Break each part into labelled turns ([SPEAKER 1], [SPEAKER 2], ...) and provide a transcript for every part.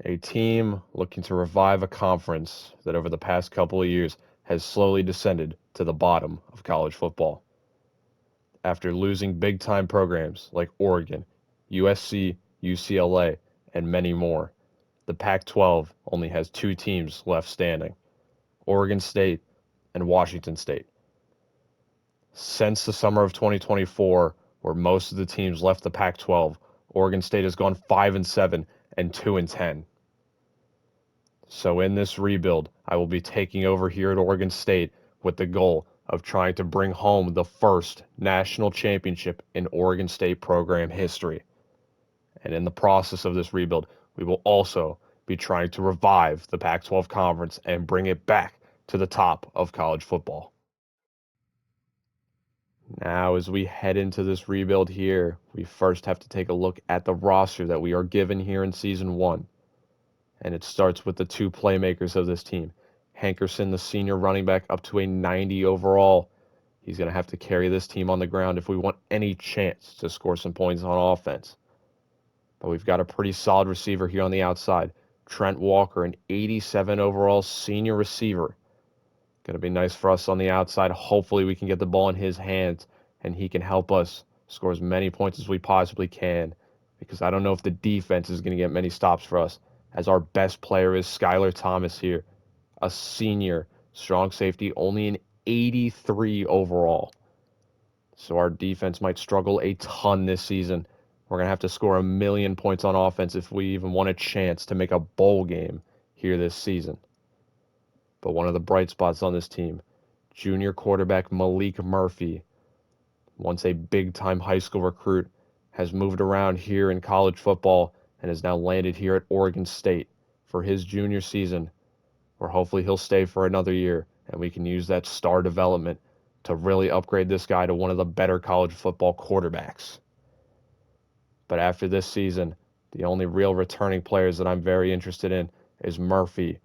[SPEAKER 1] A team looking to revive a conference that over the past couple of years has slowly descended to the bottom of college football. After losing big time programs like Oregon, USC, UCLA, and many more, the Pac 12 only has two teams left standing: Oregon State and Washington State. Since the summer of 2024, where most of the teams left the Pac 12, Oregon State has gone 5-7 and 2-10. So in this rebuild, I will be taking over here at Oregon State with the goal of trying to bring home the first national championship in Oregon State program history. And in the process of this rebuild, we will also be trying to revive the Pac-12 conference and bring it back to the top of college football. Now, as we head into this rebuild here, we first have to take a look at the roster that we are given here in season one. And it starts with the two playmakers of this team. Hankerson, the senior running back, up to a 90 overall. He's going to have to carry this team on the ground if we want any chance to score some points on offense. But we've got a pretty solid receiver here on the outside. Trent Walker, an 87 overall senior receiver. Going to be nice for us on the outside. Hopefully we can get the ball in his hands and he can help us score as many points as we possibly can, because I don't know if the defense is going to get many stops for us, as our best player is Skylar Thomas here, a senior strong safety, only an 83 overall. So our defense might struggle a ton this season. We're going to have to score 1,000,000 points on offense if we even want a chance to make a bowl game here this season. But one of the bright spots on this team, junior quarterback Malik Murphy, once a big-time high school recruit, has moved around here in college football and has now landed here at Oregon State for his junior season, where hopefully he'll stay for another year and we can use that star development to really upgrade this guy to one of the better college football quarterbacks. But after this season, the only real returning players that I'm very interested in is Murphy,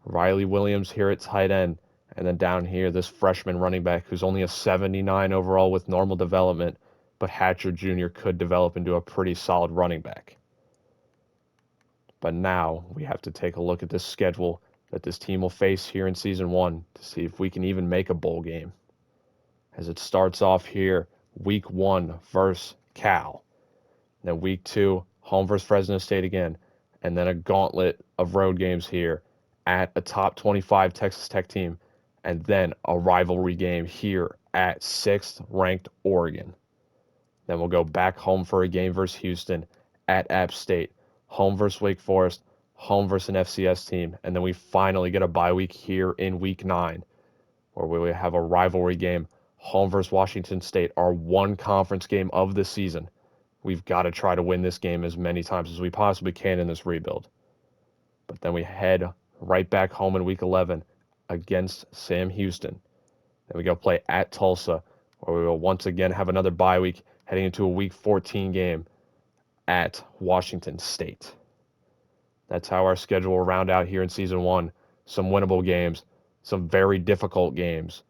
[SPEAKER 1] Riley Williams here at tight end, and then down here, this freshman running back who's only a 79 overall with normal development, but Hatcher Jr. could develop into a pretty solid running back. But now we have to take a look at this schedule that this team will face here in season one to see if we can even make a bowl game. As it starts off here, week 1 versus Cal. Then week 2, home versus Fresno State again. And then a gauntlet of road games here at a top 25 Texas Tech team. And then a rivalry game here at 6th ranked Oregon. Then we'll go back home for a game versus Houston at App State, home versus Wake Forest, home versus an FCS team, and then we finally get a bye week here in week 9, where we will have a rivalry game, home versus Washington State, our one conference game of the season. We've got to try to win this game as many times as we possibly can in this rebuild. But then we head right back home in week 11 against Sam Houston. Then we go play at Tulsa, where we will once again have another bye week heading into a week 14 game at Washington State. That's how our schedule will round out here in season 1. Some winnable games, some very difficult games.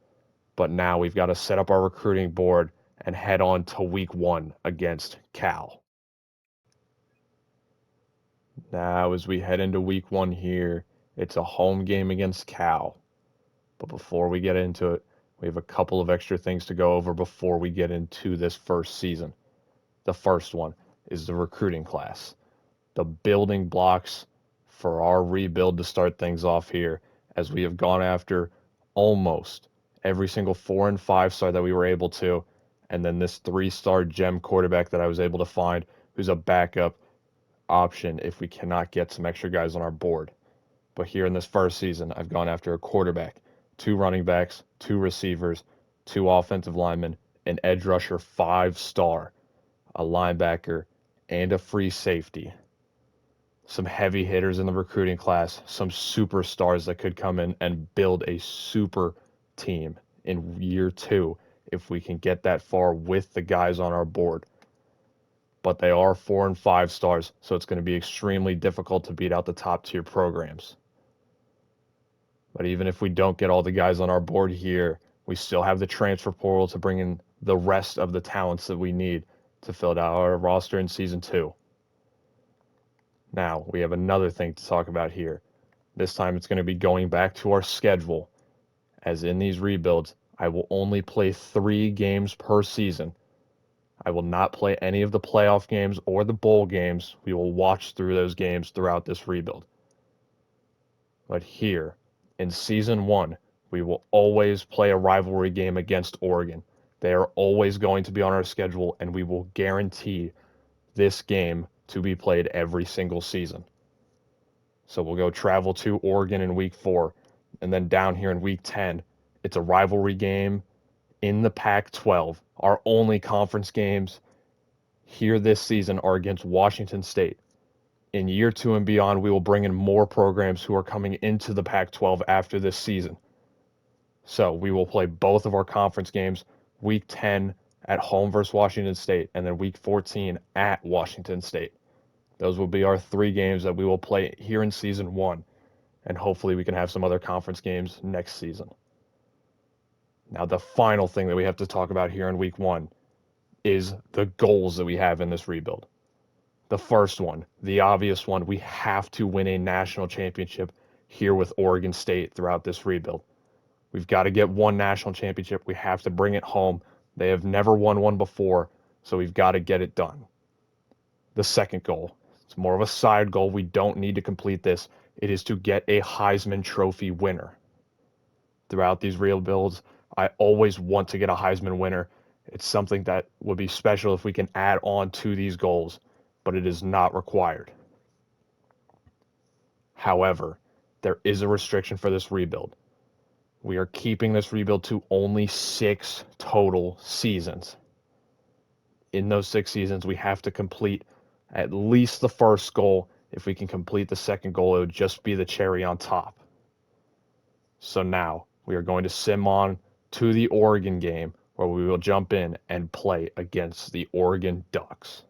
[SPEAKER 1] But now we've got to set up our recruiting board and head on to week 1 against Cal. Now, as we head into week 1 here, it's a home game against Cal. But before we get into it, we have a couple of extra things to go over before we get into this first season. The first one is the recruiting class. The building blocks for our rebuild to start things off here, as we have gone after almost every single 4 and 5 star that we were able to, and then this 3-star gem quarterback that I was able to find, who's a backup option if we cannot get some extra guys on our board. But here in this first season, I've gone after a quarterback, 2 running backs, 2 receivers, 2 offensive linemen, an edge rusher 5-star, a linebacker, and a free safety. Some heavy hitters in the recruiting class, some superstars that could come in and build a super team in year 2 if we can get that far with the guys on our board. But they are 4 and 5 stars, so it's going to be extremely difficult to beat out the top tier programs. But even if we don't get all the guys on our board here, we still have the transfer portal to bring in the rest of the talents that we need to fill out our roster in season 2. Now, we have another thing to talk about here. This time it's going to be going back to our schedule, as in these rebuilds, I will only play 3 games per season. I will not play any of the playoff games or the bowl games. We will watch through those games throughout this rebuild. But here, in season 1, we will always play a rivalry game against Oregon. They are always going to be on our schedule, and we will guarantee this game to be played every single season. So we'll go travel to Oregon in week 4, and then down here in week 10, it's a rivalry game in the Pac-12. Our only conference games here this season are against Washington State. In year 2 and beyond, we will bring in more programs who are coming into the Pac-12 after this season. So we will play both of our conference games week 10 at home versus Washington State, and then week 14 at Washington State. Those will be our 3 games that we will play here in season 1, and hopefully we can have some other conference games next season. Now, the final thing that we have to talk about here in week 1 is the goals that we have in this rebuild. The first one, the obvious one, we have to win a national championship here with Oregon State throughout this rebuild. We've got to get one national championship. We have to bring it home. They have never won one before, so we've got to get it done. The second goal, it's more of a side goal. We don't need to complete this. It is to get a Heisman Trophy winner. Throughout these rebuilds, I always want to get a Heisman winner. It's something that would be special if we can add on to these goals, but it is not required. However, there is a restriction for this rebuild. We are keeping this rebuild to only 6 total seasons. In those 6 seasons, we have to complete at least the first goal. If we can complete the second goal, it would just be the cherry on top. So now we are going to sim on to the Oregon game, where we will jump in and play against the Oregon Ducks.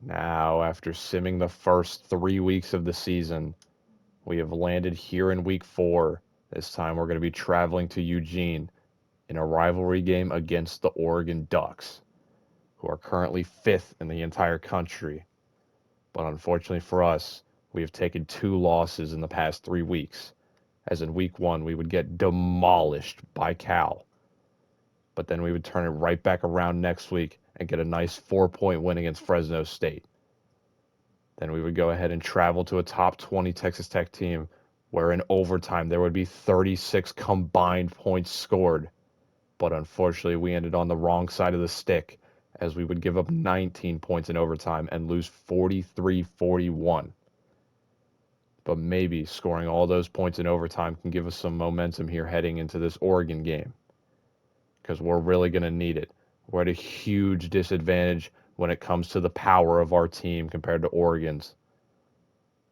[SPEAKER 1] Now, after simming the first 3 weeks of the season, we have landed here in week 4. This time we're going to be traveling to Eugene in a rivalry game against the Oregon Ducks, who are currently 5th in the entire country. But unfortunately for us, we have taken 2 losses in the past 3 weeks, as in week 1 we would get demolished by Cal. But then we would turn it right back around next week and get a nice 4-point win against Fresno State. Then we would go ahead and travel to a top 20 Texas Tech team, where in overtime there would be 36 combined points scored. But unfortunately, we ended on the wrong side of the stick, as we would give up 19 points in overtime and lose 43-41. But maybe scoring all those points in overtime can give us some momentum here heading into this Oregon game, because we're really going to need it. We're at a huge disadvantage when it comes to the power of our team compared to Oregon's.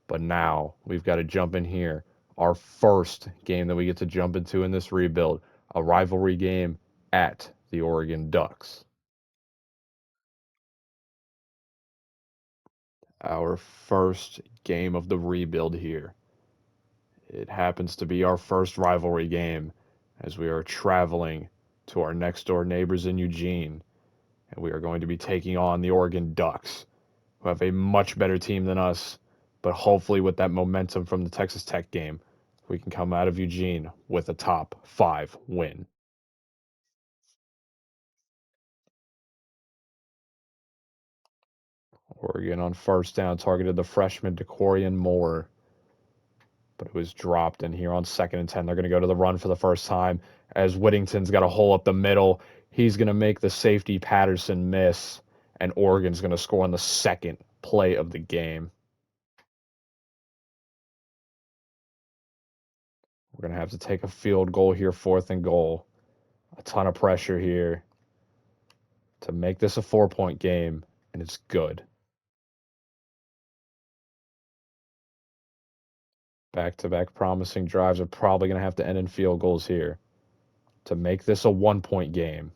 [SPEAKER 1] But now we've got to jump in here. Our first game that we get to jump into in this rebuild, a rivalry game at the Oregon Ducks. Our first game of the rebuild here. It happens to be our first rivalry game, as we are traveling to our next door neighbors in Eugene, and we are going to be taking on the Oregon Ducks, who have a much better team than us. But hopefully, with that momentum from the Texas Tech game, we can come out of Eugene with a top 5 win. Oregon on first down targeted the freshman DeCorian Moore, but it was dropped. And here on 2nd and 10, they're going to go to the run for the first time, as Whittington's got a hole up the middle. He's going to make the safety Patterson miss, and Oregon's going to score on the second play of the game. We're going to have to take a field goal here, 4th and goal. A ton of pressure here to make this a 4-point game, and it's good. Back-to-back promising drives are probably going to have to end in field goals here to make this a 1-point game.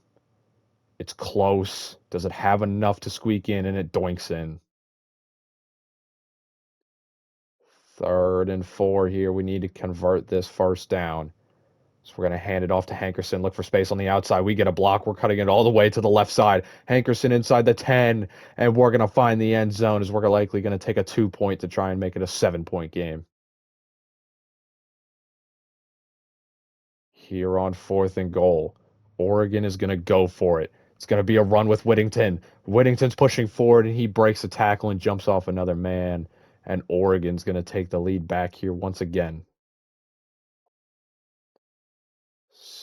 [SPEAKER 1] It's close. Does it have enough to squeak in, and it doinks in? 3rd and 4 here. We need to convert this first down. So we're going to hand it off to Hankerson. Look for space on the outside. We get a block. We're cutting it all the way to the left side. Hankerson inside the 10, and we're going to find the end zone as we're likely going to take a 2-point to try and make it a 7-point game. Here on 4th and goal, Oregon is going to go for it. It's going to be a run with Whittington. Whittington's pushing forward, and he breaks a tackle and jumps off another man. And Oregon's going to take the lead back here once again.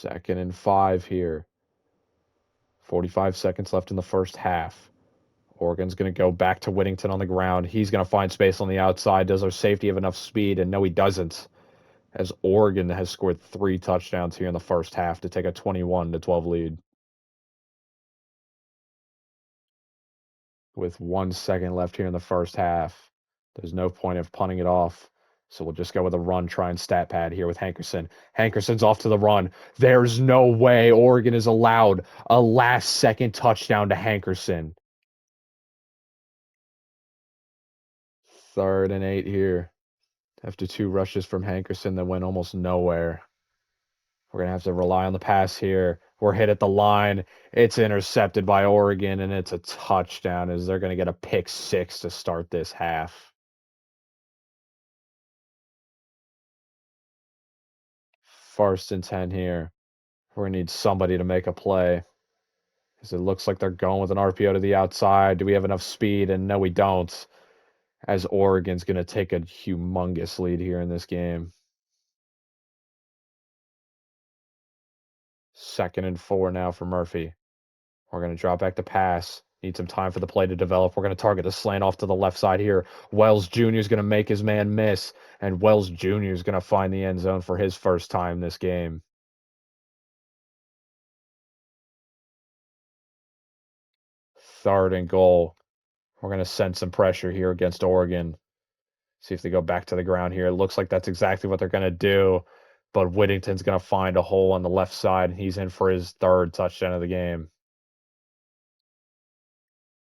[SPEAKER 1] 2nd and 5 here. 45 seconds left in the first half. Oregon's going to go back to Whittington on the ground. He's going to find space on the outside. Does our safety have enough speed? And no, he doesn't. As Oregon has scored 3 touchdowns here in the first half to take a 21-12 lead. With 1 second left here in the first half, there's no point of punting it off. So we'll just go with a run, try and stat pad here with Hankerson. Hankerson's off to the run. There's no way Oregon is allowed a last-second touchdown to Hankerson. 3rd and 8 here. After 2 rushes from Hankerson that went almost nowhere. We're going to have to rely on the pass here. We're hit at the line. It's intercepted by Oregon, and it's a touchdown as they're going to get a pick 6 to start this half. 1st and 10 here. We're going to need somebody to make a play. Because it looks like they're going with an RPO to the outside. Do we have enough speed? And no, we don't. As Oregon's going to take a humongous lead here in this game. 2nd and 4 now for Murphy. We're going to drop back to pass. Need some time for the play to develop. We're going to target the slant off to the left side here. Wells Jr. is going to make his man miss. And Wells Jr. is going to find the end zone for his first time this game. 3rd and goal. We're going to send some pressure here against Oregon. See if they go back to the ground here. It looks like that's exactly what they're going to do. But Whittington's going to find a hole on the left side, and he's in for his 3rd touchdown of the game.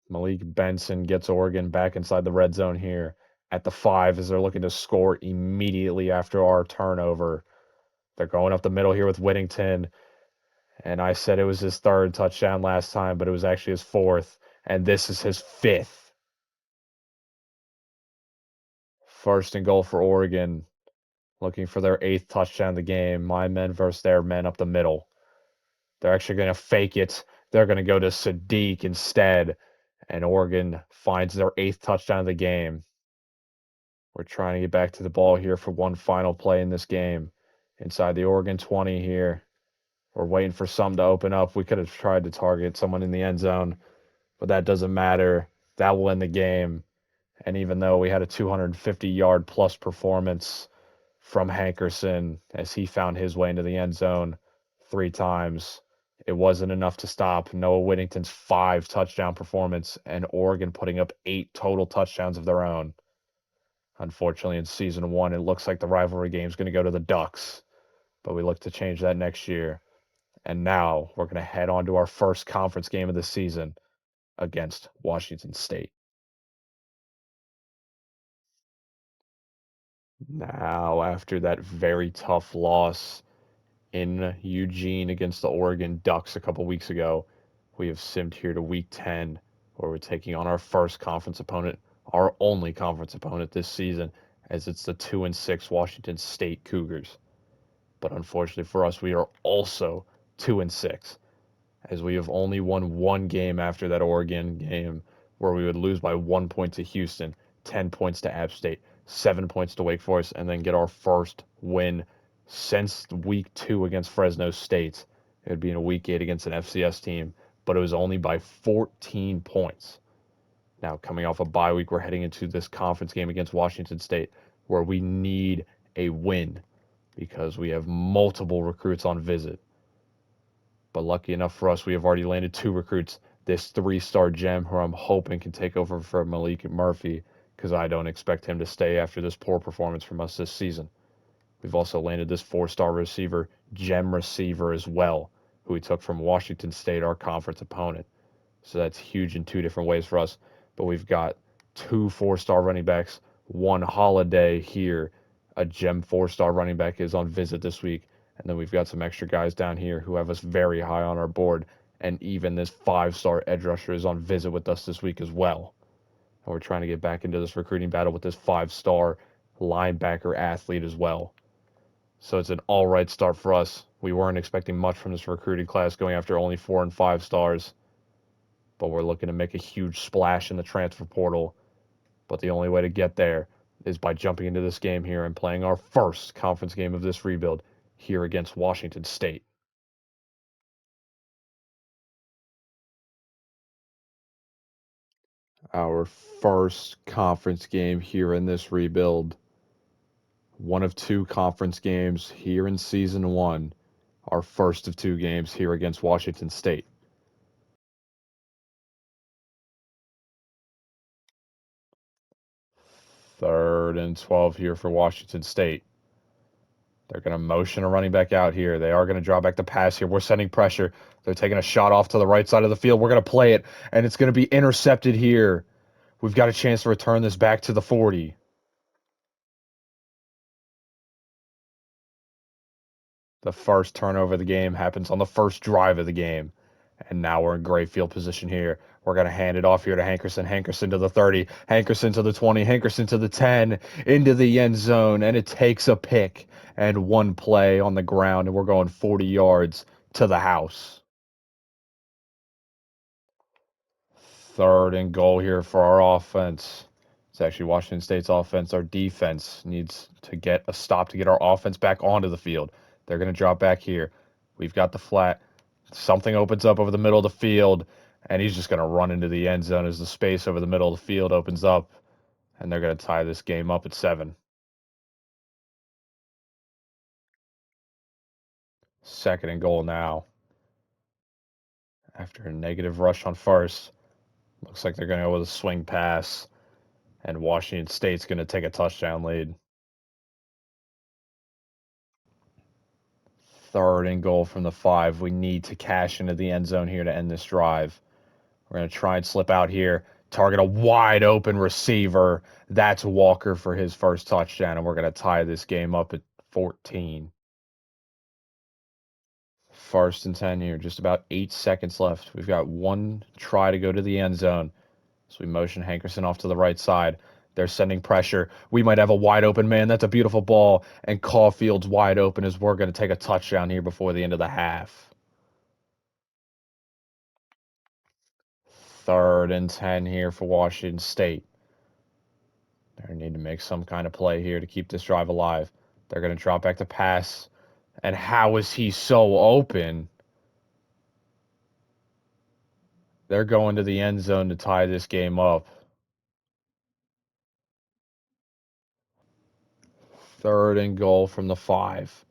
[SPEAKER 1] Malik Benson gets Oregon back inside the red zone here at the 5 as they're looking to score immediately after our turnover. They're going up the middle here with Whittington. And I said it was his 3rd touchdown last time, but it was actually his 4th. And this is his 5th. 1st and goal for Oregon. Looking for their 8th touchdown of the game. My men versus their men up the middle. They're actually going to fake it. They're going to go to Sadiq instead. And Oregon finds their 8th touchdown of the game. We're trying to get back to the ball here for one final play in this game. Inside the Oregon 20 here. We're waiting for something to open up. We could have tried to target someone in the end zone, but that doesn't matter. That will end the game. And even though we had a 250-yard plus performance from Hankerson as he found his way into the end zone 3 times, it wasn't enough to stop Noah Whittington's 5 touchdown performance and Oregon putting up 8 total touchdowns of their own. Unfortunately, in season 1, it looks like the rivalry game is going to go to the Ducks, but we look to change that next year. And now we're going to head on to our first conference game of the season against Washington State. Now, after that very tough loss in Eugene against the Oregon Ducks a couple weeks ago, we have simmed here to week 10, where we're taking on our first conference opponent, our only conference opponent this season, as it's the 2-6 Washington State Cougars. But unfortunately for us, we are also 2-6, as we have only won 1 game after that Oregon game, where we would lose by 1 point to Houston, 10 points to App State, 7 points to Wake Forest, and then get our first win since week 2 against Fresno State. It would be in a week 8 against an FCS team, but it was only by 14 points. Now, coming off a bye week, we're heading into this conference game against Washington State, where we need a win because we have multiple recruits on visit. But lucky enough for us, we have already landed 2 recruits. This 3-star gem who I'm hoping can take over for Malik Murphy, because I don't expect him to stay after this poor performance from us this season. We've also landed this 4-star receiver, gem receiver as well, who we took from Washington State, our conference opponent. So that's huge in 2 different ways for us. But we've got 2 4-star running backs, 1 holiday here. A gem 4-star running back is on visit this week. And then we've got some extra guys down here who have us very high on our board. And even this 5-star edge rusher is on visit with us this week as well. And we're trying to get back into this recruiting battle with this 5-star linebacker athlete as well. So it's an all right start for us. We weren't expecting much from this recruiting class, going after only 4 and 5 stars. But we're looking to make a huge splash in the transfer portal. But the only way to get there is by jumping into this game here and playing our first conference game of this rebuild here against Washington State. Our first conference game here in this rebuild. One of 2 conference games here in season 1. Our first of 2 games here against Washington State. 3rd and 12 here for Washington State. They're going to motion a running back out here. They are going to draw back the pass here. We're sending pressure. They're taking a shot off to the right side of the field. We're going to play it, and it's going to be intercepted here. We've got a chance to return this back to the 40. The first turnover of the game happens on the first drive of the game. And now we're in great field position here. We're going to hand it off here to Hankerson. Hankerson to the 30. Hankerson to the 20. Hankerson to the 10. Into the end zone. And it takes a pick and 1 play on the ground. And we're going 40 yards to the house. 3rd and goal here for our offense. It's actually Washington State's offense. Our defense needs to get a stop to get our offense back onto the field. They're going to drop back here. We've got the flat. Something opens up over the middle of the field, and he's just going to run into the end zone as the space over the middle of the field opens up, and they're going to tie this game up at 7. 2nd and goal now. After a negative rush on first, looks like they're going to go with a swing pass, and Washington State's going to take a touchdown lead. 3rd and goal from the 5. We need to cash into the end zone here to end this drive. We're going to try and slip out here, target a wide open receiver. That's Walker for his first touchdown, and we're going to tie this game up at 14. 1st and 10 here, just about 8 seconds left. We've got 1 try to go to the end zone. So we motion Hankerson off to the right side. They're sending pressure. We might have a wide open man. That's a beautiful ball. And Caulfield's wide open as we're going to take a touchdown here before the end of the half. 3rd and 10 here for Washington State. They need to make some kind of play here to keep this drive alive. They're going to drop back to pass. And how is he so open? They're going to the end zone to tie this game up. 3rd and goal from the 5.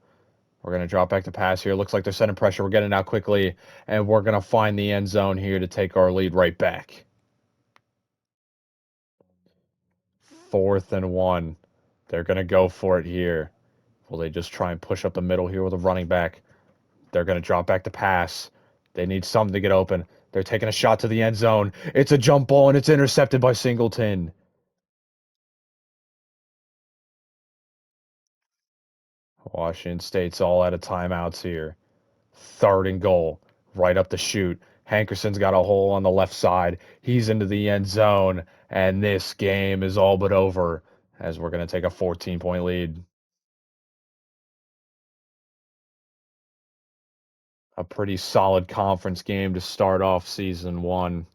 [SPEAKER 1] We're going to drop back to pass here. Looks like they're sending pressure. We're getting out quickly. And we're going to find the end zone here to take our lead right back. 4th and 1. They're going to go for it here. Will they just try and push up the middle here with a running back? They're going to drop back to pass. They need something to get open. They're taking a shot to the end zone. It's a jump ball, and it's intercepted by Singleton. Washington State's all out of timeouts here. 3rd and goal. Right up the chute. Hankerson's got a hole on the left side. He's into the end zone, and this game is all but over as we're going to take a 14-point lead. A pretty solid conference game to start off season 1.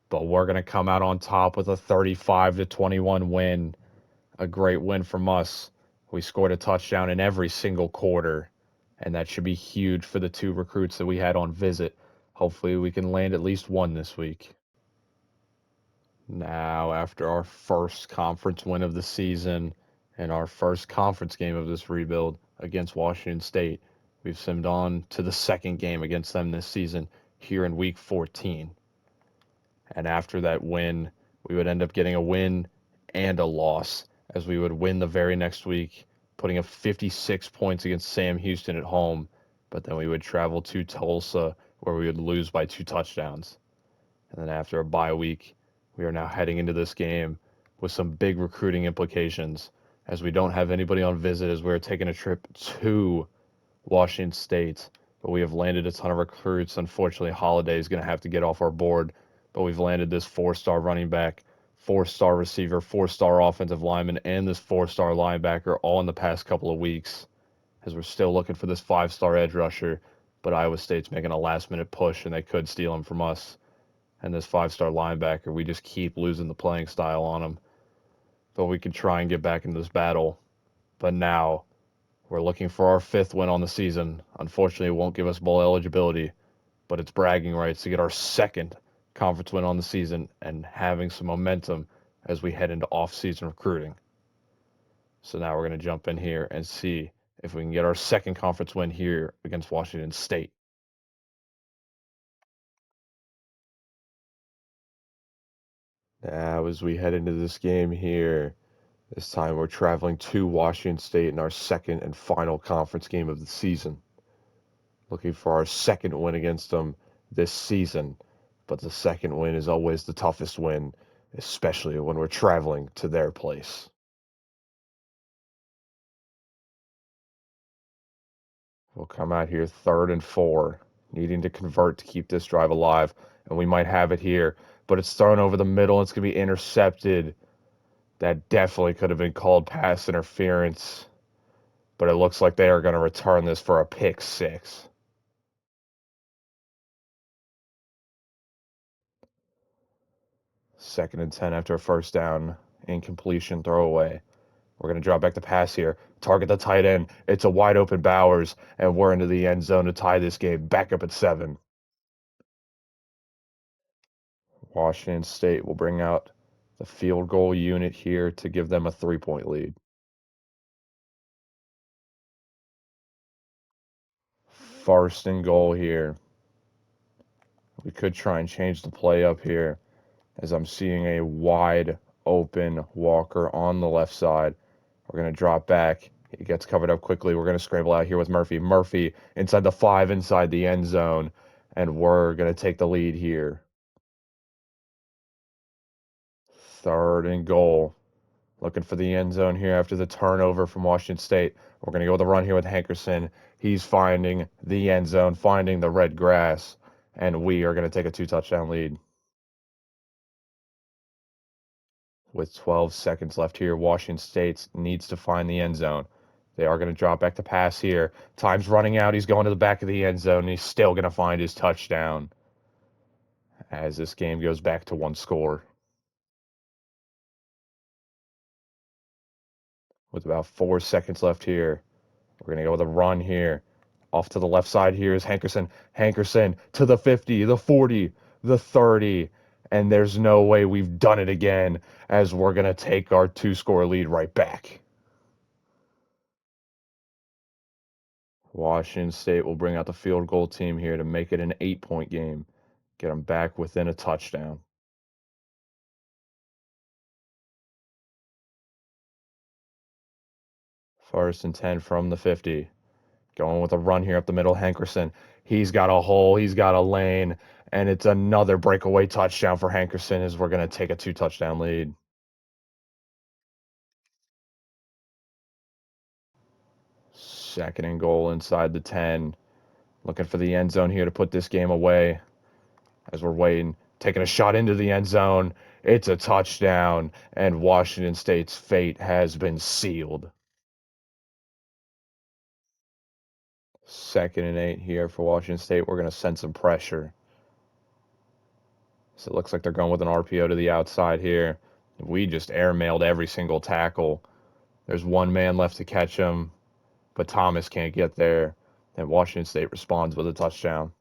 [SPEAKER 1] But we're going to come out on top with a 35-21 win. A great win from us. We scored a touchdown in every single quarter, and that should be huge for the 2 recruits that we had on visit. Hopefully we can land at least 1 this week. Now, after our first conference win of the season and our first conference game of this rebuild against Washington State, we've simmed on to the 2nd game against them this season here in week 14. And after that win, we would end up getting a win and a loss, as we would win the very next week, putting up 56 points against Sam Houston at home, but then we would travel to Tulsa, where we would lose by 2 touchdowns. And then after a bye week, we are now heading into this game with some big recruiting implications, as we don't have anybody on visit, as we're taking a trip to Washington State, but we have landed a ton of recruits. Unfortunately, Holiday is going to have to get off our board, but we've landed this four-star running back, four-star receiver, four-star offensive lineman, and this four-star linebacker all in the past couple of weeks, as we're still looking for this five-star edge rusher, but Iowa State's making a last-minute push, and they could steal him from us. And this five-star linebacker, we just keep losing the playing style on him. But we could try and get back into this battle. But now we're looking for our fifth win on the season. Unfortunately, it won't give us bowl eligibility, but it's bragging rights to get our second conference win on the season and having some momentum as we head into off-season recruiting. So now we're going to jump in here and see if we can get our second conference win here against Washington State. Now, as we head into this game here, this time we're traveling to Washington State in our second and final conference game of the season. Looking for our second win against them this season, but the second win is always the toughest win, especially when we're traveling to their place. We'll come out here 3rd and 4, needing to convert to keep this drive alive, and we might have it here, but it's thrown over the middle. It's going to be intercepted. That definitely could have been called pass interference, but it looks like they are going to return this for a pick six. Second and 10 after a first down, incompletion, throwaway. We're going to drop back the pass here. Target the tight end. It's a wide open Bowers, and we're into the end zone to tie this game. Back up at 7. Washington State will bring out the field goal unit here to give them a 3-point lead. First and goal here. We could try and change the play up here as I'm seeing a wide open Walker on the left side. We're going to drop back. He gets covered up quickly. We're going to scramble out here with Murphy. Murphy inside the 5, inside the end zone, and we're going to take the lead here. 3rd and goal. Looking for the end zone here after the turnover from Washington State. We're going to go with a run here with Hankerson. He's finding the end zone, finding the red grass, and we are going to take a 2-touchdown lead. With 12 seconds left here, Washington State needs to find the end zone. They are going to drop back to pass here. Time's running out. He's going to the back of the end zone, and he's still going to find his touchdown as this game goes back to one score. With about 4 seconds left here, we're going to go with a run here. Off to the left side here is Hankerson. Hankerson to the 50, the 40, the 30, and there's no way we've done it again as we're going to take our 2-score lead right back. Washington State will bring out the field goal team here to make it an 8-point game. Get them back within a touchdown. First and 10 from the 50. Going with a run here up the middle. Hankerson. He's got a hole. He's got a lane. And it's another breakaway touchdown for Hankerson as we're going to take a 2-touchdown lead. Second and goal inside the 10. Looking for the end zone here to put this game away as we're waiting. Taking a shot into the end zone. It's a touchdown, and Washington State's fate has been sealed. 2nd and 8 here for Washington State. We're going to send some pressure. So it looks like they're going with an RPO to the outside here. We just airmailed every single tackle. There's one man left to catch him, but Thomas can't get there. And Washington State responds with a touchdown.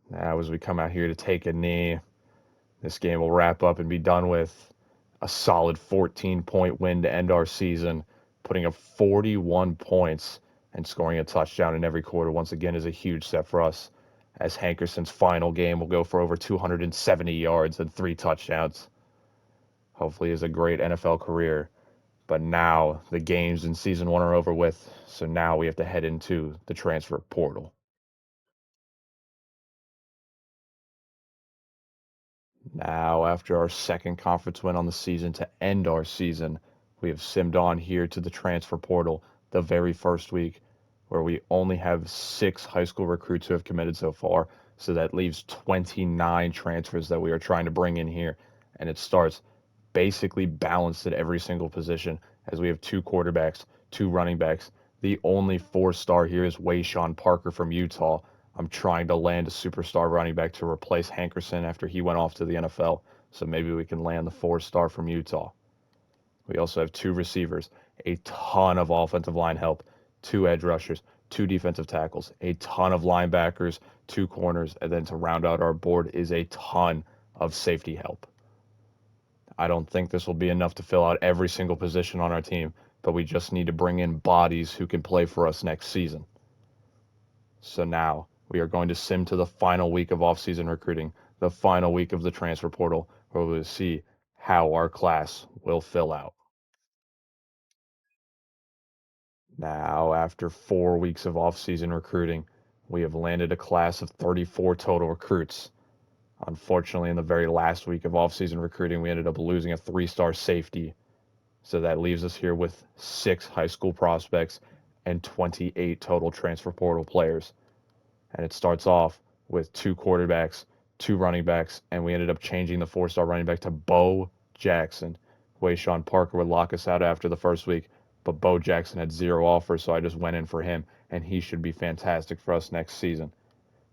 [SPEAKER 1] Now, as we come out here to take a knee, this game will wrap up and be done with a solid 14-point win to end our season, putting up 41 points and scoring a touchdown in every quarter. Once again, is a huge step for us, as Hankerson's final game will go for over 270 yards and 3 touchdowns. Hopefully, is a great NFL career. But now the games in season 1 are over with, so now we have to head into the transfer portal. Now, after our second conference win on the season to end our season, we have simmed on here to the transfer portal, the very first week, where we only have 6 high school recruits who have committed so far. So that leaves 29 transfers that we are trying to bring in here. And it starts basically balanced at every single position, as we have 2 quarterbacks, 2 running backs. The only 4-star here is Wayshawn Parker from Utah. I'm trying to land a superstar running back to replace Hankerson after he went off to the NFL. So maybe we can land the 4-star from Utah. We also have 2 receivers, a ton of offensive line help, 2 edge rushers, 2 defensive tackles, a ton of linebackers, 2 corners, and then to round out our board is a ton of safety help. I don't think this will be enough to fill out every single position on our team, but we just need to bring in bodies who can play for us next season. So now we are going to sim to the final week of off-season recruiting, the final week of the transfer portal, where we'll see how our class will fill out. Now, after 4 weeks of off-season recruiting, we have landed a class of 34 total recruits. Unfortunately, in the very last week of off-season recruiting, we ended up losing a 3-star safety. So that leaves us here with 6 high school prospects and 28 total transfer portal players. And it starts off with 2 quarterbacks, 2 running backs, and we ended up changing the 4-star running back to Bo Jackson. Wayshawn Parker would lock us out after the first week, but Bo Jackson had 0 offers, so I just went in for him, and he should be fantastic for us next season.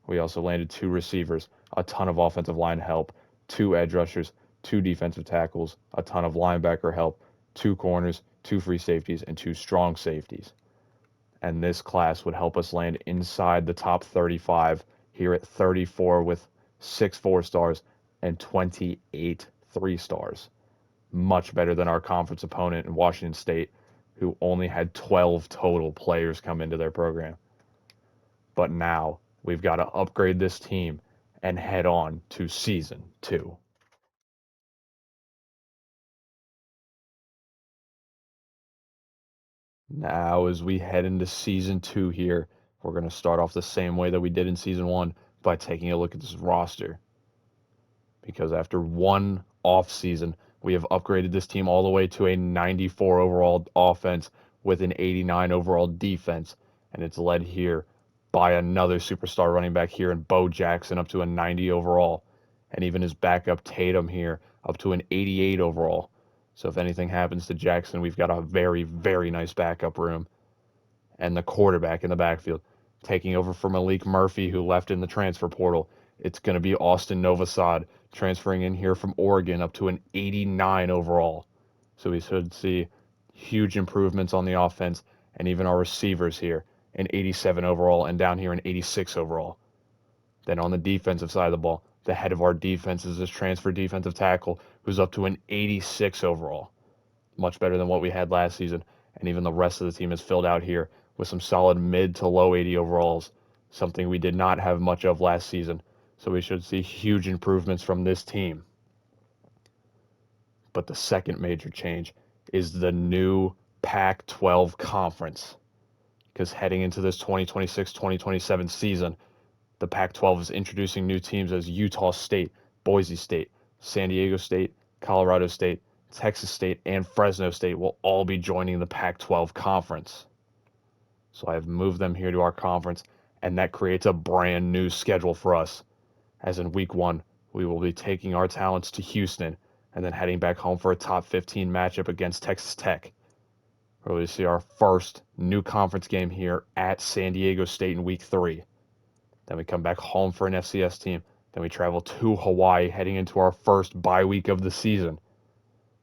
[SPEAKER 1] We also landed 2 receivers, a ton of offensive line help, 2 edge rushers, 2 defensive tackles, a ton of linebacker help, 2 corners, 2 free safeties, and 2 strong safeties. And this class would help us land inside the top 35 here at 34 with 6 4-stars and 28 3-stars. Much better than our conference opponent in Washington State, who only had 12 total players come into their program. But now we've got to upgrade this team and head on to season 2. Now, as we head into season 2 here, we're going to start off the same way that we did in season 1 by taking a look at this roster. Because after one off season, we have upgraded this team all the way to a 94 overall offense with an 89 overall defense. And it's led here by another superstar running back here in Bo Jackson up to a 90 overall. And even his backup Tatum here up to an 88 overall. So if anything happens to Jackson, we've got a very, very nice backup room. And the quarterback in the backfield, taking over for Malik Murphy, who left in the transfer portal. It's going to be Austin Novosad, transferring in here from Oregon up to an 89 overall. So we should see huge improvements on the offense, and even our receivers here, an 87 overall, and down here an 86 overall. Then on the defensive side of the ball, the head of our defense is this transfer defensive tackle, who's up to an 86 overall. Much better than what we had last season, and even the rest of the team is filled out here with some solid mid to low 80 overalls, something we did not have much of last season. So we should see huge improvements from this team. But the second major change is the new Pac-12 conference. Because heading into this 2026-2027 season, the Pac-12 is introducing new teams as Utah State, Boise State, San Diego State, Colorado State, Texas State, and Fresno State will all be joining the Pac-12 conference. So I have moved them here to our conference, and that creates a brand new schedule for us. As in week 1, we will be taking our talents to Houston and then heading back home for a top 15 matchup against Texas Tech, where we see our first new conference game here at San Diego State in week 3. Then we come back home for an FCS team. Then we travel to Hawaii heading into our first bye week of the season,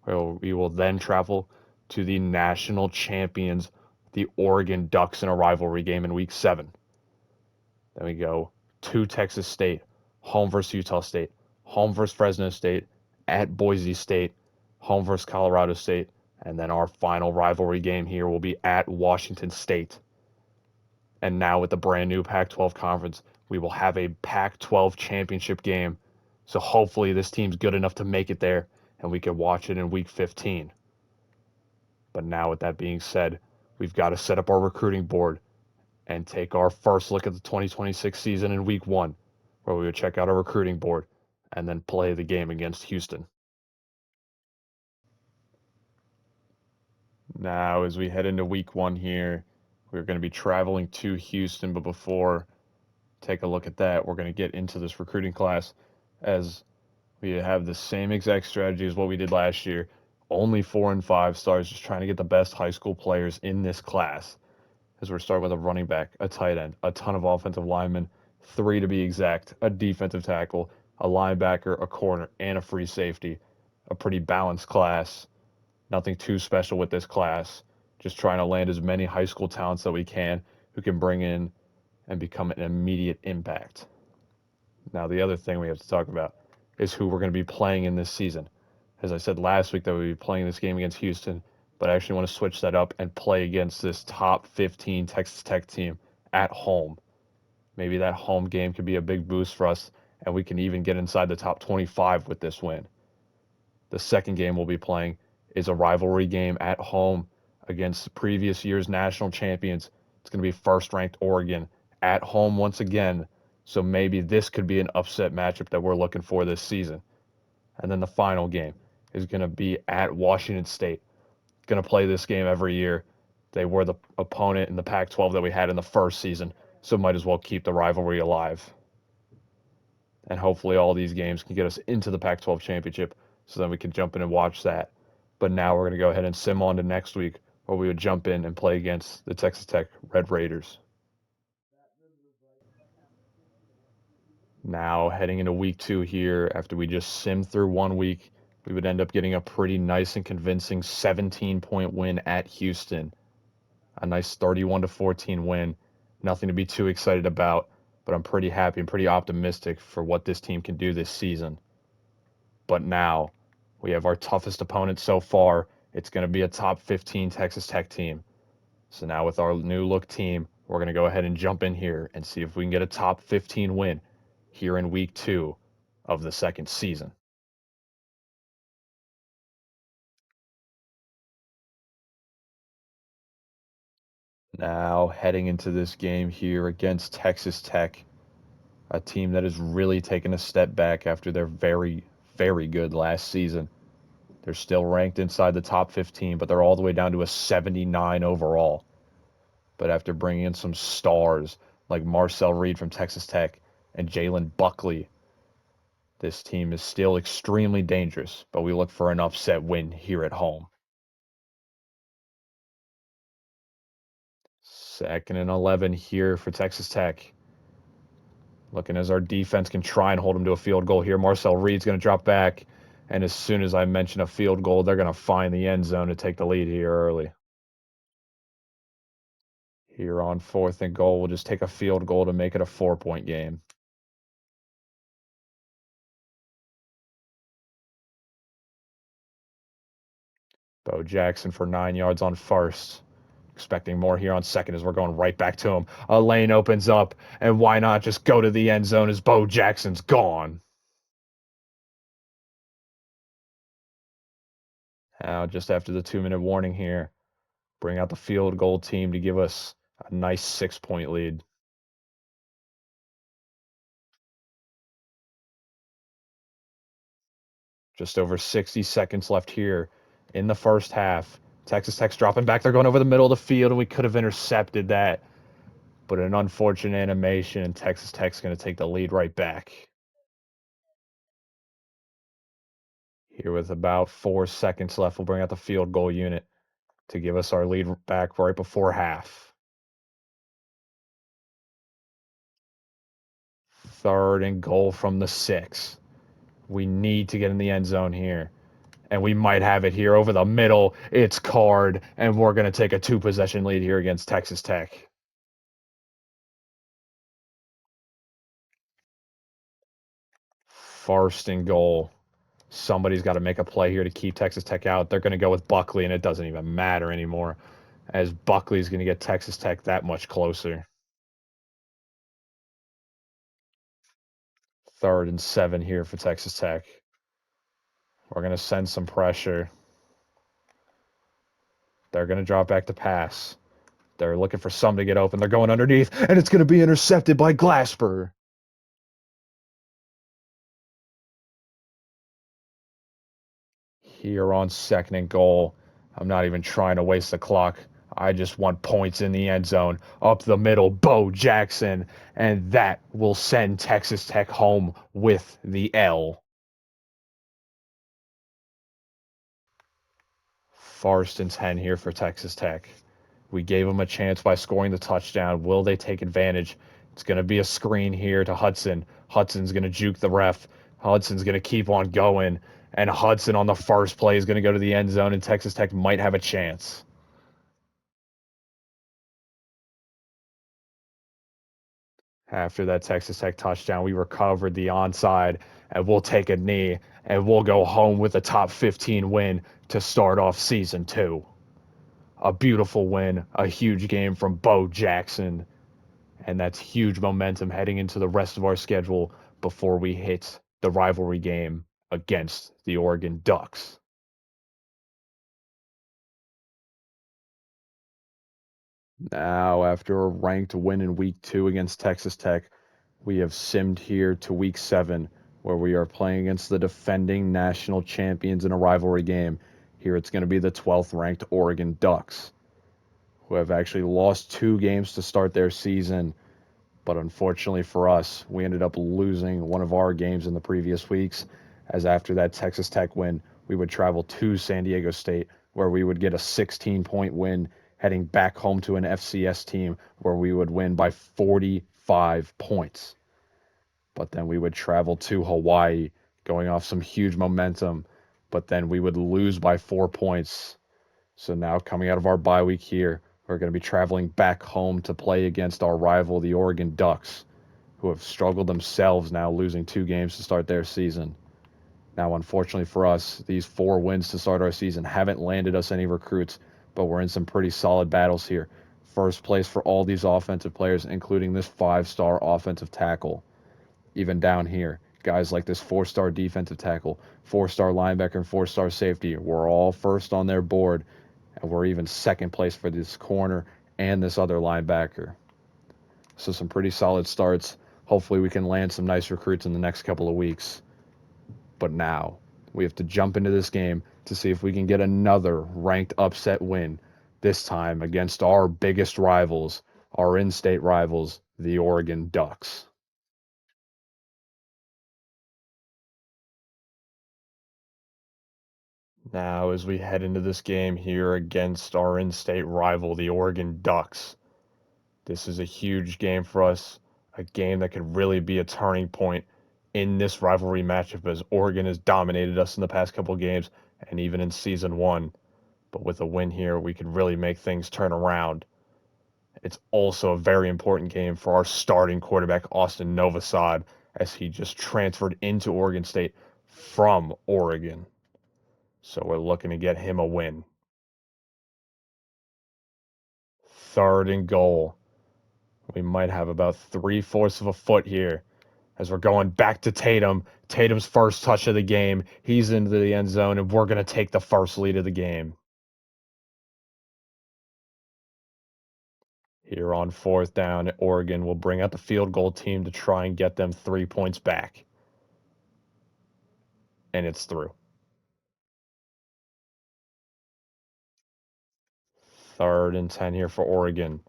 [SPEAKER 1] where we will then travel to the national champions, the Oregon Ducks, in a rivalry game in week 7. Then we go to Texas State, home versus Utah State, home versus Fresno State, at Boise State, home versus Colorado State, and then our final rivalry game here will be at Washington State. And now with the brand new Pac-12 conference, we will have a Pac-12 championship game. So hopefully this team's good enough to make it there, and we can watch it in week 15. But now with that being said, we've got to set up our recruiting board and take our first look at the 2026 season in week 1, where we will check out our recruiting board and then play the game against Houston. Now, as we head into week one here, we're going to be traveling to Houston, but before take a look at that, we're going to get into this recruiting class as we have the same exact strategy as what we did last year. Only 4 and 5 stars, just trying to get the best high school players in this class. As we're starting with a running back, a tight end, a ton of offensive linemen, three to be exact, a defensive tackle, a linebacker, a corner, and a free safety. A pretty balanced class. Nothing too special with this class. Just trying to land as many high school talents that we can who can bring in and become an immediate impact. Now, the other thing we have to talk about is who we're going to be playing in this season. As I said last week that we'd be playing this game against Houston, but I actually want to switch that up and play against this top 15 Texas Tech team at home. Maybe that home game could be a big boost for us, and we can even get inside the top 25 with this win. The second game we'll be playing is a rivalry game at home against previous year's national champions. It's going to be first-ranked Oregon at home once again. So maybe this could be an upset matchup that we're looking for this season. And then the final game is going to be at Washington State. Going to play this game every year. They were the opponent in the Pac-12 that we had in the first season, so might as well keep the rivalry alive. And hopefully all these games can get us into the Pac-12 championship so then we can jump in and watch that. But now we're going to go ahead and sim on to next week where we would jump in and play against the Texas Tech Red Raiders. Now heading into week 2 here, after we just simmed through 1 week, we would end up getting a pretty nice and convincing 17-point win at Houston. A nice 31-14 win. Nothing to be too excited about, but I'm pretty happy and pretty optimistic for what this team can do this season. But now we have our toughest opponent so far. It's going to be a top 15 Texas Tech team. So now with our new look team, we're going to go ahead and jump in here and see if we can get a top 15 win here in week 2 of the second season. Now heading into this game here against Texas Tech, a team that has really taken a step back after their very, very good last season. They're still ranked inside the top 15, but they're all the way down to a 79 overall. But after bringing in some stars like Marcel Reed from Texas Tech and Jalen Buckley, this team is still extremely dangerous, but we look for an upset win here at home. 2nd and 11 here for Texas Tech. Looking as our defense can try and hold them to a field goal here. Marcel Reed's going to drop back, and as soon as I mention a field goal, they're going to find the end zone to take the lead here early. Here on 4th and goal, we'll just take a field goal to make it a 4-point game. Bo Jackson for 9 yards on first. Expecting more here on second as we're going right back to him. A lane opens up, and why not just go to the end zone as Bo Jackson's gone? Now, just after the 2-minute warning here, bring out the field goal team to give us a nice 6-point lead. Just over 60 seconds left here in the first half. Texas Tech's dropping back. They're going over the middle of the field, and we could have intercepted that. But an unfortunate animation, and Texas Tech's going to take the lead right back. Here with about 4 seconds left, we'll bring out the field goal unit to give us our lead back right before half. 3rd and goal from the 6. We need to get in the end zone here. And we might have it here over the middle. It's Card, and we're going to take a 2-possession lead here against Texas Tech. 1st and goal. Somebody's got to make a play here to keep Texas Tech out. They're going to go with Buckley, and it doesn't even matter anymore, as Buckley's going to get Texas Tech that much closer. 3rd and 7 here for Texas Tech. We're going to send some pressure. They're going to drop back to pass. They're looking for some to get open. They're going underneath, and it's going to be intercepted by Glasper. Here on 2nd and goal, I'm not even trying to waste the clock. I just want points in the end zone, up the middle, Bo Jackson, and that will send Texas Tech home with the L. First and 10 here for Texas Tech. We gave them a chance by scoring the touchdown. Will they take advantage? It's going to be a screen here to Hudson. Hudson's going to juke the ref. Hudson's going to keep on going. And Hudson on the first play is going to go to the end zone, and Texas Tech might have a chance. After that Texas Tech touchdown, we recovered the onside, and we'll take a knee, and we'll go home with a top 15 win to start off season 2. A beautiful win, a huge game from Bo Jackson, and that's huge momentum heading into the rest of our schedule before we hit the rivalry game against the Oregon Ducks. Now, after a ranked win in week 2 against Texas Tech, we have simmed here to week 7, where we are playing against the defending national champions in a rivalry game. Here it's going to be the 12th ranked Oregon Ducks, who have actually lost 2 games to start their season. But unfortunately for us, we ended up losing one of our games in the previous weeks, as after that Texas Tech win, we would travel to San Diego State, where we would get a 16-point win, heading back home to an FCS team where we would win by 45 points. But then we would travel to Hawaii, going off some huge momentum, but then we would lose by 4 points. So now coming out of our bye week here, we're going to be traveling back home to play against our rival, the Oregon Ducks, who have struggled themselves now, losing 2 games to start their season. Now, unfortunately for us, these 4 wins to start our season haven't landed us any recruits, but we're in some pretty solid battles here. First place for all these offensive players, including this 5-star offensive tackle. Even down here, guys like this 4-star defensive tackle, 4-star linebacker, and 4-star safety, we're all first on their board, and we're even second place for this corner and this other linebacker. So some pretty solid starts. Hopefully we can land some nice recruits in the next couple of weeks. But now we have to jump into this game to see if we can get another ranked upset win, this time against our biggest rivals, our in-state rivals, the Oregon Ducks. Now, as we head into this game here against our in-state rival, the Oregon Ducks, this is a huge game for us, a game that could really be a turning point in this rivalry matchup, as Oregon has dominated us in the past couple of games and even in season 1. But with a win here, we could really make things turn around. It's also a very important game for our starting quarterback, Austin Novosad, as he just transferred into Oregon State from Oregon. So we're looking to get him a win. 3rd and goal. We might have about 3/4 of a foot here as we're going back to Tatum. Tatum's first touch of the game. He's into the end zone, and we're going to take the first lead of the game. Here on 4th down, Oregon will bring out the field goal team to try and get them 3 points back. And it's through. 3rd and 10 here for Oregon.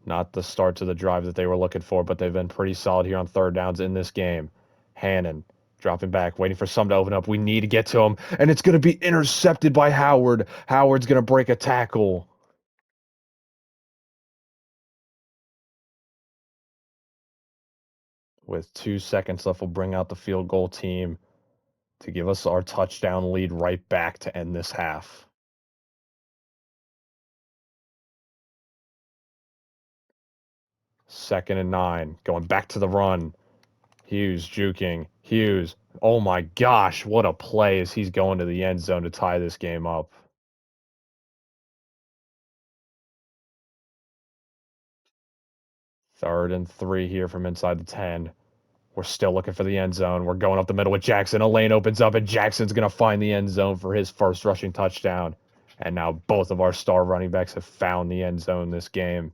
[SPEAKER 1] Not the start to the drive that they were looking for, but they've been pretty solid here on 3rd downs in this game. Hannon dropping back, waiting for some to open up. We need to get to him, and it's going to be intercepted by Howard. Howard's going to break a tackle. With 2 seconds left, we'll bring out the field goal team to give us our touchdown lead right back to end this half. 2nd and 9, going back to the run. Hughes juking. Hughes. Oh my gosh, what a play as he's going to the end zone to tie this game up. 3rd and 3 here from inside the 10. We're still looking for the end zone. We're going up the middle with Jackson. A lane opens up, and Jackson's going to find the end zone for his first rushing touchdown. And now both of our star running backs have found the end zone this game.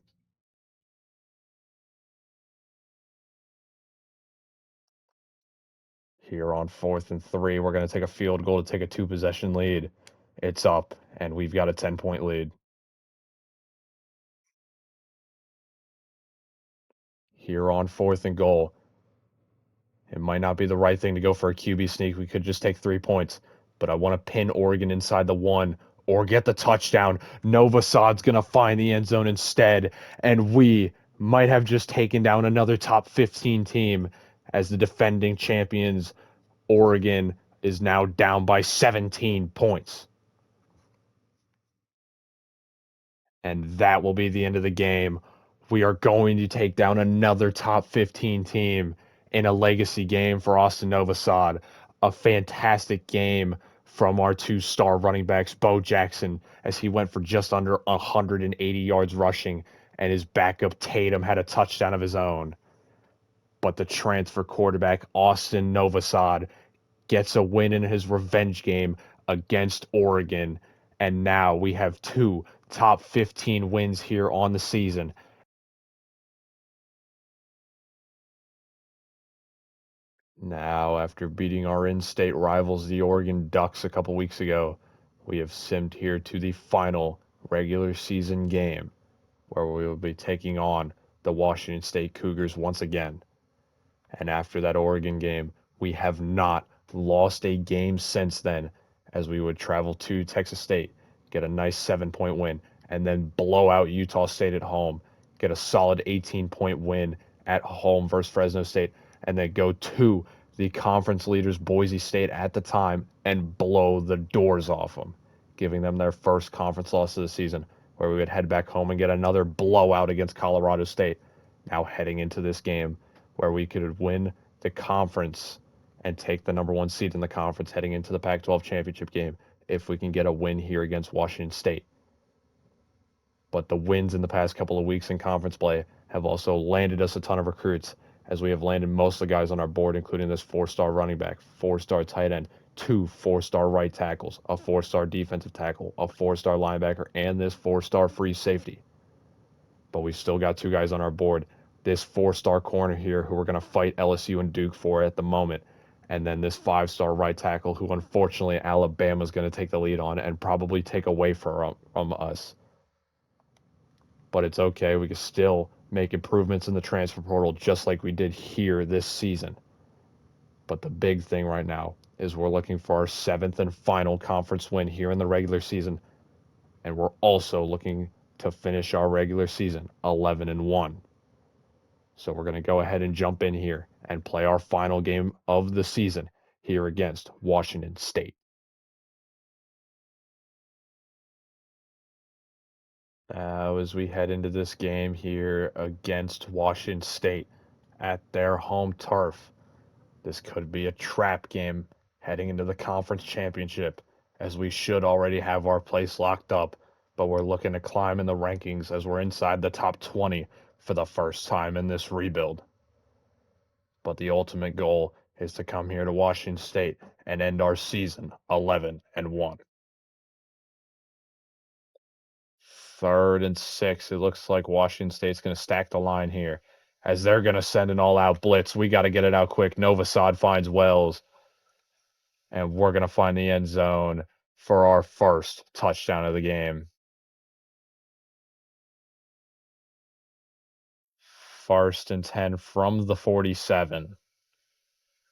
[SPEAKER 1] Here on 4th and 3, we're going to take a field goal to take a 2-possession lead. It's up, and we've got a 10-point lead. Here on 4th and goal, it might not be the right thing to go for a QB sneak. We could just take 3 points, but I want to pin Oregon inside the 1 or get the touchdown. Novosad's going to find the end zone instead, and we might have just taken down another top 15 team as the defending champions. Oregon is now down by 17 points. And that will be the end of the game. We are going to take down another top 15 team in a legacy game for Austin Novosad. A fantastic game from our 2-star running backs, Bo Jackson, as he went for just under 180 yards rushing, and his backup Tatum had a touchdown of his own. But the transfer quarterback, Austin Novosad, gets a win in his revenge game against Oregon. And now we have 2 top 15 wins here on the season. Now, after beating our in-state rivals, the Oregon Ducks, a couple weeks ago, we have simmed here to the final regular season game where we will be taking on the Washington State Cougars once again. And after that Oregon game, we have not lost a game since then, as we would travel to Texas State, get a nice 7-point win, and then blow out Utah State at home, get a solid 18-point win at home versus Fresno State, and then go to the conference leaders, Boise State, at the time, and blow the doors off them, giving them their first conference loss of the season, where we would head back home and get another blowout against Colorado State. Now heading into this game where we could win the conference and take the #1 seed in the conference heading into the Pac-12 championship game if we can get a win here against Washington State. But the wins in the past couple of weeks in conference play have also landed us a ton of recruits, as we have landed most of the guys on our board, including this 4-star running back, 4-star tight end, 2 4-star right tackles, a 4-star defensive tackle, a 4-star linebacker, and this 4-star free safety. But we've still got 2 guys on our board. This 4-star corner here who we're going to fight LSU and Duke for at the moment. And then this 5-star right tackle who unfortunately Alabama's going to take the lead on and probably take away from us. But it's okay. We can still make improvements in the transfer portal just like we did here this season. But the big thing right now is we're looking for our 7th and final conference win here in the regular season. And we're also looking to finish our regular season 11-1. So we're going to go ahead and jump in here and play our final game of the season here against Washington State. Now, as we head into this game here against Washington State at their home turf, this could be a trap game heading into the conference championship, as we should already have our place locked up, but we're looking to climb in the rankings as we're inside the top 20 for the first time in this rebuild. But the ultimate goal is to come here to Washington State and end our season 11-1. 3rd and 6. It looks like Washington State's going to stack the line here, as they're going to send an all-out blitz. We got to get it out quick. Novosad finds Wells, and we're going to find the end zone for our first touchdown of the game. 1st and 10 from the 47.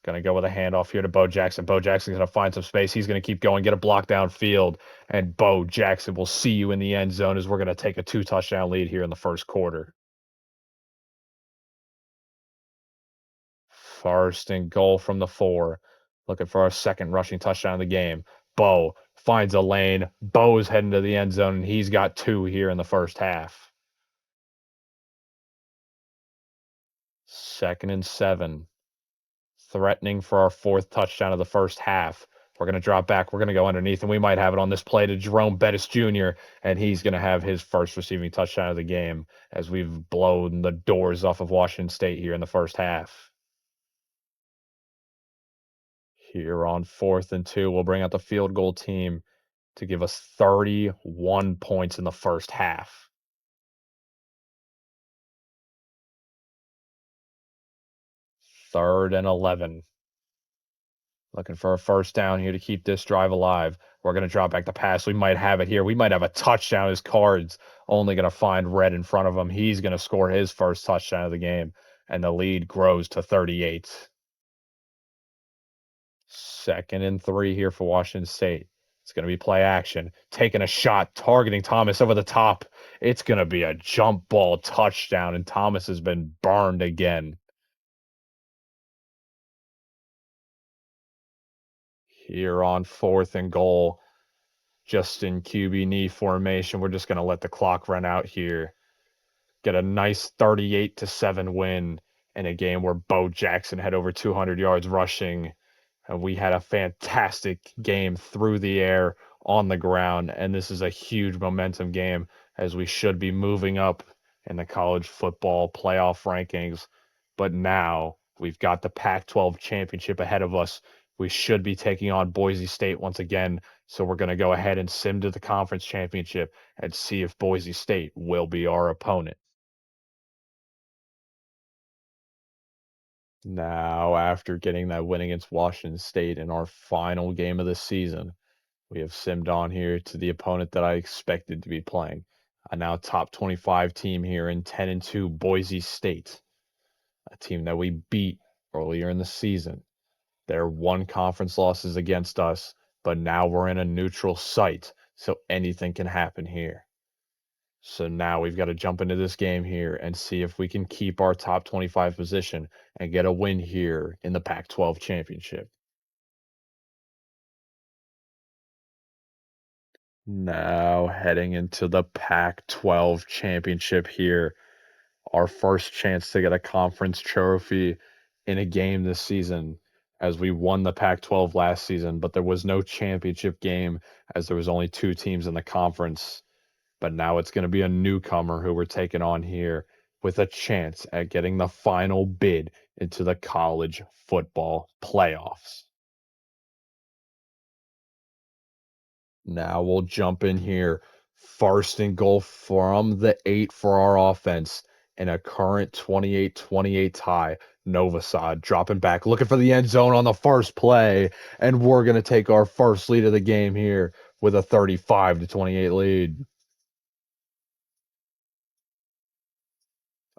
[SPEAKER 1] Going to go with a handoff here to Bo Jackson. Bo Jackson's going to find some space. He's going to keep going, get a block downfield, and Bo Jackson will see you in the end zone as we're going to take a 2-touchdown lead here in the first quarter. 1st and goal from the 4. Looking for our second rushing touchdown of the game. Bo finds a lane. Bo is heading to the end zone, and he's got 2 here in the first half. 2nd and 7. Threatening for our 4th touchdown of the first half. We're going to drop back. We're going to go underneath, and we might have it on this play to Jerome Bettis Jr., and he's going to have his first receiving touchdown of the game as we've blown the doors off of Washington State here in the first half. Here on 4th and 2, we'll bring out the field goal team to give us 31 points in the first half. 3rd and 11. Looking for a first down here to keep this drive alive. We're going to drop back the pass. We might have it here. We might have a touchdown. His card's only going to find red in front of him. He's going to score his first touchdown of the game, and the lead grows to 38. 2nd and 3 here for Washington State. It's going to be play action, taking a shot, targeting Thomas over the top. It's going to be a jump ball touchdown, and Thomas has been burned again. Here on 4th and goal, just in QB knee formation, we're just going to let the clock run out here. Get a nice 38-7 win in a game where Bo Jackson had over 200 yards rushing. And we had a fantastic game through the air, on the ground, and this is a huge momentum game as we should be moving up in the college football playoff rankings. But now we've got the Pac-12 championship ahead of us. We should be taking on Boise State once again, so we're going to go ahead and sim to the conference championship and see if Boise State will be our opponent. Now, after getting that win against Washington State in our final game of the season, we have simmed on here to the opponent that I expected to be playing. A now top 25 team here in 10-2 Boise State, a team that we beat earlier in the season. Their one conference loss is against us, but now we're in a neutral site, so anything can happen here. So now we've got to jump into this game here and see if we can keep our top 25 position and get a win here in the Pac-12 championship. Now heading into the Pac-12 championship here, our first chance to get a conference trophy in a game this season, as we won the Pac-12 last season, but there was no championship game as there was only 2 teams in the conference. But now it's going to be a newcomer who we're taking on here with a chance at getting the final bid into the college football playoffs. Now we'll jump in here. 1st and goal from the 8 for our offense in a current 28-28 tie. Novosad dropping back, looking for the end zone on the first play, and we're going to take our first lead of the game here with a 35-28 lead.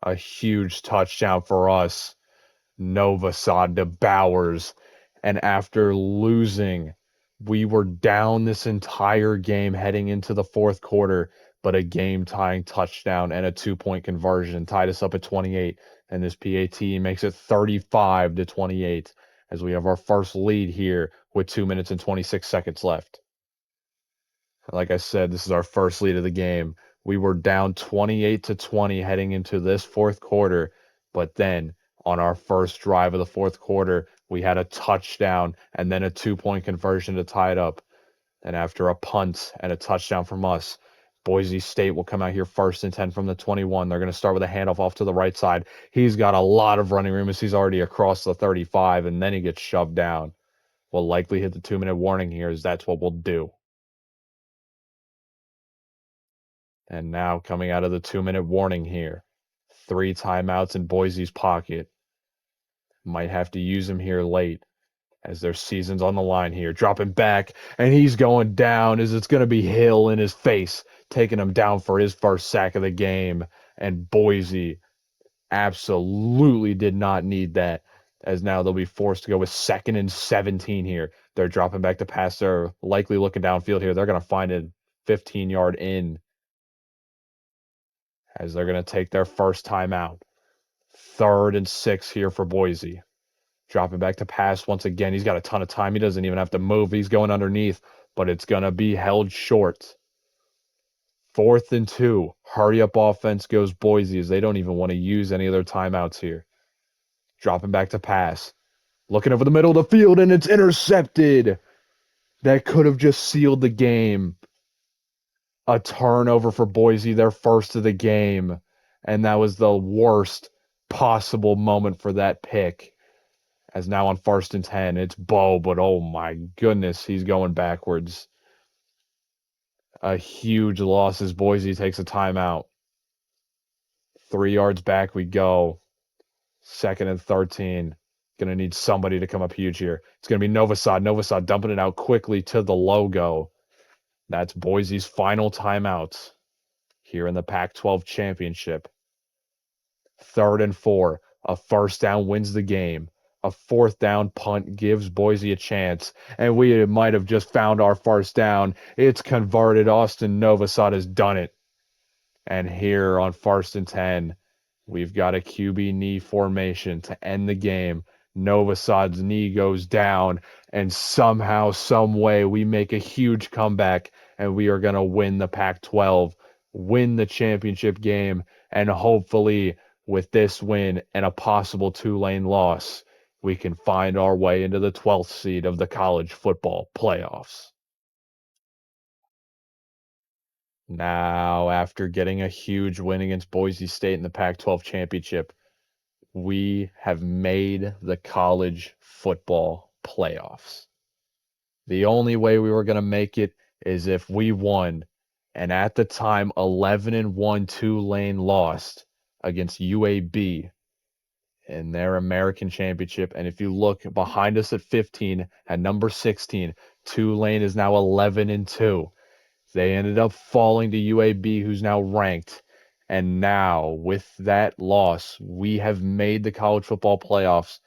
[SPEAKER 1] A huge touchdown for us. Novosad to Bowers. And after losing, we were down this entire game heading into the 4th quarter, but a game-tying touchdown and a 2-point conversion tied us up at 28. And this PAT makes it 35-28 as we have our first lead here with 2 minutes and 26 seconds left. Like I said, this is our first lead of the game. We were down 28-20 heading into this 4th quarter, but then on our first drive of the 4th quarter, we had a touchdown and then a 2-point conversion to tie it up. And after a punt and a touchdown from us, Boise State will come out here 1st and 10 from the 21. They're going to start with a handoff off to the right side. He's got a lot of running room as he's already across the 35, and then he gets shoved down. We'll likely hit the 2-minute warning here, as that's what we'll do. And now coming out of the 2-minute warning here, 3 timeouts in Boise's pocket. Might have to use him here late as their season's on the line here. Dropping back, and he's going down as it's going to be Hill in his face, taking him down for his first sack of the game. And Boise absolutely did not need that, as now they'll be forced to go with 2nd and 17 here. They're dropping back to pass. They're likely looking downfield here. They're going to find a 15-yard in as they're going to take their first timeout. 3rd and 6 here for Boise. Dropping back to pass once again. He's got a ton of time. He doesn't even have to move. He's going underneath, but it's going to be held short. 4th and 2. Hurry up offense goes Boise as they don't even want to use any of their timeouts here. Dropping back to pass. Looking over the middle of the field, and it's intercepted. That could have just sealed the game. A turnover for Boise, their first of the game. And that was the worst possible moment for that pick. As now on 1st and 10, it's Bo, but oh my goodness, he's going backwards. A huge loss as Boise takes a timeout. 3 yards back we go. 2nd and 13. Going to need somebody to come up huge here. It's going to be Novosad. Novosad dumping it out quickly to the logo. That's Boise's final timeout here in the Pac-12 championship. 3rd and 4. A first down wins the game. A 4th down punt gives Boise a chance. And we might have just found our first down. It's converted. Austin Novosad has done it. And here on 1st and 10, we've got a QB knee formation to end the game. Novosad's knee goes down, and somehow, some way, we make a huge comeback, and we are going to win the Pac-12, win the championship game, and hopefully, with this win and a possible Tulane loss, we can find our way into the 12th seed of the college football playoffs. Now, after getting a huge win against Boise State in the Pac-12 championship, we have made the college football playoffs. The only way we were going to make it is if we won. And at the time, 11-1 Tulane lost against UAB in their American championship. And if you look behind us at 15, at number 16, Tulane is now 11-2. They ended up falling to UAB, who's now ranked. And now, with that loss, we have made the college football playoffs,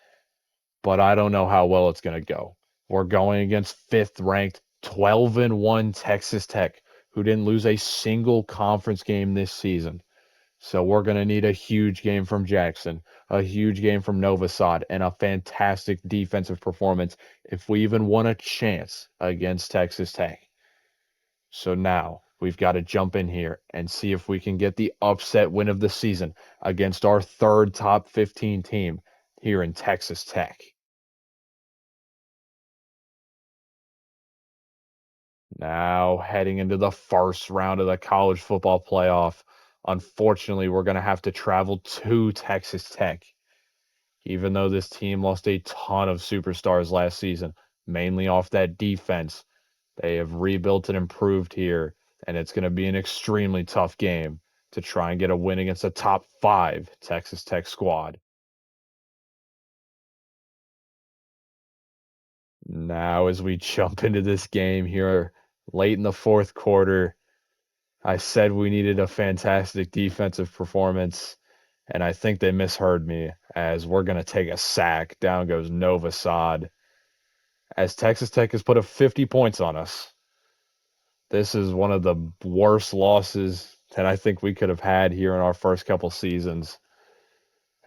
[SPEAKER 1] but I don't know how well it's going to go. We're going against 5th ranked 12-1 Texas Tech, who didn't lose a single conference game this season. So we're going to need a huge game from Jackson, a huge game from Novosad, and a fantastic defensive performance if we even want a chance against Texas Tech. So now we've got to jump in here and see if we can get the upset win of the season against our 3rd top 15 team here in Texas Tech. Now heading into the first round of the college football playoff. Unfortunately, we're going to have to travel to Texas Tech. Even though this team lost a ton of superstars last season, mainly off that defense, they have rebuilt and improved here, and it's going to be an extremely tough game to try and get a win against a top 5 Texas Tech squad. Now, as we jump into this game here late in the 4th quarter, I said we needed a fantastic defensive performance, and I think they misheard me as we're going to take a sack. Down goes Novosad as Texas Tech has put up 50 points on us. This is one of the worst losses that I think we could have had here in our first couple seasons,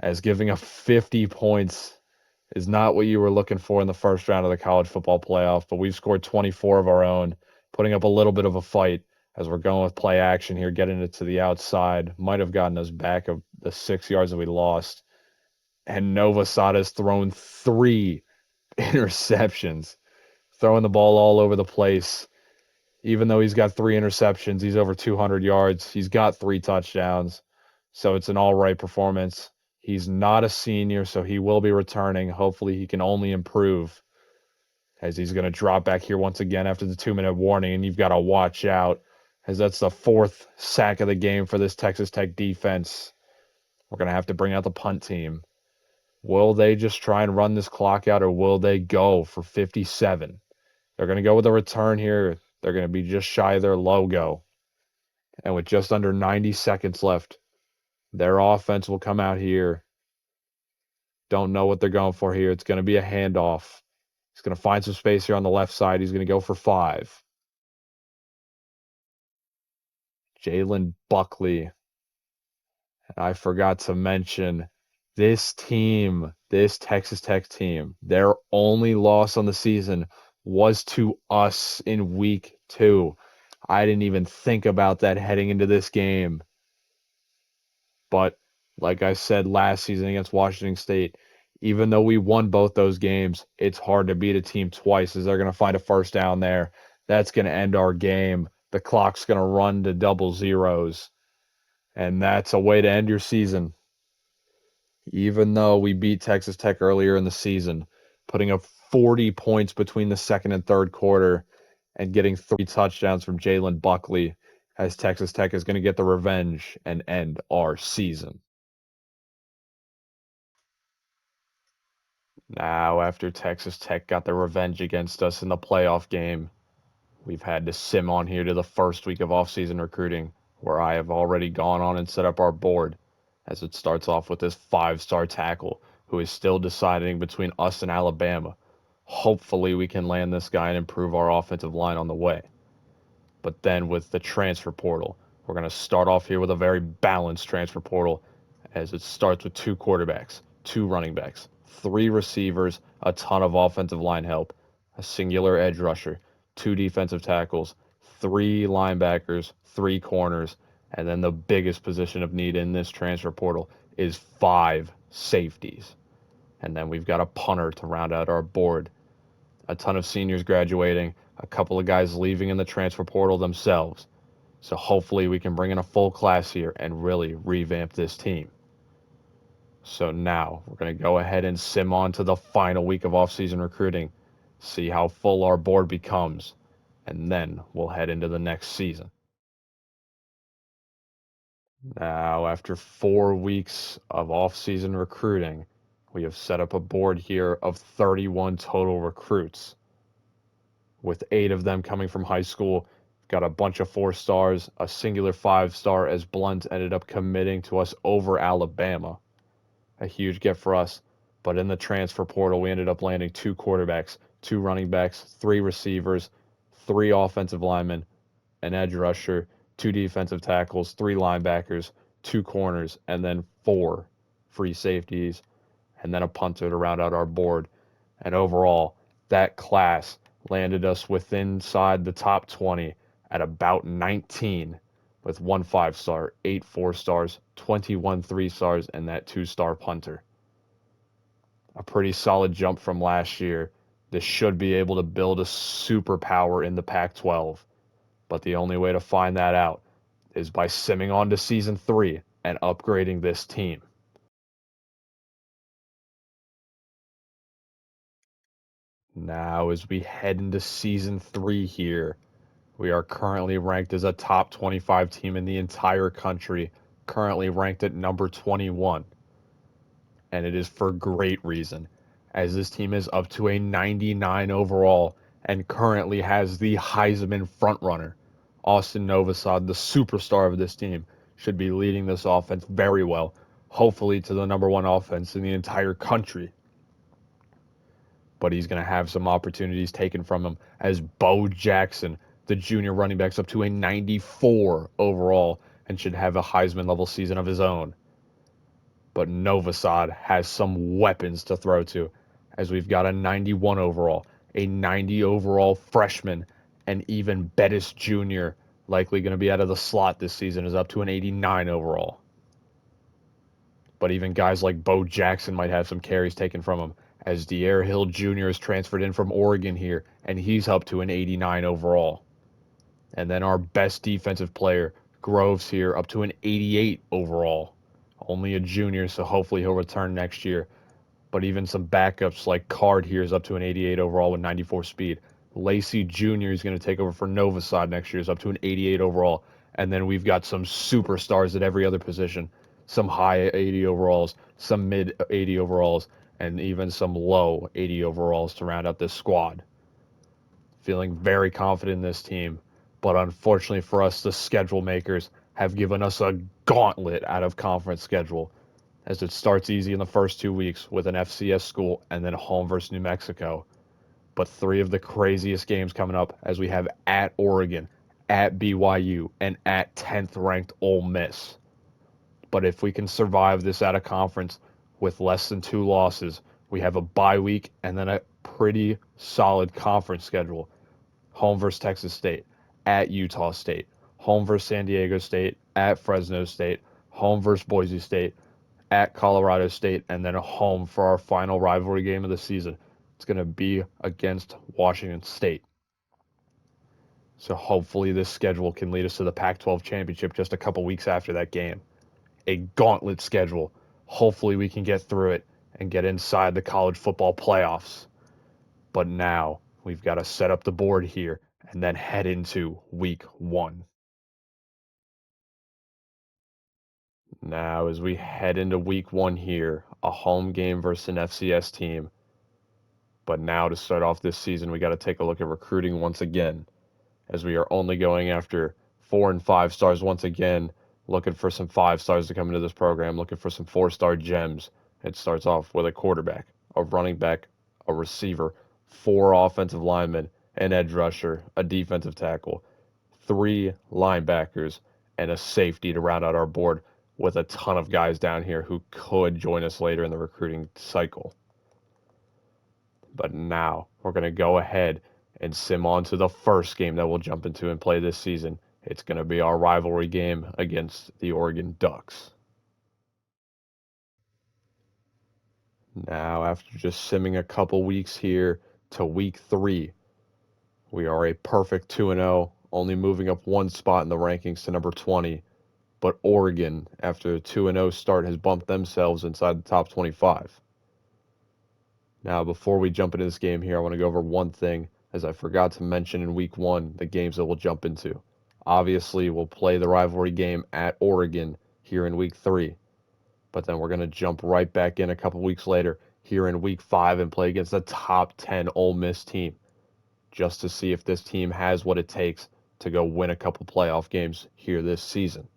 [SPEAKER 1] as giving up 50 points is not what you were looking for in the first round of the college football playoff, but we've scored 24 of our own, putting up a little bit of a fight as we're going with play action here, getting it to the outside. Might have gotten us back of the 6 yards that we lost. And Novosad has thrown 3 interceptions, throwing the ball all over the place. Even though he's got 3 interceptions, he's over 200 yards. He's got 3 touchdowns. So it's an all right performance. He's not a senior, so he will be returning. Hopefully, he can only improve as he's going to drop back here once again after the 2-minute warning. And you've got to watch out as that's the 4th sack of the game for this Texas Tech defense. We're going to have to bring out the punt team. Will they just try and run this clock out, or will they go for 57? They're going to go with a return here. They're going to be just shy of their logo. And with just under 90 seconds left, their offense will come out here. Don't know what they're going for here. It's going to be a handoff. He's going to find some space here on the left side. He's going to go for 5. Jalen Buckley. I forgot to mention this team, this Texas Tech team, their only loss on the season was to us in week 2. I didn't even think about that heading into this game. But like I said last season against Washington State, even though we won both those games, it's hard to beat a team twice as they're going to find a first down there. That's going to end our game. The clock's going to run to double zeros. And that's a way to end your season. Even though we beat Texas Tech earlier in the season, putting up 40 points between the 2nd and 3rd quarter and getting 3 touchdowns from Jalen Buckley, as Texas Tech is going to get the revenge and end our season. Now, after Texas Tech got their revenge against us in the playoff game, we've had to sim on here to the first week of offseason recruiting, where I have already gone on and set up our board, as it starts off with this five-star tackle who is still deciding between us and Alabama. Hopefully, we can land this guy and improve our offensive line on the way. But then with the transfer portal, we're going to start off here with a very balanced transfer portal, as it starts with two quarterbacks, two running backs, three receivers, a ton of offensive line help, a singular edge rusher, two defensive tackles, three linebackers, three corners, and then the biggest position of need in this transfer portal is five safeties. And then we've got a punter to round out our board, a ton of seniors graduating, a couple of guys leaving in the transfer portal themselves. So hopefully we can bring in a full class here and really revamp this team. So now we're going to go ahead and sim on to the final week of offseason recruiting, see how full our board becomes, and then we'll head into the next season. Now, after 4 weeks of offseason recruiting, we have set up a board here of 31 total recruits, with 8 of them coming from high school. Got a bunch of 4 stars, a singular 5-star as Blunt ended up committing to us over Alabama. A huge get for us. But in the transfer portal, we ended up landing 2 quarterbacks, 2 running backs, 3 receivers, 3 offensive linemen, an edge rusher, 2 defensive tackles, 3 linebackers, 2 corners, and then 4 free safeties, and then a punter to round out our board. And overall, that class landed us within inside the top 20 at about 19, with 1 5-star, 8 4-stars, 21 3-stars, and that 2-star punter. A pretty solid jump from last year. This should be able to build a superpower in the Pac-12, but the only way to find that out is by simming on to season 3 and upgrading this team. Now, as we head into season 3 here, we are currently ranked as a top 25 team in the entire country, currently ranked at number 21. And it is for great reason, as this team is up to a 99 overall and currently has the Heisman frontrunner. Austin Novosad, the superstar of this team, should be leading this offense very well, hopefully to the number 1 offense in the entire country. But he's going to have some opportunities taken from him, as Bo Jackson, the junior running back's up to a 94 overall and should have a Heisman level season of his own. But Novosad has some weapons to throw to, as we've got a 91 overall, a 90 overall freshman, and even Bettis Jr., likely going to be out of the slot this season, is up to an 89 overall. But even guys like Bo Jackson might have some carries taken from him, as De'Air Hill Jr. is transferred in from Oregon here, and he's up to an 89 overall. And then our best defensive player, Groves here, up to an 88 overall. Only a junior, so hopefully he'll return next year. But even some backups like Card here is up to an 88 overall with 94 speed. Lacey Jr. is going to take over for Novosad next year, is up to an 88 overall. And then we've got some superstars at every other position. Some high 80 overalls, some mid 80 overalls, and even some low 80 overalls to round out this squad. Feeling very confident in this team, but unfortunately for us, the schedule makers have given us a gauntlet out of conference schedule, as it starts easy in the first 2 weeks with an FCS school and then home versus New Mexico. But 3 of the craziest games coming up, as we have at Oregon, at BYU, and at 10th ranked Ole Miss. But if we can survive this out of conference with less than 2 losses, we have a bye week and then a pretty solid conference schedule. Home versus Texas State, at Utah State, home versus San Diego State, at Fresno State, home versus Boise State, at Colorado State, and then a home for our final rivalry game of the season. It's going to be against Washington State. So hopefully this schedule can lead us to the Pac-12 championship just a couple weeks after that game. A gauntlet schedule. Hopefully we can get through it and get inside the college football playoffs. But now we've got to set up the board here and then head into week 1. Now, as we head into week 1 here, a home game versus an FCS team, But now to start off this season, we got to take a look at recruiting once again, as we are only going after 4 and 5 stars once again, looking for some 5 stars to come into this program, looking for some 4-star gems. It starts off with a quarterback, a running back, a receiver, 4 offensive linemen, an edge rusher, a defensive tackle, 3 linebackers, and a safety to round out our board with a ton of guys down here who could join us later in the recruiting cycle. But now we're going to go ahead and sim on to the first game that we'll jump into and play this season. It's going to be our rivalry game against the Oregon Ducks. Now, after just simming a couple weeks here to week 3, we are a perfect 2-0, only moving up 1 spot in the rankings to number 20. But Oregon, after a 2-0 start, has bumped themselves inside the top 25. Now, before we jump into this game here, I want to go over one thing, as I forgot to mention in week 1, the games that we'll jump into. Obviously, we'll play the rivalry game at Oregon here in week 3, but then we're going to jump right back in a couple weeks later here in week 5 and play against the top 10 Ole Miss team, just to see if this team has what it takes to go win a couple playoff games here this season.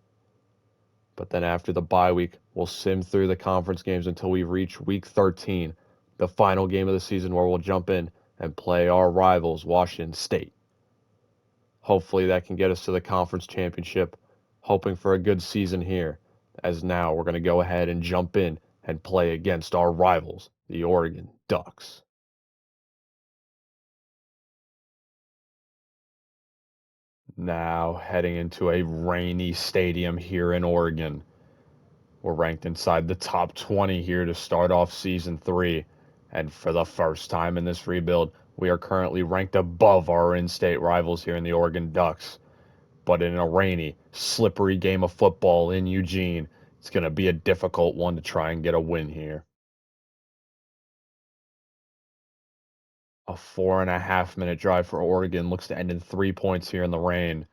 [SPEAKER 1] But then after the bye week, we'll sim through the conference games until we reach week 13, the final game of the season, where we'll jump in and play our rivals, Washington State. Hopefully that can get us to the conference championship, hoping for a good season here, as now we're going to go ahead and jump in and play against our rivals, the Oregon Ducks. Now heading into a rainy stadium here in Oregon. We're ranked inside the top 20 here to start off season 3. And for the first time in this rebuild, we are currently ranked above our in-state rivals here in the Oregon Ducks. But in a rainy, slippery game of football in Eugene, it's going to be a difficult one to try and get a win here. A 4.5 minute drive for Oregon looks to end in 3 points here in the rain.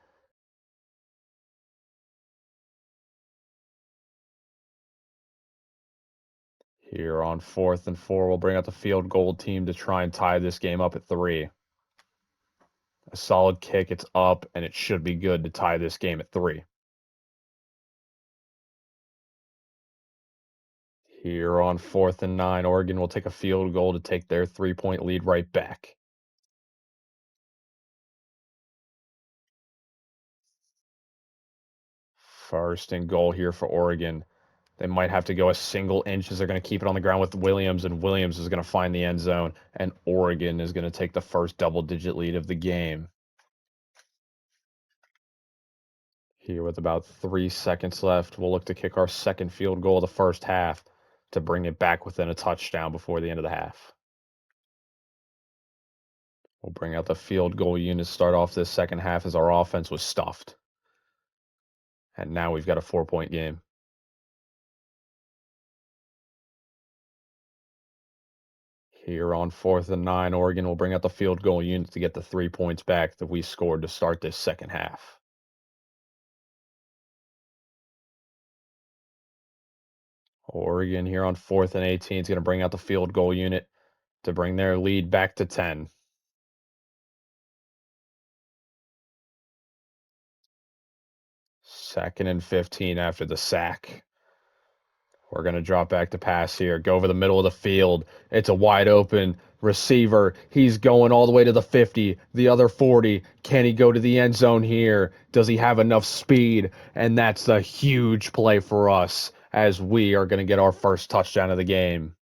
[SPEAKER 1] Here on 4th and 4, we'll bring out the field goal team to try and tie this game up at 3. A solid kick, it's up, and it should be good to tie this game at 3. Here on 4th and 9, Oregon will take a field goal to take their 3-point lead right back. First and goal here for Oregon. They might have to go a single inch as they're going to keep it on the ground with Williams, and Williams is going to find the end zone, and Oregon is going to take the first double-digit lead of the game. Here with about 3 seconds left, we'll look to kick our second field goal of the first half to bring it back within a touchdown before the end of the half. We'll bring out the field goal unit to start off this second half as our offense was stuffed. And now we've got a 4-point game. Here on 4th and 9, Oregon will bring out the field goal unit to get the 3 points back that we scored to start this second half. Oregon here on 4th and 18 is going to bring out the field goal unit to bring their lead back to 10. 2nd and 15 after the sack. We're going to drop back to pass here. Go over the middle of the field. It's a wide open receiver. He's going all the way to the 50, the other 40. Can he go to the end zone here? Does he have enough speed? And that's a huge play for us as we are going to get our first touchdown of the game.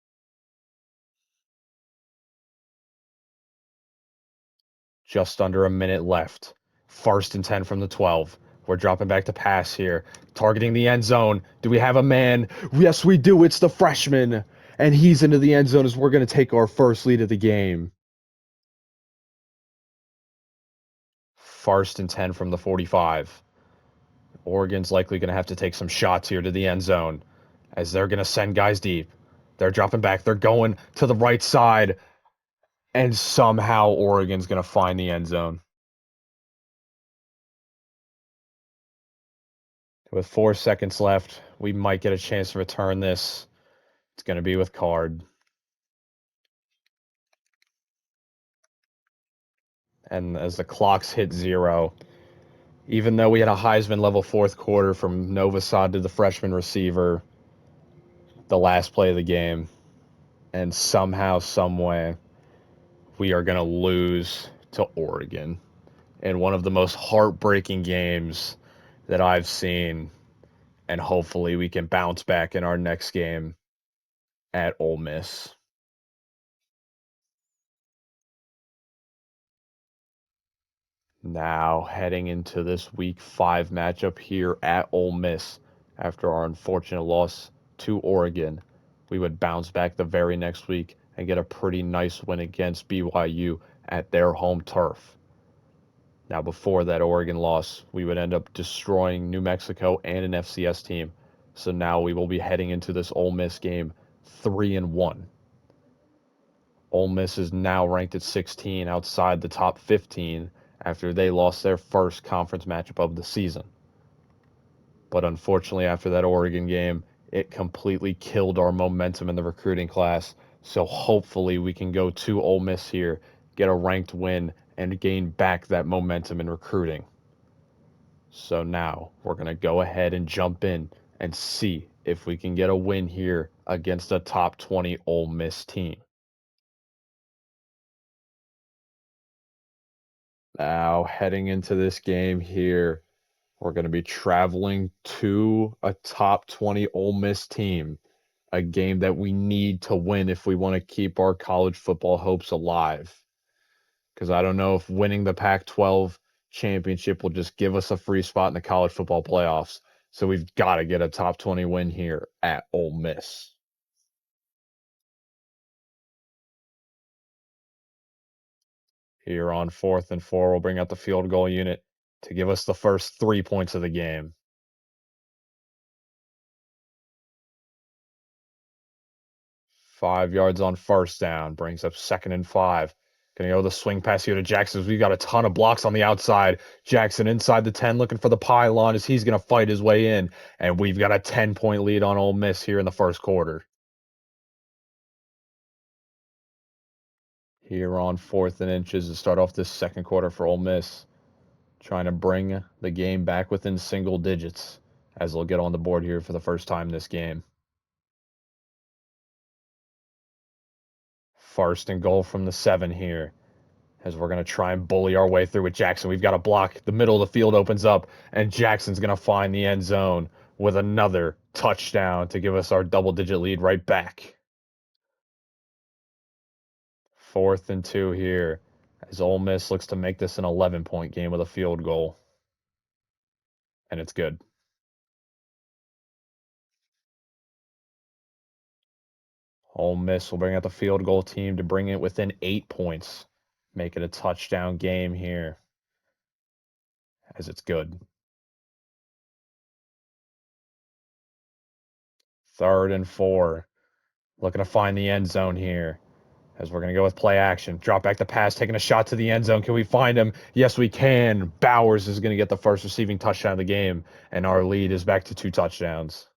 [SPEAKER 1] Just under a minute left. 1st and 10 from the 12. We're dropping back to pass here. Targeting the end zone. Do we have a man? Yes, we do. It's the freshman. And he's into the end zone as we're going to take our first lead of the game. 1st and 10 from the 45. Oregon's likely going to have to take some shots here to the end zone as they're going to send guys deep. They're dropping back. They're going to the right side. And somehow Oregon's going to find the end zone. With 4 seconds left, we might get a chance to return this. It's going to be with Card. And as the clocks hit zero, even though we had a Heisman level fourth quarter from Novosad to the freshman receiver, the last play of the game, and somehow, some way, we are going to lose to Oregon in one of the most heartbreaking games that I've seen. And hopefully we can bounce back in our next game at Ole Miss. Now, heading into this week 5 matchup here at Ole Miss after our unfortunate loss to Oregon, we would bounce back the very next week and get a pretty nice win against BYU at their home turf. Now, before that Oregon loss, we would end up destroying New Mexico and an FCS team. So now we will be heading into this Ole Miss game 3-1. Ole Miss is now ranked at 16 outside the top 15 after they lost their first conference matchup of the season. But unfortunately, after that Oregon game, it completely killed our momentum in the recruiting class. So hopefully we can go to Ole Miss here, get a ranked win, and gain back that momentum in recruiting. So now we're going to go ahead and jump in and see if we can get a win here against a top 20 Ole Miss team. Now, heading into this game here, we're going to be traveling to a top 20 Ole Miss team, a game that we need to win if we want to keep our college football hopes alive. Because I don't know if winning the Pac-12 championship will just give us a free spot in the college football playoffs. So we've got to get a top 20 win here at Ole Miss. Here on 4th and 4, we'll bring out the field goal unit to give us the first 3 points of the game. 5 yards on first down, brings up 2nd and 5. Gonna go the swing pass here to Jackson. We've got a ton of blocks on the outside. Jackson inside the 10 looking for the pylon as he's gonna fight his way in. And we've got a 10-point lead on Ole Miss here in the first quarter. Here on 4th and inches to start off this second quarter for Ole Miss. Trying to bring the game back within single digits as they'll get on the board here for the first time this game. 1st and goal from the 7 here, as we're going to try and bully our way through with Jackson. We've got a block. The middle of the field opens up, and Jackson's going to find the end zone with another touchdown to give us our double-digit lead right back. 4th and 2 here, as Ole Miss looks to make this an 11-point game with a field goal. And it's good. Ole Miss will bring out the field goal team to bring it within 8 points. Make it a touchdown game here, as it's good. 3rd and 4. Looking to find the end zone here, as we're going to go with play action. Drop back the pass, taking a shot to the end zone. Can we find him? Yes, we can. Bowers is going to get the first receiving touchdown of the game, and our lead is back to 2 touchdowns.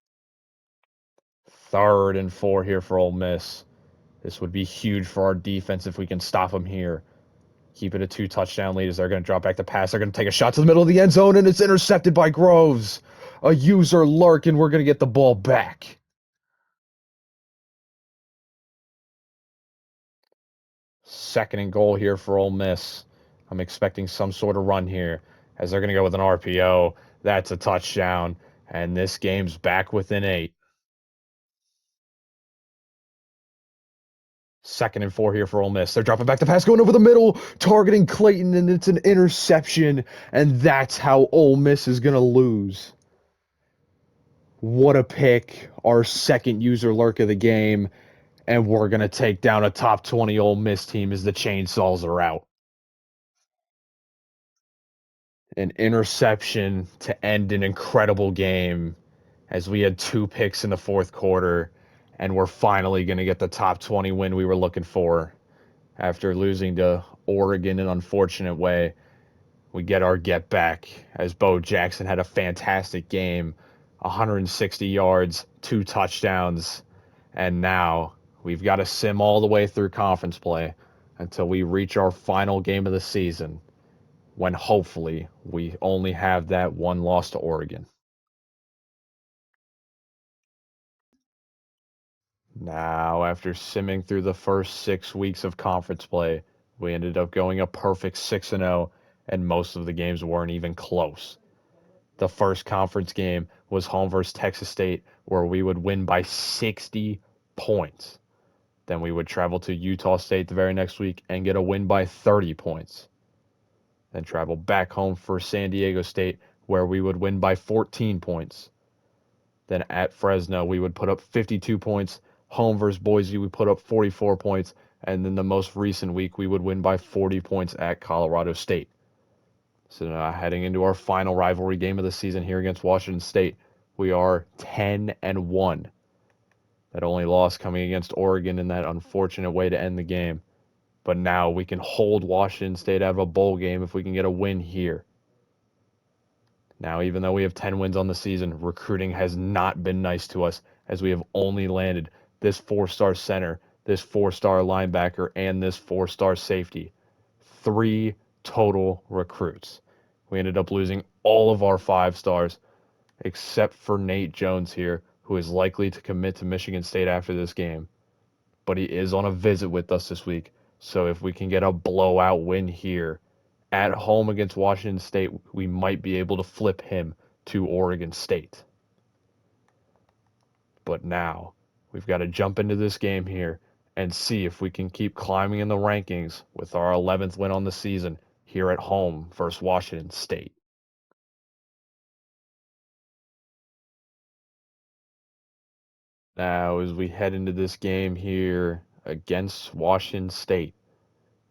[SPEAKER 1] 3rd and 4 here for Ole Miss. This would be huge for our defense if we can stop them here. Keep it a 2-touchdown lead as they're going to drop back the pass. They're going to take a shot to the middle of the end zone, and it's intercepted by Groves. A user lurk, and we're going to get the ball back. 2nd and goal here for Ole Miss. I'm expecting some sort of run here as they're going to go with an RPO. That's a touchdown, and this game's back within 8. 2nd and 4 here for Ole Miss. They're dropping back the pass, going over the middle, targeting Clayton, and it's an interception, and that's how Ole Miss is going to lose. What a pick, our second user lurk of the game, and we're going to take down a top 20 Ole Miss team as the chainsaws are out. An interception to end an incredible game as we had 2 picks in the fourth quarter, and we're finally going to get the top 20 win we were looking for. After losing to Oregon in an unfortunate way, we get our get back as Bo Jackson had a fantastic game, 160 yards, 2 touchdowns, and now we've got to sim all the way through conference play until we reach our final game of the season, when hopefully we only have that one loss to Oregon. Now, after simming through the first 6 weeks of conference play, we ended up going a perfect 6-0, and most of the games weren't even close. The first conference game was home versus Texas State, where we would win by 60 points. Then we would travel to Utah State the very next week and get a win by 30 points. Then travel back home for San Diego State, where we would win by 14 points. Then at Fresno, we would put up 52 points. Home versus Boise, we put up 44 points. And then the most recent week, we would win by 40 points at Colorado State. So now heading into our final rivalry game of the season here against Washington State, we are 10-1. That only loss coming against Oregon in that unfortunate way to end the game. But now we can hold Washington State out of a bowl game if we can get a win here. Now, even though we have 10 wins on the season, recruiting has not been nice to us as we have only landed this 4-star center, this 4-star linebacker, and this 4-star safety. 3 total recruits. We ended up losing all of our 5-stars except for Nate Jones here, who is likely to commit to Michigan State after this game. But he is on a visit with us this week, so if we can get a blowout win here, at home against Washington State, we might be able to flip him to Oregon State. But now, we've got to jump into this game here and see if we can keep climbing in the rankings with our 11th win on the season here at home versus Washington State. Now, as we head into this game here against Washington State,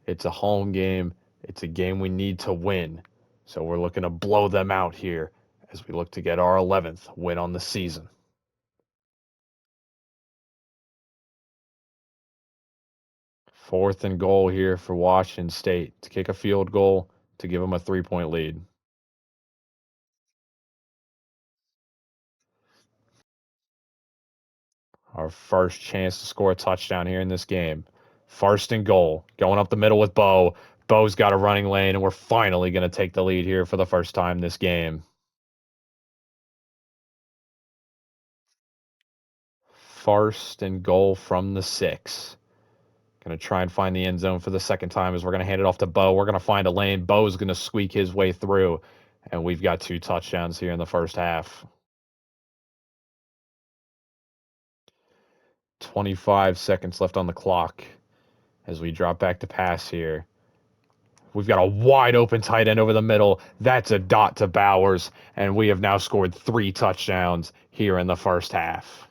[SPEAKER 1] it's a home game. It's a game we need to win. So we're looking to blow them out here as we look to get our 11th win on the season. 4th and goal here for Washington State to kick a field goal to give them a 3-point lead. Our first chance to score a touchdown here in this game. 1st and goal, going up the middle with Bo. Bo's got a running lane, and we're finally going to take the lead here for the first time this game. 1st and goal from the 6. Going to try and find the end zone for the second time as we're going to hand it off to Bo. We're going to find a lane. Bo's going to squeak his way through, and we've got 2 touchdowns here in the first half. 25 seconds left on the clock as we drop back to pass here. We've got a wide open tight end over the middle. That's a dot to Bowers, and we have now scored 3 touchdowns here in the first half.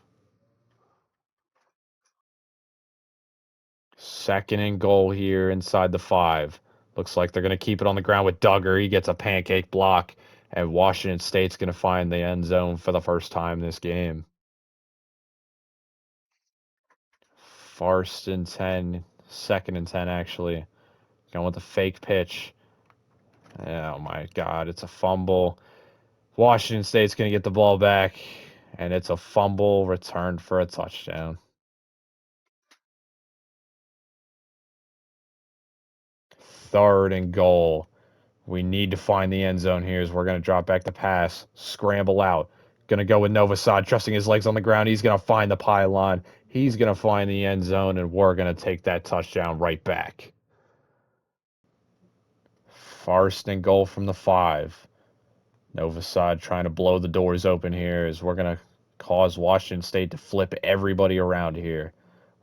[SPEAKER 1] 2nd and goal here inside the 5. Looks like they're going to keep it on the ground with Duggar. He gets a pancake block, and Washington State's going to find the end zone for the first time this game. 1st and 10, 2nd and 10 actually. Going with the fake pitch. Oh my God, it's a fumble. Washington State's going to get the ball back, and it's a fumble returned for a touchdown. 3rd and goal. We need to find the end zone here as we're going to drop back the pass, scramble out. Going to go with Novosad, trusting his legs on the ground. He's going to find the pylon. He's going to find the end zone, and we're going to take that touchdown right back. 1st and goal from the 5. Novosad trying to blow the doors open here as we're going to cause Washington State to flip everybody around here.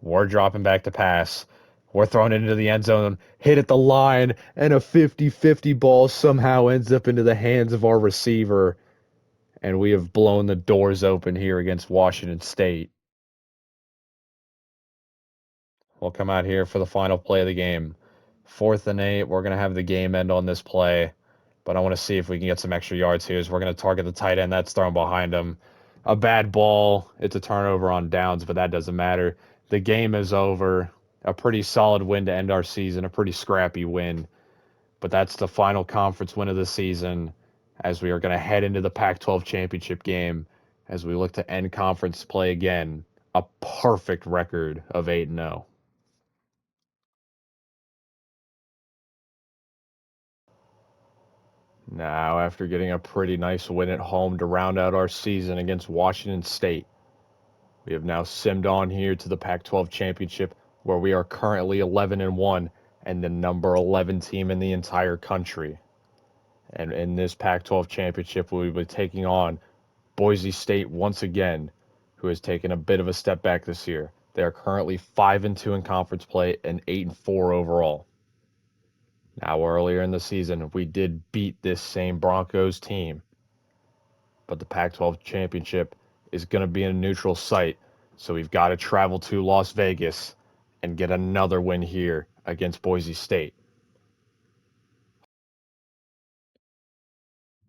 [SPEAKER 1] We're dropping back to pass. We're throwing it into the end zone, hit at the line, and a 50-50 ball somehow ends up into the hands of our receiver. And we have blown the doors open here against Washington State. We'll come out here for the final play of the game. 4th and 8, we're going to have the game end on this play. But I want to see if we can get some extra yards here. So we're going to target the tight end that's thrown behind him. A bad ball. It's a turnover on downs, but that doesn't matter. The game is over. A pretty solid win to end our season. A pretty scrappy win. But that's the final conference win of the season as we are going to head into the Pac-12 championship game as we look to end conference play again. A perfect record of 8-0. Now, after getting a pretty nice win at home to round out our season against Washington State, we have now simmed on here to the Pac-12 championship, where we are currently 11-1 and the number 11 team in the entire country. And in this Pac-12 championship, we will be taking on Boise State once again, who has taken a bit of a step back this year. They are currently 5-2 in conference play and 8-4 overall. Now, earlier in the season, we did beat this same Broncos team, but the Pac-12 championship is going to be in a neutral site, so we've got to travel to Las Vegas and get another win here against Boise State.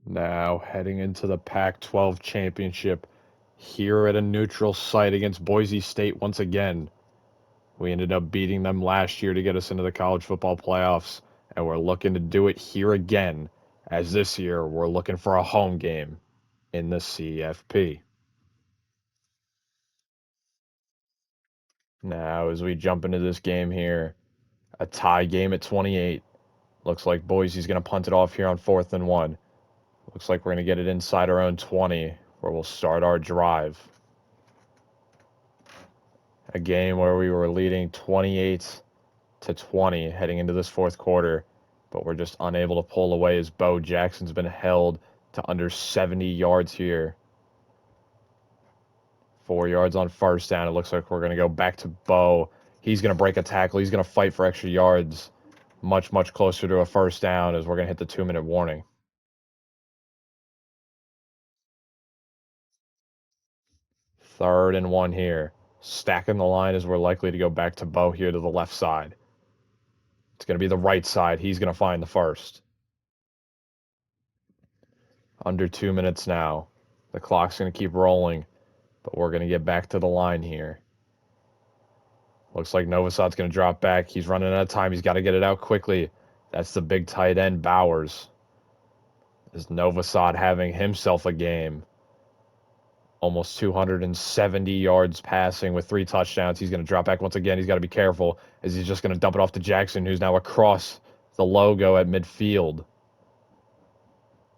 [SPEAKER 1] Now, heading into the Pac-12 championship here at a neutral site against Boise State once again. We ended up beating them last year to get us into the college football playoffs, and we're looking to do it here again, as this year we're looking for a home game in the CFP. Now, as we jump into this game here, a tie game at 28. Looks like Boise's going to punt it off here on 4th and 1. Looks like we're going to get it inside our own 20, where we'll start our drive. A game where we were leading 28-20 heading into this fourth quarter, but we're just unable to pull away as Bo Jackson's been held to under 70 yards here. 4 yards on first down. It looks like we're going to go back to Bo. He's going to break a tackle. He's going to fight for extra yards. Much, much closer to a first down as we're going to hit the 2-minute warning. 3rd and 1 here. Stacking the line as we're likely to go back to Bo here to the left side. It's going to be the right side. He's going to find the first. Under 2 minutes now. The clock's going to keep rolling, but we're going to get back to the line here. Looks like Novosad's going to drop back. He's running out of time. He's got to get it out quickly. That's the big tight end, Bowers. Is Novosad having himself a game? Almost 270 yards passing with 3 touchdowns. He's going to drop back once again. He's got to be careful as he's just going to dump it off to Jackson, who's now across the logo at midfield.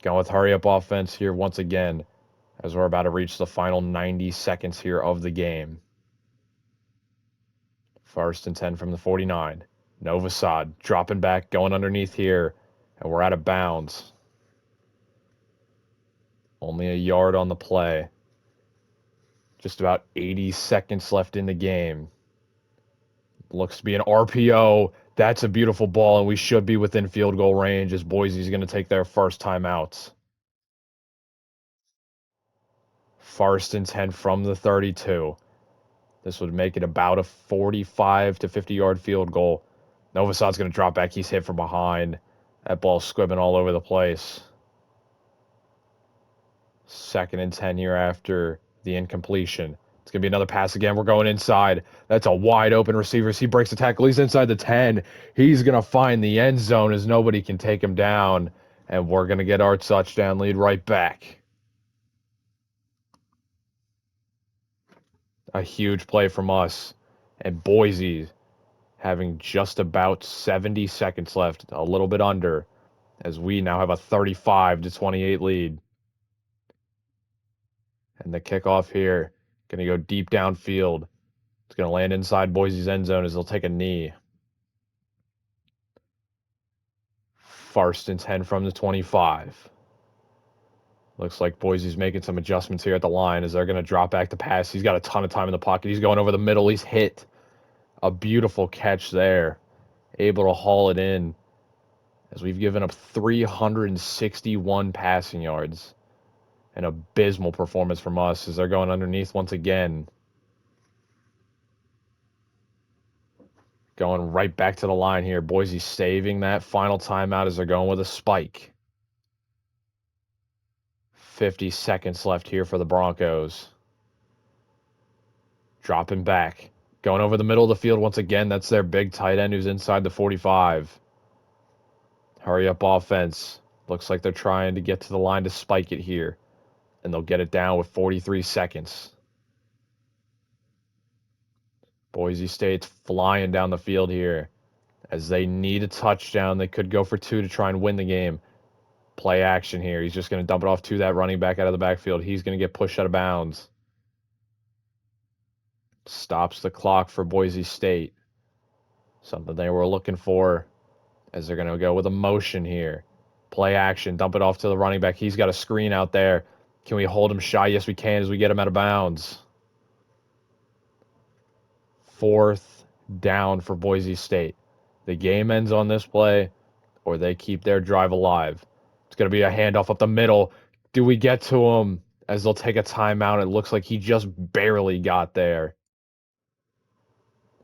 [SPEAKER 1] Going with hurry-up offense here once again as we're about to reach the final 90 seconds here of the game. 1st and 10 from the 49. Novosad dropping back, going underneath here, and we're out of bounds. Only a yard on the play. Just about 80 seconds left in the game. Looks to be an RPO. That's a beautiful ball, and we should be within field goal range as Boise's going to take their first timeouts. 1st and 10 from the 32. This would make it about a 45 to 50-yard field goal. Novosad's going to drop back. He's hit from behind. That ball's squibbing all over the place. 2nd and 10 here after the incompletion. It's going to be another pass again. We're going inside. That's a wide open receiver. He breaks the tackle. He's inside the 10. He's going to find the end zone as nobody can take him down. And we're going to get our touchdown lead right back. A huge play from us. And Boise having just about 70 seconds left, a little bit under, as we now have a 35-28 lead. And the kickoff here, going to go deep downfield. It's going to land inside Boise's end zone as they'll take a knee. 1st and 10 from the 25. Looks like Boise's making some adjustments here at the line as they're going to drop back the pass. He's got a ton of time in the pocket. He's going over the middle. He's hit. A beautiful catch there. Able to haul it in as we've given up 361 passing yards. An abysmal performance from us as they're going underneath once again. Going right back to the line here. Boise saving that final timeout as they're going with a spike. 50 seconds left here for the Broncos. Dropping back. Going over the middle of the field once again. That's their big tight end who's inside the 45. Hurry up offense. Looks like they're trying to get to the line to spike it here. And they'll get it down with 43 seconds. Boise State's flying down the field here as they need a touchdown. They could go for 2 to try and win the game. Play action here. He's just going to dump it off to that running back out of the backfield. He's going to get pushed out of bounds. Stops the clock for Boise State. Something they were looking for as they're going to go with a motion here. Play action. Dump it off to the running back. He's got a screen out there. Can we hold him shy? Yes, we can as we get him out of bounds. 4th down for Boise State. The game ends on this play, or they keep their drive alive. It's going to be a handoff up the middle. Do we get to him as they'll take a timeout? It looks like he just barely got there.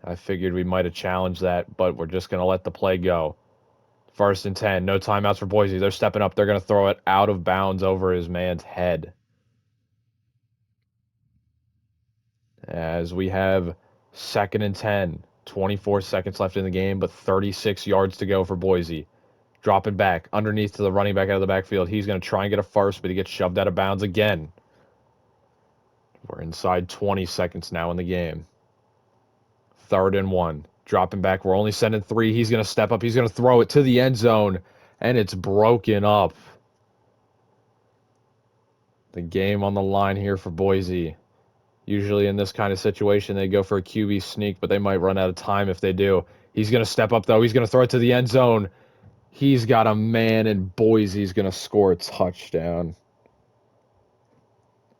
[SPEAKER 1] I figured we might have challenged that, but we're just going to let the play go. 1st and 10. No timeouts for Boise. They're stepping up. They're going to throw it out of bounds over his man's head. As we have 2nd and 10. 24 seconds left in the game, but 36 yards to go for Boise. Dropping back underneath to the running back out of the backfield. He's going to try and get a first, but he gets shoved out of bounds again. We're inside 20 seconds now in the game. 3rd and 1. Dropping back. We're only sending 3. He's going to step up. He's going to throw it to the end zone, and it's broken up. The game on the line here for Boise. Usually in this kind of situation, they go for a QB sneak, but they might run out of time if they do. He's going to step up, though. He's going to throw it to the end zone. He's got a man, and Boise's going to score a touchdown.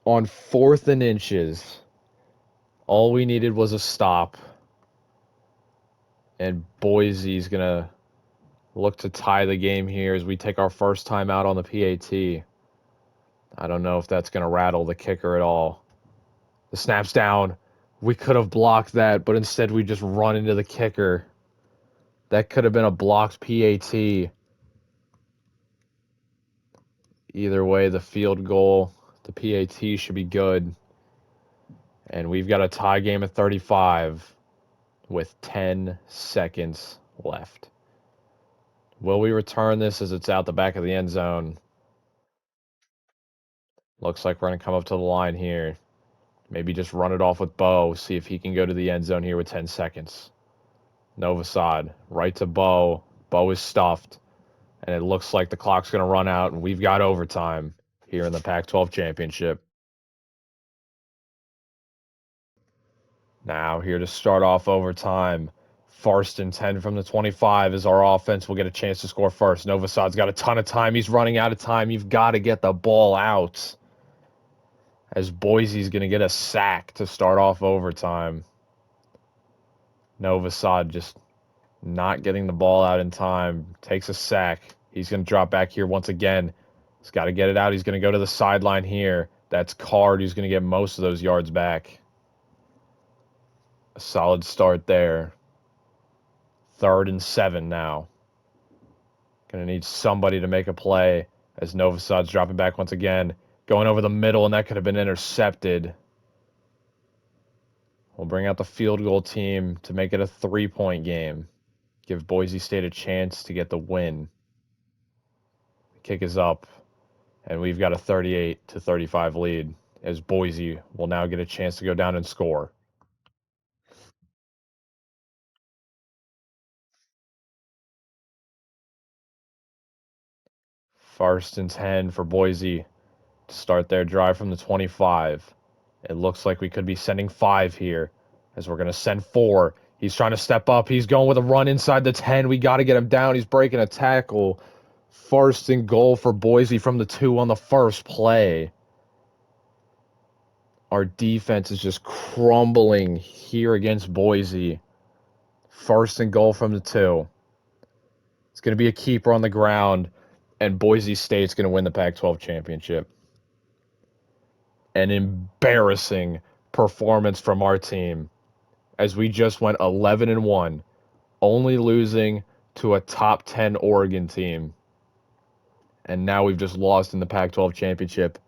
[SPEAKER 1] On 4th and inches, all we needed was a stop. And Boise's going to look to tie the game here as we take our first time out on the PAT. I don't know if that's going to rattle the kicker at all. The snap's down. We could have blocked that, but instead we just run into the kicker. That could have been a blocked PAT. Either way, the field goal, the PAT should be good. And we've got a tie game at 35 with 10 seconds left. Will we return this as it's out the back of the end zone? Looks like we're going to come up to the line here. Maybe just run it off with Bo, see if he can go to the end zone here with 10 seconds. Novosad, right to Bo. Bo is stuffed. And it looks like the clock's going to run out, and we've got overtime here in the Pac-12 championship. Now here to start off overtime. 1st and 10 from the 25 is our offense. We'll get a chance to score first. Novosad's got a ton of time. He's running out of time. You've got to get the ball out, as Boise's going to get a sack to start off overtime. Novosad just not getting the ball out in time. Takes a sack. He's going to drop back here once again. He's got to get it out. He's going to go to the sideline here. That's Card who's going to get most of those yards back. A solid start there. 3rd and 7 now. Going to need somebody to make a play as Novosad's dropping back once again. Going over the middle, and that could have been intercepted. We'll bring out the field goal team to make it a 3-point game. Give Boise State a chance to get the win. The kick is up, and we've got a 38-35 lead as Boise will now get a chance to go down and score. First and 10 for Boise to start their drive from the 25. It looks like we could be sending 5 here as we're going to send 4. He's trying to step up. He's going with a run inside the 10. We got to get him down. He's breaking a tackle. 1st and goal for Boise from the 2 on the first play. Our defense is just crumbling here against Boise. 1st and goal from the 2. It's going to be a keeper on the ground, and Boise State's going to win the Pac-12 championship. An embarrassing performance from our team as we just went 11-1, only losing to a top 10 Oregon team. And now we've just lost in the Pac-12 championship,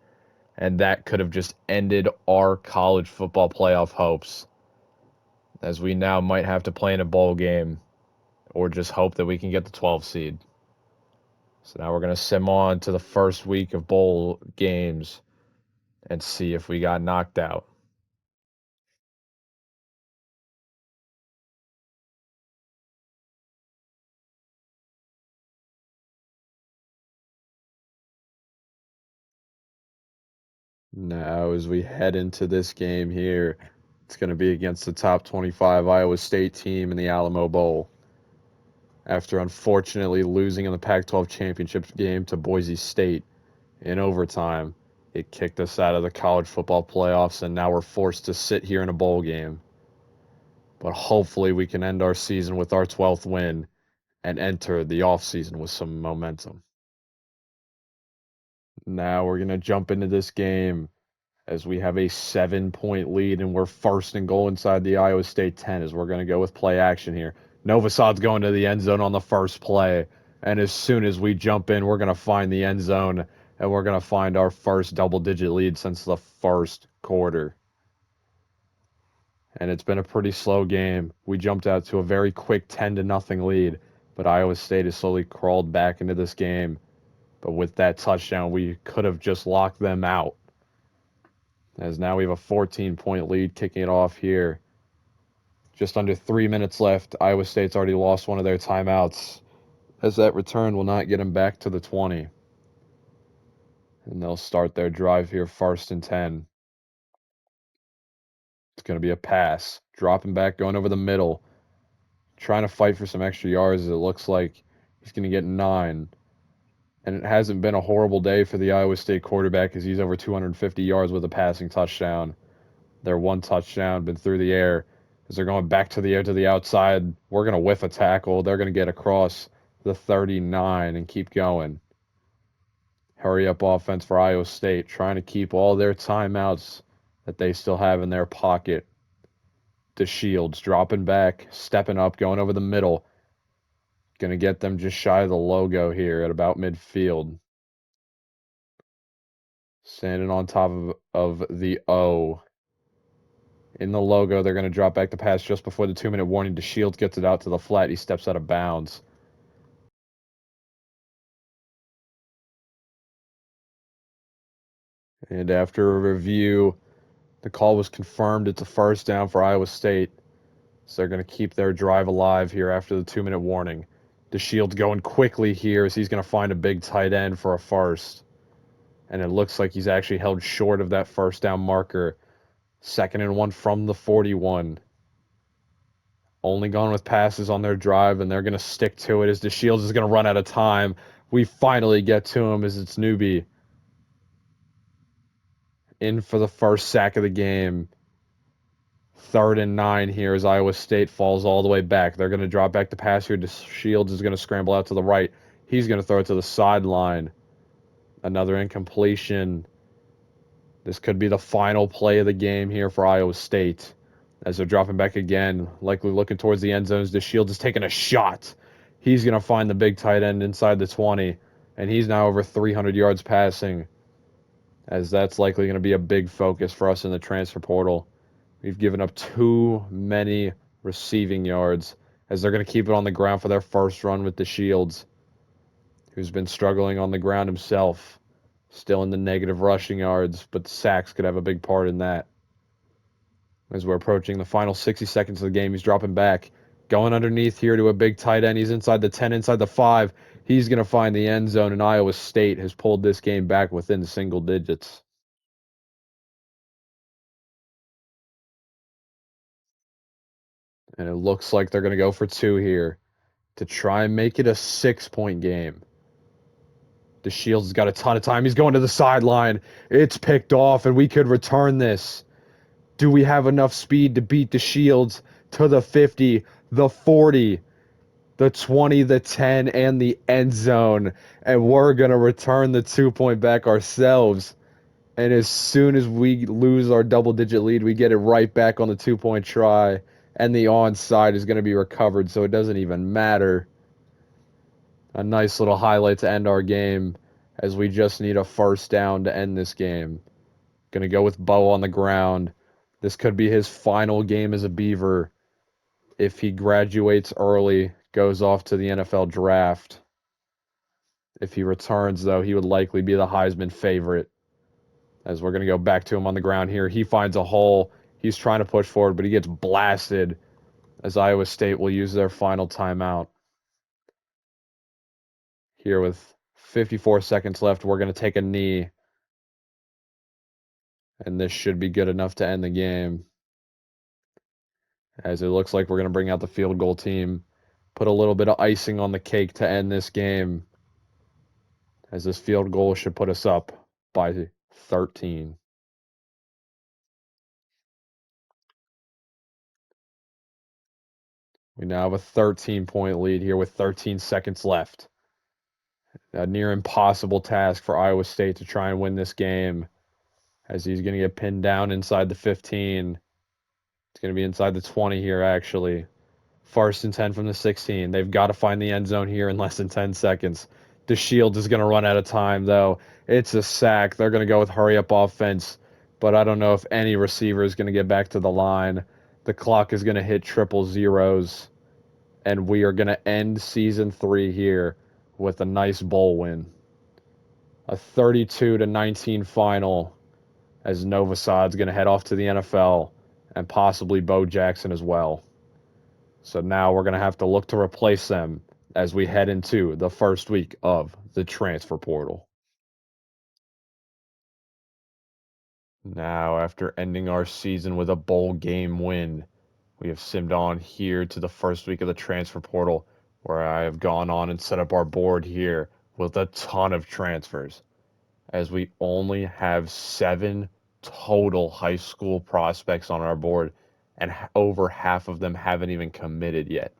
[SPEAKER 1] and that could have just ended our college football playoff hopes, as we now might have to play in a bowl game or just hope that we can get the 12 seed. So now we're going to sim on to the first week of bowl games and see if we got knocked out. Now, as we head into this game here, it's going to be against the top 25 Iowa State team in the Alamo Bowl. After unfortunately losing in the Pac-12 championship game to Boise State in overtime, it kicked us out of the college football playoffs, and now we're forced to sit here in a bowl game. But hopefully we can end our season with our 12th win and enter the offseason with some momentum. Now we're going to jump into this game as we have a 7-point lead and we're first and goal inside the Iowa State 10 as we're going to go with play action here. Novosad's going to the end zone on the first play. And as soon as we jump in, we're going to find the end zone and we're going to find our first double-digit lead since the first quarter. And it's been a pretty slow game. We jumped out to a very quick 10-0 lead, but Iowa State has slowly crawled back into this game. But with that touchdown, we could have just locked them out. As now we have a 14-point lead kicking it off here. Just under 3 minutes left. Iowa State's already lost one of their timeouts, as that return will not get them back to the 20. And they'll start their drive here first and 10. It's going to be a pass. Dropping back, going over the middle. Trying to fight for some extra yards. It looks like he's going to get 9. And it hasn't been a horrible day for the Iowa State quarterback as he's over 250 yards with a passing touchdown. Their one touchdown been through the air. As they're going back to the air to the outside, we're going to whiff a tackle. They're going to get across the 39 and keep going. Hurry up offense for Iowa State, trying to keep all their timeouts that they still have in their pocket. DeShields dropping back, stepping up, going over the middle. Going to get them just shy of the logo here at about midfield. Standing on top of the O. In the logo, they're going to drop back the pass just before the 2-minute warning. DeShields gets it out to the flat. He steps out of bounds. And after a review, the call was confirmed. It's a first down for Iowa State. So they're going to keep their drive alive here after the 2-minute warning. DeShields going quickly here as he's going to find a big tight end for a first. And it looks like he's actually held short of that first down marker. 2nd and 1 from the 41. Only gone with passes on their drive, and they're going to stick to it as DeShields is going to run out of time. We finally get to him as it's Newby in for the first sack of the game. 3rd and 9 here as Iowa State falls all the way back. They're going to drop back the pass here. DeShields is going to scramble out to the right. He's going to throw it to the sideline. Another incompletion. This could be the final play of the game here for Iowa State. As they're dropping back again, likely looking towards the end zones. DeShields is taking a shot. He's going to find the big tight end inside the 20, and he's now over 300 yards passing, as that's likely going to be a big focus for us in the transfer portal. We've given up too many receiving yards, as they're going to keep it on the ground for their first run with DeShields, who's been struggling on the ground himself. Still in the negative rushing yards, but sacks could have a big part in that. As we're approaching the final 60 seconds of the game, he's dropping back. Going underneath here to a big tight end. He's inside the 10, inside the 5. He's going to find the end zone, and Iowa State has pulled this game back within single digits. And it looks like they're going to go for 2 here to try and make it a 6-point game. DeShields has got a ton of time. He's going to the sideline. It's picked off, and we could return this. Do we have enough speed to beat DeShields to the 50, the 40, the 20, the 10, and the end zone? And we're going to return the 2-point back ourselves. And as soon as we lose our double-digit lead, we get it right back on the 2-point try. And the onside is going to be recovered, so it doesn't even matter. A nice little highlight to end our game, as we just need a first down to end this game. Going to go with Bo on the ground. This could be his final game as a Beaver if he graduates early, goes off to the NFL draft. If he returns, though, he would likely be the Heisman favorite. As we're going to go back to him on the ground here. He finds a hole. He's trying to push forward, but he gets blasted as Iowa State will use their final timeout. Here with 54 seconds left, we're going to take a knee. And this should be good enough to end the game, as it looks like we're going to bring out the field goal team, put a little bit of icing on the cake to end this game, as this field goal should put us up by 13. We now have a 13-point lead here with 13 seconds left. A near impossible task for Iowa State to try and win this game, as he's going to get pinned down inside the 15. It's going to be inside the 20 here, actually. First and 10 from the 16. They've got to find the end zone here in less than 10 seconds. DeShields is going to run out of time, though. It's a sack. They're going to go with hurry-up offense, but I don't know if any receiver is going to get back to the line. The clock is going to hit triple zeros, and we are going to end Season 3 here with a nice bowl win. A 32-19 final, as Novosad's going to head off to the NFL, and possibly Bo Jackson as well. So now we're going to have to look to replace them as we head into the first week of the transfer portal. Now, after ending our season with a bowl game win, we have simmed on here to the first week of the transfer portal, where I have gone on and set up our board here with a ton of transfers, as we only have 7 total high school prospects on our board, and over half of them haven't even committed yet.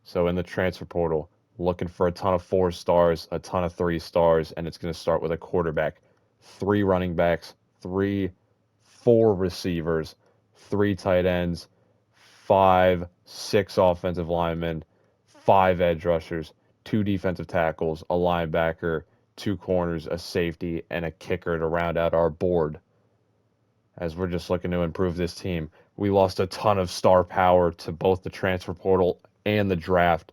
[SPEAKER 1] So in the transfer portal, looking for a ton of 4 stars, a ton of 3 stars, and it's going to start with a quarterback, 3 running backs, 4 receivers, 3 tight ends, 6 offensive linemen, 5 edge rushers, 2 defensive tackles, a linebacker, 2 corners, a safety, and a kicker to round out our board, as we're just looking to improve this team. We lost a ton of star power to both the transfer portal and the draft.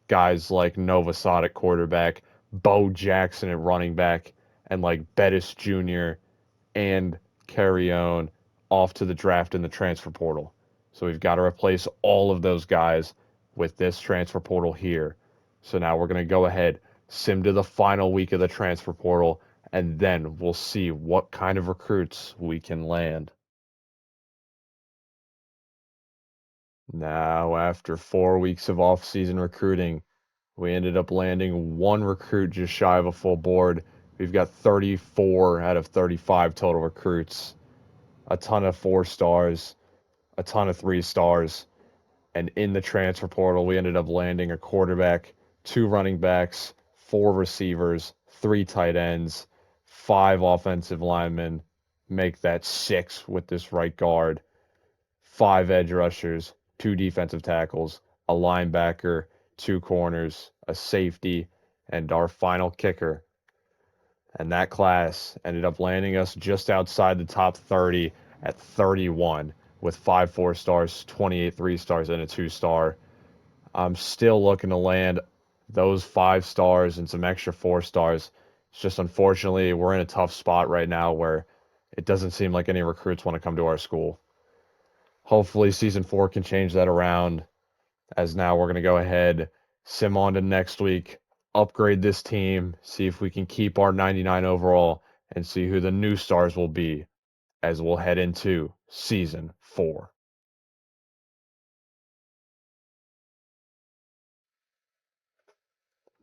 [SPEAKER 1] Guys like Novosad at quarterback, Bo Jackson at running back, and like Bettis Jr. and Carrion off to the draft in the transfer portal. So we've got to replace all of those guys with this transfer portal here. So now we're going to go ahead, sim to the final week of the transfer portal, and then we'll see what kind of recruits we can land. Now, after 4 weeks of off-season recruiting, we ended up landing 1 recruit just shy of a full board. We've got 34 out of 35 total recruits, a ton of 4 stars, a ton of 3 stars, and in the transfer portal, we ended up landing a quarterback, 2 running backs, 4 receivers, 3 tight ends, 5 offensive linemen, make that 6 with this right guard, 5 edge rushers, 2 defensive tackles, a linebacker, 2 corners, a safety, and our final kicker. And that class ended up landing us just outside the top 30 at 31, with 5 4 stars, 28 3 stars, and a 2 star. I'm still looking to land those 5 stars and some extra 4 stars. It's just unfortunately we're in a tough spot right now where it doesn't seem like any recruits want to come to our school. Hopefully season 4 can change that around, as now we're going to go ahead, sim on to next week, upgrade this team, see if we can keep our 99 overall, and see who the new stars will be as we'll head into season 4.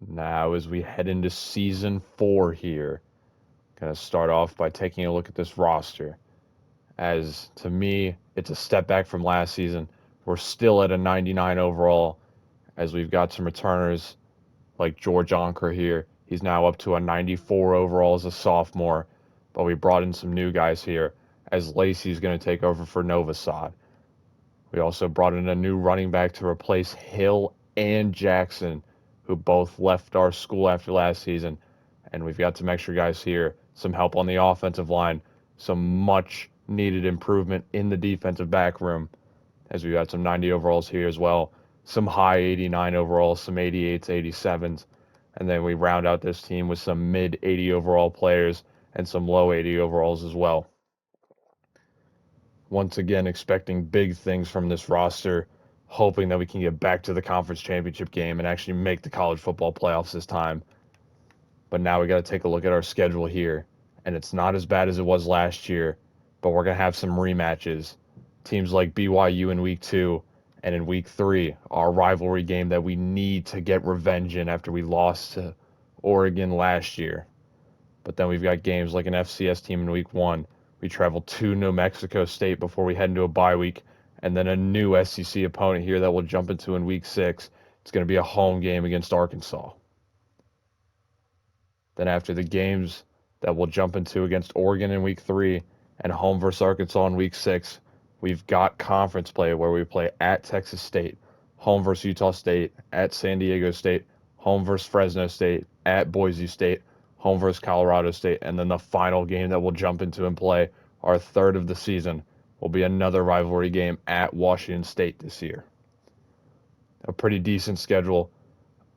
[SPEAKER 1] Now, as we head into season 4 here, going to start off by taking a look at this roster, as to me, it's a step back from last season. We're still at a 99 overall, as we've got some returners like George Onker here. He's now up to a 94 overall as a sophomore, but we brought in some new guys here, as Lacey's going to take over for Novosad. We also brought in a new running back to replace Hill and Jackson, who both left our school after last season. And we've got some extra guys here, some help on the offensive line, some much needed improvement in the defensive back room, as we've got some 90 overalls here as well, some high 89 overalls, some 88s, 87s. And then we round out this team with some mid 80 overall players and some low 80 overalls as well. Once again, expecting big things from this roster, hoping that we can get back to the conference championship game and actually make the college football playoffs this time. But now we got to take a look at our schedule here, and it's not as bad as it was last year, but we're going to have some rematches. Teams like BYU in week 2 and in week 3, our rivalry game that we need to get revenge in after we lost to Oregon last year. But then we've got games like an FCS team in week 1. We travel to New Mexico State before we head into a bye week, and then a new SEC opponent here that we'll jump into in week 6. It's going to be a home game against Arkansas. Then after the games that we'll jump into against Oregon in week 3 and home versus Arkansas in week 6, we've got conference play where we play at Texas State, home versus Utah State, at San Diego State, home versus Fresno State, at Boise State, home versus Colorado State, and then the final game that we'll jump into and play, our third of the season, will be another rivalry game at Washington State this year. A pretty decent schedule,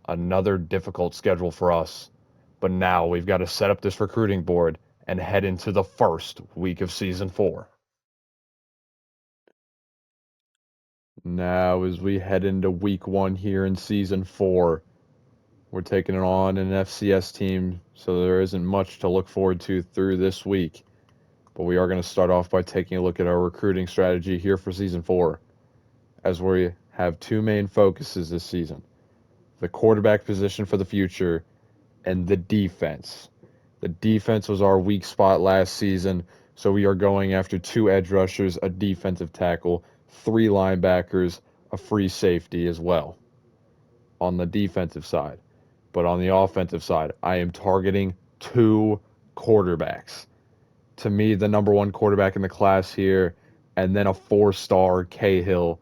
[SPEAKER 1] another difficult schedule for us, but now we've got to set up this recruiting board and head into the first week of season 4. Now, as we head into week 1 here in season 4, we're taking on an FCS team, so there isn't much to look forward to through this week. But we are going to start off by taking a look at our recruiting strategy here for season 4, as we have 2 main focuses this season: the quarterback position for the future and the defense. The defense was our weak spot last season, so we are going after 2 edge rushers, a defensive tackle, 3 linebackers, a free safety as well on the defensive side. But on the offensive side, I am targeting 2 quarterbacks. To me, the number 1 quarterback in the class here, and then a 4-star Cahill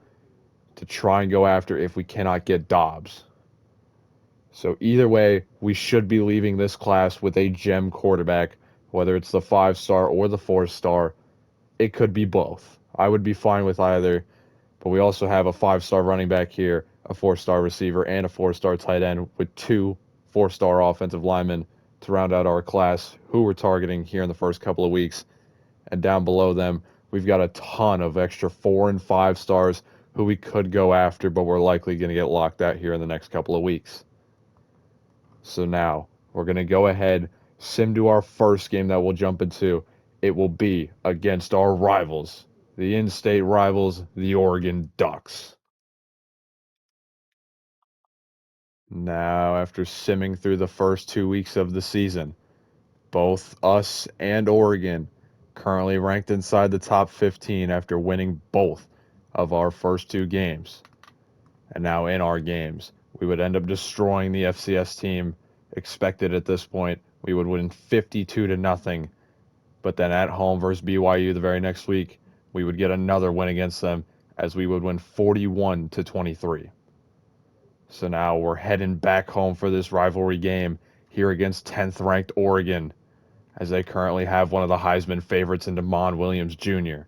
[SPEAKER 1] to try and go after if we cannot get Dobbs. So either way, we should be leaving this class with a gem quarterback, whether it's the 5-star or the 4-star. It could be both. I would be fine with either, but we also have a 5-star running back here, a 4-star receiver, and a 4-star tight end with 2 4-star offensive linemen to round out our class, who we're targeting here in the first couple of weeks. And down below them, we've got a ton of extra 4 and 5 stars who we could go after, but we're likely going to get locked out here in the next couple of weeks. So now we're going to go ahead, sim to our first game that we'll jump into. It will be against our rivals, the in-state rivals, the Oregon Ducks. Now, after simming through the first 2 weeks of the season, both us and Oregon currently ranked inside the top 15 after winning both of our first 2 games. And now in our games, we would end up destroying the FCS team. Expected at this point, we would win 52-0. But then at home versus BYU the very next week, we would get another win against them as we would win 41-23. So now we're heading back home for this rivalry game here against 10th ranked Oregon, as they currently have one of the Heisman favorites in Damon Williams Jr.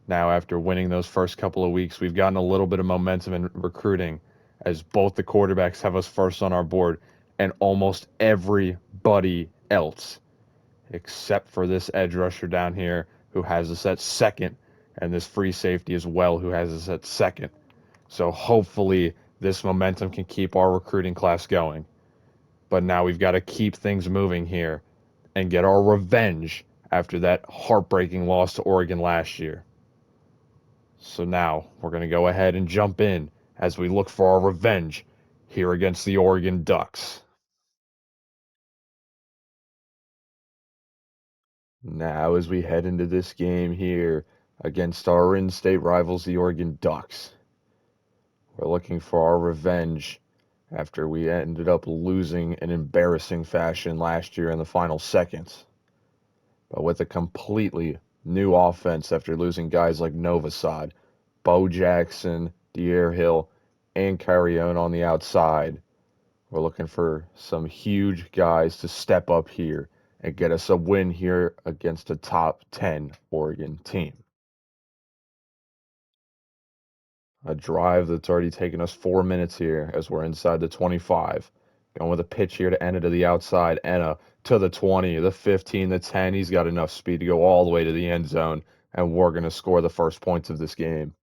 [SPEAKER 1] Now, after winning those first couple of weeks, we've gotten a little bit of momentum in recruiting, as both the quarterbacks have us first on our board, and almost everybody else, except for this edge rusher down here, who has us at second, and this free safety as well, who has us at second. So hopefully this momentum can keep our recruiting class going. But now we've got to keep things moving here and get our revenge after that heartbreaking loss to Oregon last year. So now we're going to go ahead and jump in as we look for our revenge here against the Oregon Ducks. Now, as we head into this game here against our in-state rivals, the Oregon Ducks, we're looking for our revenge after we ended up losing in embarrassing fashion last year in the final seconds. But with a completely new offense after losing guys like Novosad, Bo Jackson, De'Aaron Hill, and Carrion on the outside, we're looking for some huge guys to step up here and get us a win here against a top 10 Oregon team. A drive that's already taken us 4 minutes here as we're inside the 25. Going with a pitch here to Enna to the outside. Enna to the 20, the 15, the 10. He's got enough speed to go all the way to the end zone, and we're going to score the first points of this game.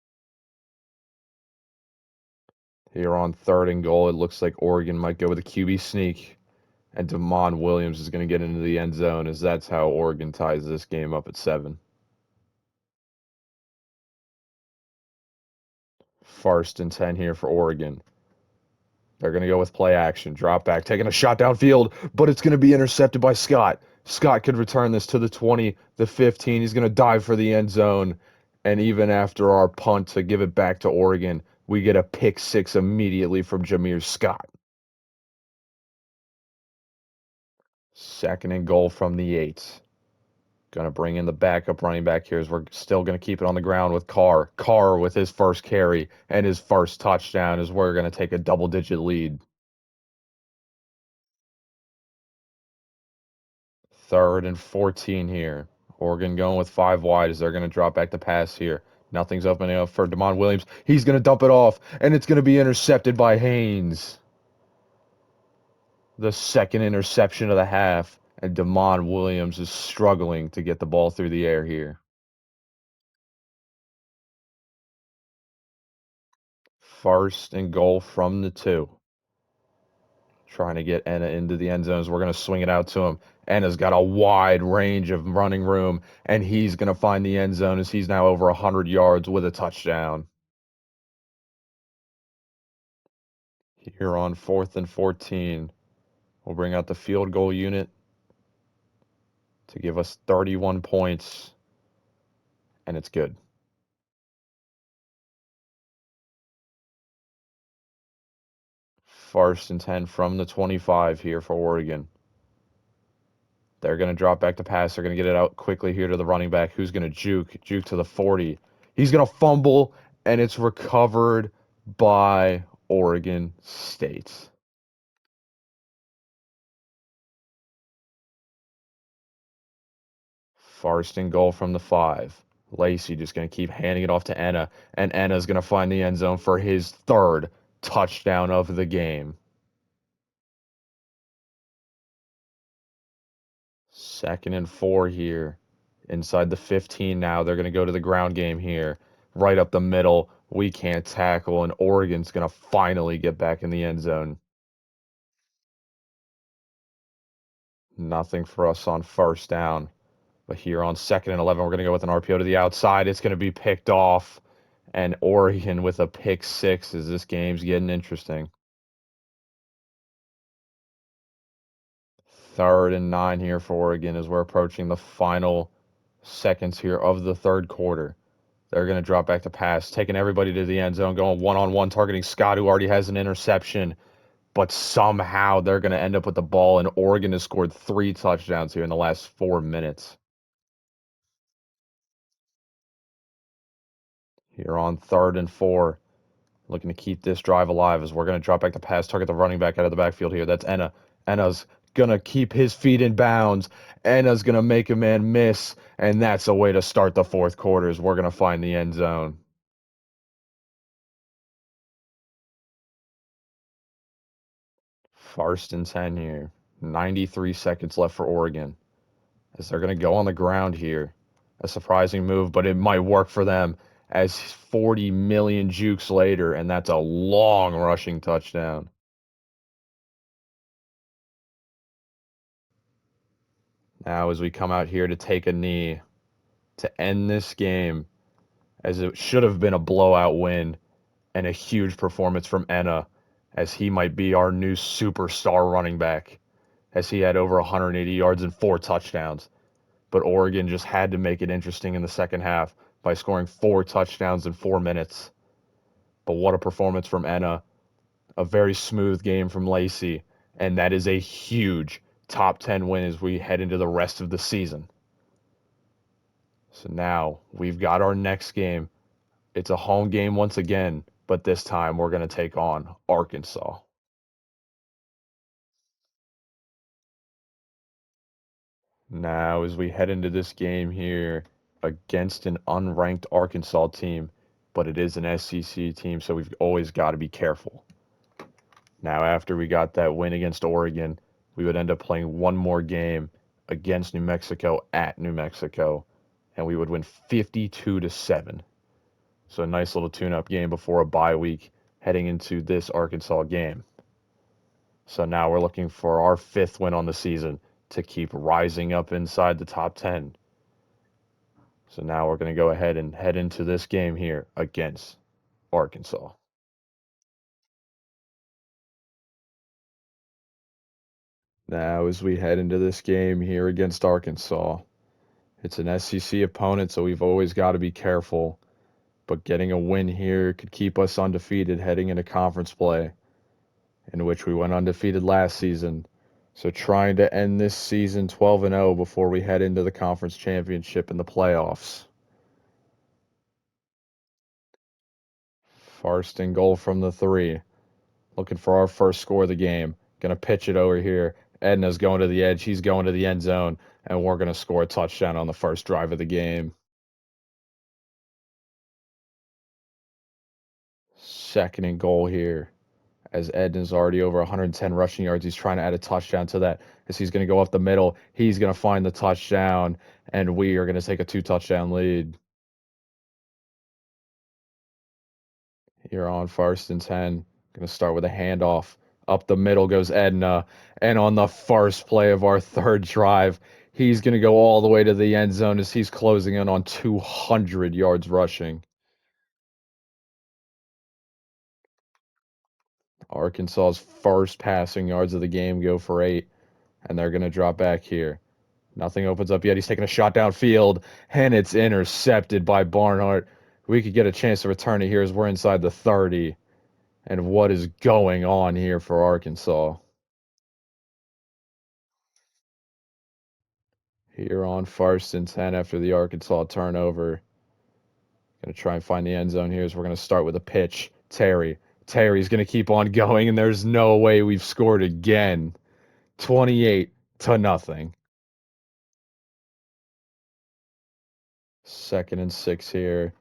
[SPEAKER 1] Here on 3rd and goal, it looks like Oregon might go with a QB sneak, and Damon Williams is going to get into the end zone, as that's how Oregon ties this game up at 7. First and 10 here for Oregon. They're going to go with play action. Drop back, taking a shot downfield, but it's going to be intercepted by Scott. Scott could return this to the 20, the 15. He's going to dive for the end zone. And even after our punt to give it back to Oregon, we get a pick six immediately from Jameer Scott. Second and goal from the 8. Going to bring in the backup running back here as we're still going to keep it on the ground with Carr. Carr with his first carry and his first touchdown is we're going to take a double-digit lead. Third and 14 here. Oregon going with 5 wide as they're going to drop back the pass here. Nothing's opening up for Damon Williams. He's going to dump it off, and it's going to be intercepted by Haynes. The second interception of the half, and Damon Williams is struggling to get the ball through the air here. First and goal from the 2. Trying to get Enna into the end zones. We're going to swing it out to him. Enna's got a wide range of running room, and he's going to find the end zone as he's now over 100 yards with a touchdown. Here on 4th and 14, we'll bring out the field goal unit to give us 31 points, and it's good. First and 10 from the 25 here for Oregon. They're going to drop back to pass. They're going to get it out quickly here to the running back, who's going to juke to the 40. He's going to fumble, and it's recovered by Oregon State. First and goal from the 5. Lacey just going to keep handing it off to Enna, and Enna's going to find the end zone for his 3rd touchdown of the game. Second and 4 here. Inside the 15 now. They're going to go to the ground game here. Right up the middle. We can't tackle, and Oregon's going to finally get back in the end zone. Nothing for us on first down. But here on 2nd and 11, we're going to go with an RPO to the outside. It's going to be picked off. And Oregon with a pick 6 as this game's getting interesting. 3rd and 9 here for Oregon as we're approaching the final seconds here of the 3rd quarter. They're going to drop back to pass, taking everybody to the end zone, going one-on-one, targeting Scott, who already has an interception. But somehow they're going to end up with the ball, and Oregon has scored 3 touchdowns here in the last 4 minutes. Here on 3rd and 4, looking to keep this drive alive as we're going to drop back to pass, target the running back out of the backfield here. That's Enna. Enna's going to keep his feet in bounds. Enna's going to make a man miss, and that's a way to start the 4th quarter as we're going to find the end zone. First and 10 here. 93 seconds left for Oregon as they're going to go on the ground here. A surprising move, but it might work for them as 40 million jukes later, and that's a long rushing touchdown. Now as we come out here to take a knee to end this game, as it should have been a blowout win and a huge performance from Enna, as he might be our new superstar running back, as he had over 180 yards and 4 touchdowns. But Oregon just had to make it interesting in the second half by scoring 4 touchdowns in 4 minutes. But what a performance from Enna. A very smooth game from Lacey. And that is a huge top 10 win as we head into the rest of the season. So now we've got our next game. It's a home game once again, but this time we're going to take on Arkansas. Now, as we head into this game here against an unranked Arkansas team, but it is an SEC team, so we've always got to be careful. Now, after we got that win against Oregon, we would end up playing one more game against New Mexico at New Mexico, and we would win 52-7. So a nice little tune-up game before a bye week heading into this Arkansas game. So now we're looking for our 5th win on the season to keep rising up inside the top 10. So now we're going to go ahead and head into this game here against Arkansas. Now, as we head into this game here against Arkansas, it's an SEC opponent, so we've always got to be careful. But getting a win here could keep us undefeated heading into conference play, in which we went undefeated last season. So trying to end this season 12-0 before we head into the conference championship and the playoffs. First and goal from the 3. Looking for our first score of the game. Gonna pitch it over here. Edna's going to the edge. He's going to the end zone. And we're gonna score a touchdown on the first drive of the game. Second and goal here. As Edna's already over 110 rushing yards, he's trying to add a touchdown to that. As he's gonna go up the middle. He's gonna find the touchdown. And we are gonna take a 2-touchdown lead. Here on first and 10. Going to start with a handoff. Up the middle goes Edna. And on the first play of our third drive, he's going to go all the way to the end zone as he's closing in on 200 yards rushing. Arkansas's first passing yards of the game go for 8, and they're going to drop back here. Nothing opens up yet. He's taking a shot downfield, and it's intercepted by Barnhart. We could get a chance to return it here as we're inside the 30. And what is going on here for Arkansas? Here on first and 10 after the Arkansas turnover. Going to try and find the end zone here as we're going to start with a pitch. Terry's going to keep on going, and there's no way we've scored again. 28-0. Second and 6 here.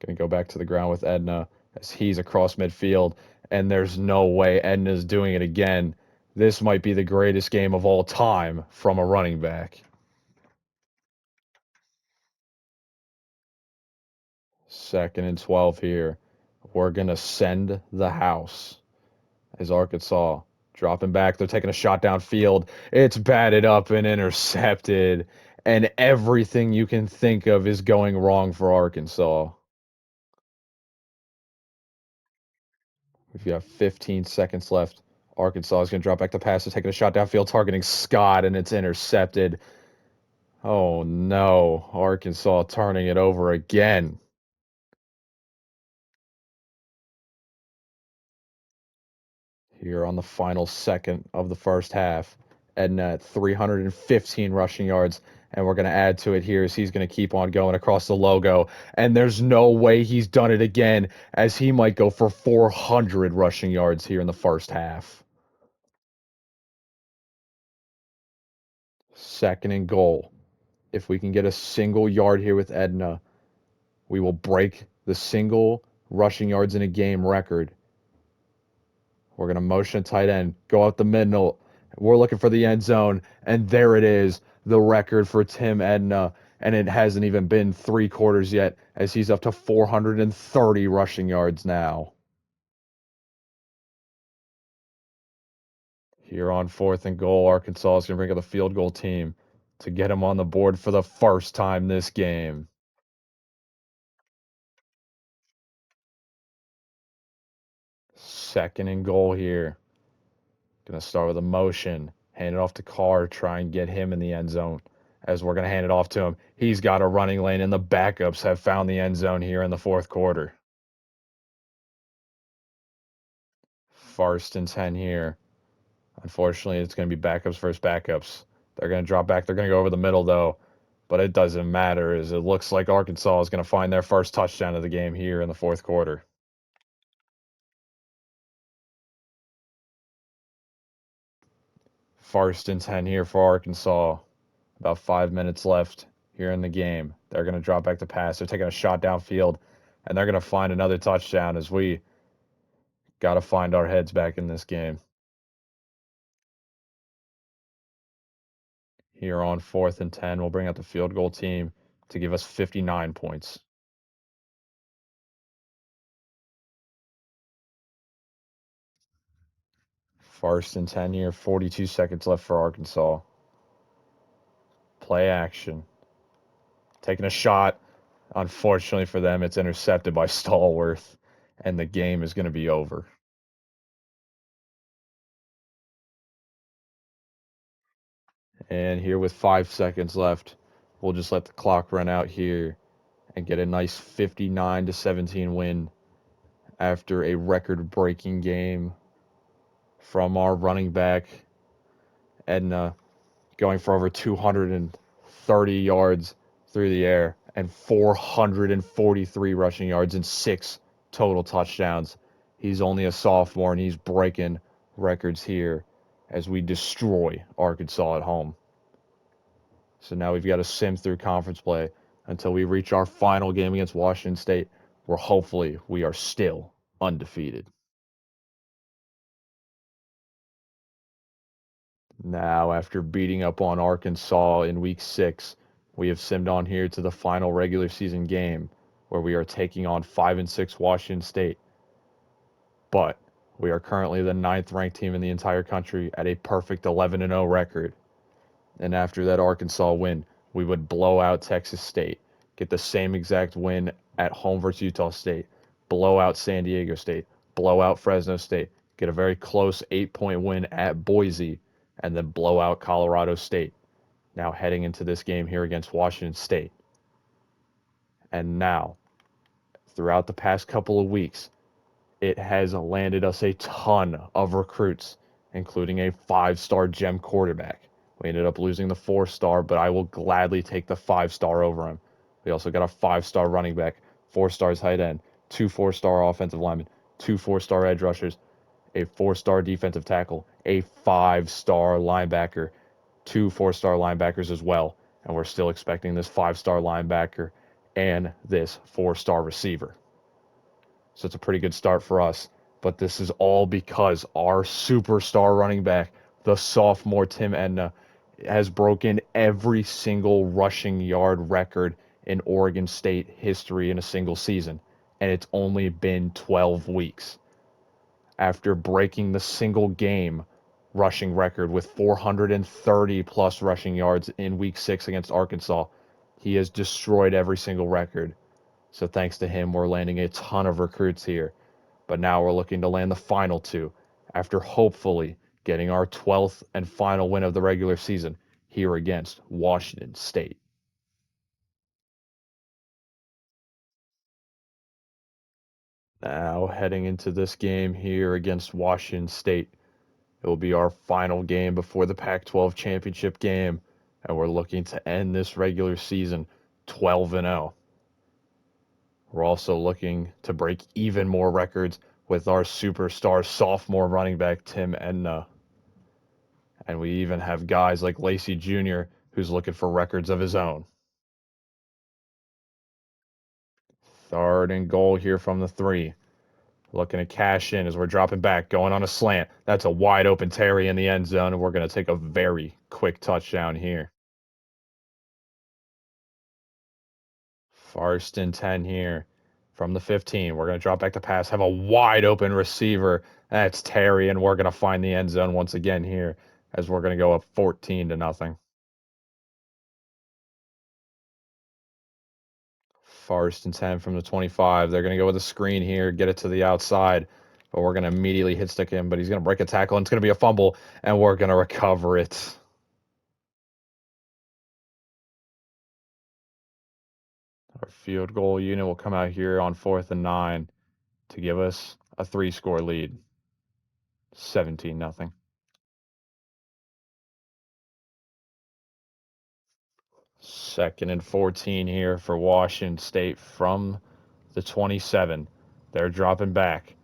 [SPEAKER 1] Going to go back to the ground with Edna as he's across midfield, and there's no way Edna's doing it again. This might be the greatest game of all time from a running back. Second and 12 here. We're going to send the house as Arkansas dropping back. They're taking a shot downfield. It's batted up and intercepted. And everything you can think of is going wrong for Arkansas. We've got 15 seconds left. Arkansas is going to drop back the pass. They're taking a shot downfield, targeting Scott, and it's intercepted. Oh no, Arkansas turning it over again. Here on the final second of the first half. Edna at 315 rushing yards, and we're going to add to it here as he's going to keep on going across the logo. And there's no way he's done it again, as he might go for 400 rushing yards here in the first half. Second and goal. If we can get a single yard here with Edna, we will break the single rushing yards in a game record. We're going to motion a tight end, go out the middle. We're looking for the end zone, and there it is, the record for Tim Edna. And it hasn't even been 3 quarters yet, as he's up to 430 rushing yards now. Here on fourth and goal, Arkansas is going to bring up the field goal team to get him on the board for the first time this game. Second and goal here. Going to start with a motion, hand it off to Carr, try and get him in the end zone. As we're going to hand it off to him, he's got a running lane, and the backups have found the end zone here in the fourth quarter. First and 10 here. Unfortunately, it's going to be backups versus backups. They're going to drop back. They're going to go over the middle, though. But it doesn't matter, as it looks like Arkansas is going to find their first touchdown of the game here in the fourth quarter. First and 10 here for Arkansas. About 5 minutes left here in the game. They're going to drop back to pass. They're taking a shot downfield, and they're going to find another touchdown as we got to find our heads back in this game. Here on fourth and 10, we'll bring out the field goal team to give us 59 points. First and 10 here, 42 seconds left for Arkansas. Play action. Taking a shot. Unfortunately for them, it's intercepted by Stallworth. and the game is going to be over. And here with 5 seconds left, we'll just let the clock run out here and get a nice 59-17 win after a record-breaking game from our running back Edna, going for over 230 yards through the air and 443 rushing yards and 6 total touchdowns. He's only a sophomore and he's breaking records here as we destroy Arkansas at home. So now we've got to sim through conference play until we reach our final game against Washington State, where hopefully we are still undefeated. Now, after beating up on Arkansas in week 6, we have simmed on here to the final regular season game where we are taking on 5-6 Washington State. But we are currently the 9th ranked team in the entire country at a perfect 11-0 record. And after that Arkansas win, we would blow out Texas State, get the same exact win at home versus Utah State, blow out San Diego State, blow out Fresno State, get a very close 8-point win at Boise, and then blow out Colorado State. Now heading into this game here against Washington State. And now, throughout the past couple of weeks, it has landed us a ton of recruits, including a 5-star gem quarterback. We ended up losing the 4-star, but I will gladly take the 5-star over him. We also got a 5-star running back, 4-star tight end, 2 4-star offensive linemen, 2 4-star edge rushers, a 4-star defensive tackle, a 5-star linebacker, 2 4-star linebackers as well. And we're still expecting this 5-star linebacker and this 4-star receiver. So it's a pretty good start for us. But this is all because our superstar running back, the sophomore Tim Edna, has broken every single rushing yard record in Oregon State history in a single season. And it's only been 12 weeks. After breaking the single game rushing record with 430 plus rushing yards in week 6 against Arkansas, he has destroyed every single record. So thanks to him, we're landing a ton of recruits here. But now we're looking to land the final 2 after hopefully getting our 12th and final win of the regular season here against Washington State. Now heading into this game here against Washington State. It will be our final game before the Pac-12 championship game, and we're looking to end this regular season 12-0. We're also looking to break even more records with our superstar sophomore running back, Tim Edna. And we even have guys like Lacey Jr., who's looking for records of his own. 3rd and goal here from the 3. Looking to cash in as we're dropping back, going on a slant. That's a wide open Terry in the end zone, and we're going to take a very quick touchdown here. 1st and 10 here from the 15. We're going to drop back to pass, have a wide open receiver. That's Terry, and we're going to find the end zone once again here as we're going to go up 14-0. 1st and 10 from the 25. They're going to go with a screen here, get it to the outside, but we're going to immediately hit stick him, but he's going to break a tackle, and it's going to be a fumble, and we're going to recover it. Our field goal unit will come out here on 4th and 9 to give us a 3-score lead. 17-0. 2nd and 14 here for Washington State from the 27. They're dropping back.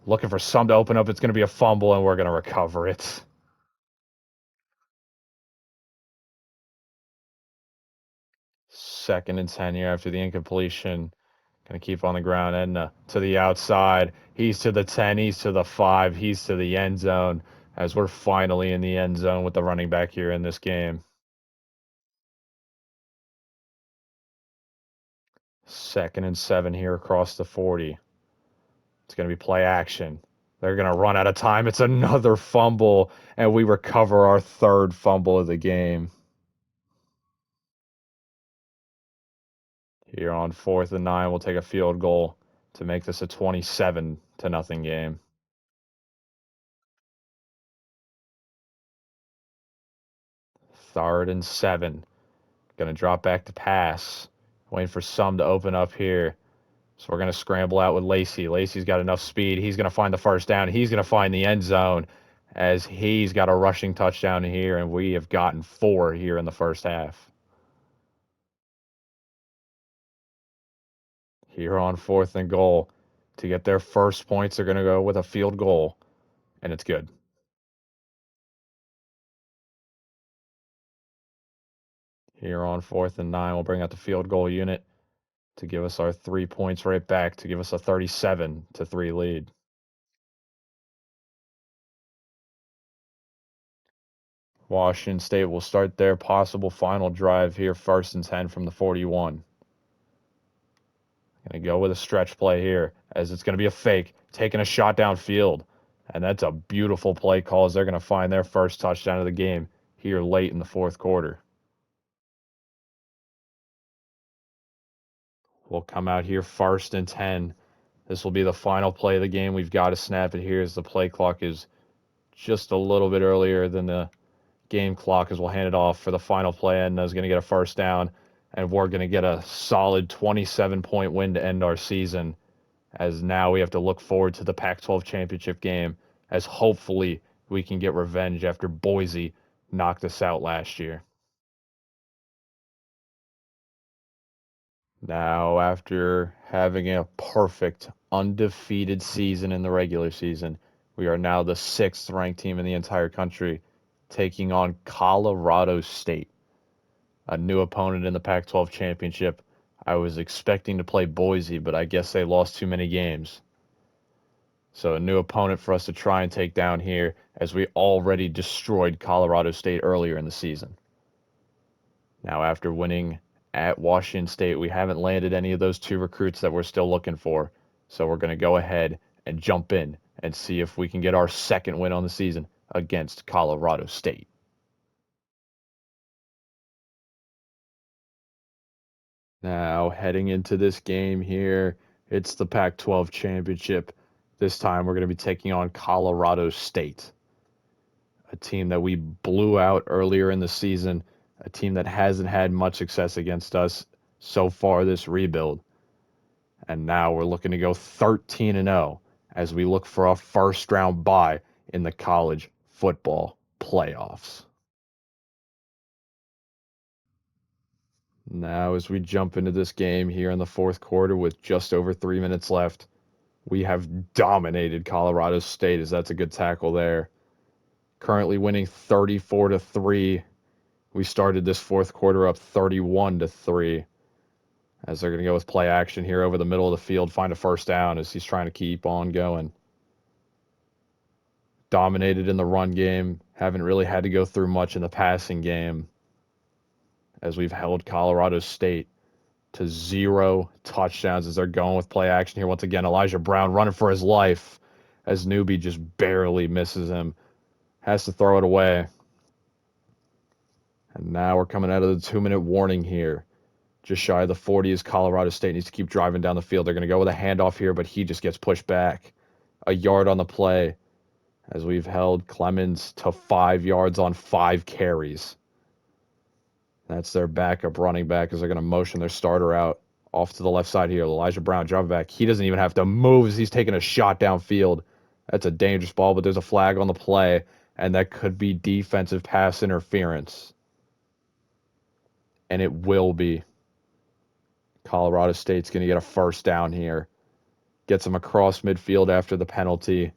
[SPEAKER 1] Looking for some to open up. It's going to be a fumble, and we're going to recover it. 2nd and 10 here after the incompletion. Going to keep on the ground and to the outside. He's to the 10. He's to the 5. He's to the end zone as we're finally in the end zone with the running back here in this game. 2nd and 7 here across the 40. It's going to be play action. They're going to run out of time. It's another fumble, and we recover our 3rd fumble of the game. Here on 4th and 9, we'll take a field goal to make this a 27-0 game. Third and 7. Going to drop back to pass. Waiting for some to open up here. So we're going to scramble out with Lacey. Lacey's got enough speed. He's going to find the first down. He's going to find the end zone as he's got a rushing touchdown here, and we have gotten 4 here in the first half. Here on 4th and goal. To get their first points, they're going to go with a field goal, and it's good. Here on 4th and 9, we'll bring out the field goal unit to give us our 3 points right back, to give us a 37-3 lead. Washington State will start their possible final drive here, 1st and 10 from the 41. Going to go with a stretch play here, as it's going to be a fake, taking a shot downfield. And that's a beautiful play call, as they're going to find their first touchdown of the game here late in the 4th quarter. We'll come out here 1st and 10. This will be the final play of the game. We've got to snap it here, as the play clock is just a little bit earlier than the game clock, as we'll hand it off for the final play, and is going to get a first down, and we're going to get a solid 27-point win to end our season, as now we have to look forward to the Pac-12 championship game, as hopefully we can get revenge after Boise knocked us out last year. Now, after having a perfect, undefeated season in the regular season, we are now the 6th ranked team in the entire country, taking on Colorado State, a new opponent in the Pac-12 championship. I was expecting to play Boise, but I guess they lost too many games. So a new opponent for us to try and take down here, as we already destroyed Colorado State earlier in the season. Now, after winning at Washington State, we haven't landed any of those 2 recruits that we're still looking for. So we're going to go ahead and jump in and see if we can get our 2nd win on the season against Colorado State. Now, heading into this game here, it's the Pac-12 championship. This time we're going to be taking on Colorado State, a team that we blew out earlier in the season, a team that hasn't had much success against us so far this rebuild. And now we're looking to go 13-0 as we look for a first-round bye in the college football playoffs. Now, as we jump into this game here in the 4th quarter with just over 3 minutes left, we have dominated Colorado State, as that's a good tackle there. Currently winning 34-3. We started this 4th quarter up 31-3. As they're going to go with play action here over the middle of the field, find a first down as he's trying to keep on going. Dominated in the run game. Haven't really had to go through much in the passing game, as we've held Colorado State to 0 touchdowns as they're going with play action here. Once again, Elijah Brown running for his life as Newbie just barely misses him. Has to throw it away. And now we're coming out of the 2-minute warning here. Just shy of the 40 as Colorado State needs to keep driving down the field. They're going to go with a handoff here, but he just gets pushed back. A yard on the play, as we've held Clemens to 5 yards on 5 carries. That's their backup running back, as they're going to motion their starter out off to the left side here. Elijah Brown, drop back. He doesn't even have to move as he's taking a shot downfield. That's a dangerous ball, but there's a flag on the play, and that could be defensive pass interference. And it will be. Colorado State's going to get a first down here. Gets him across midfield after the penalty.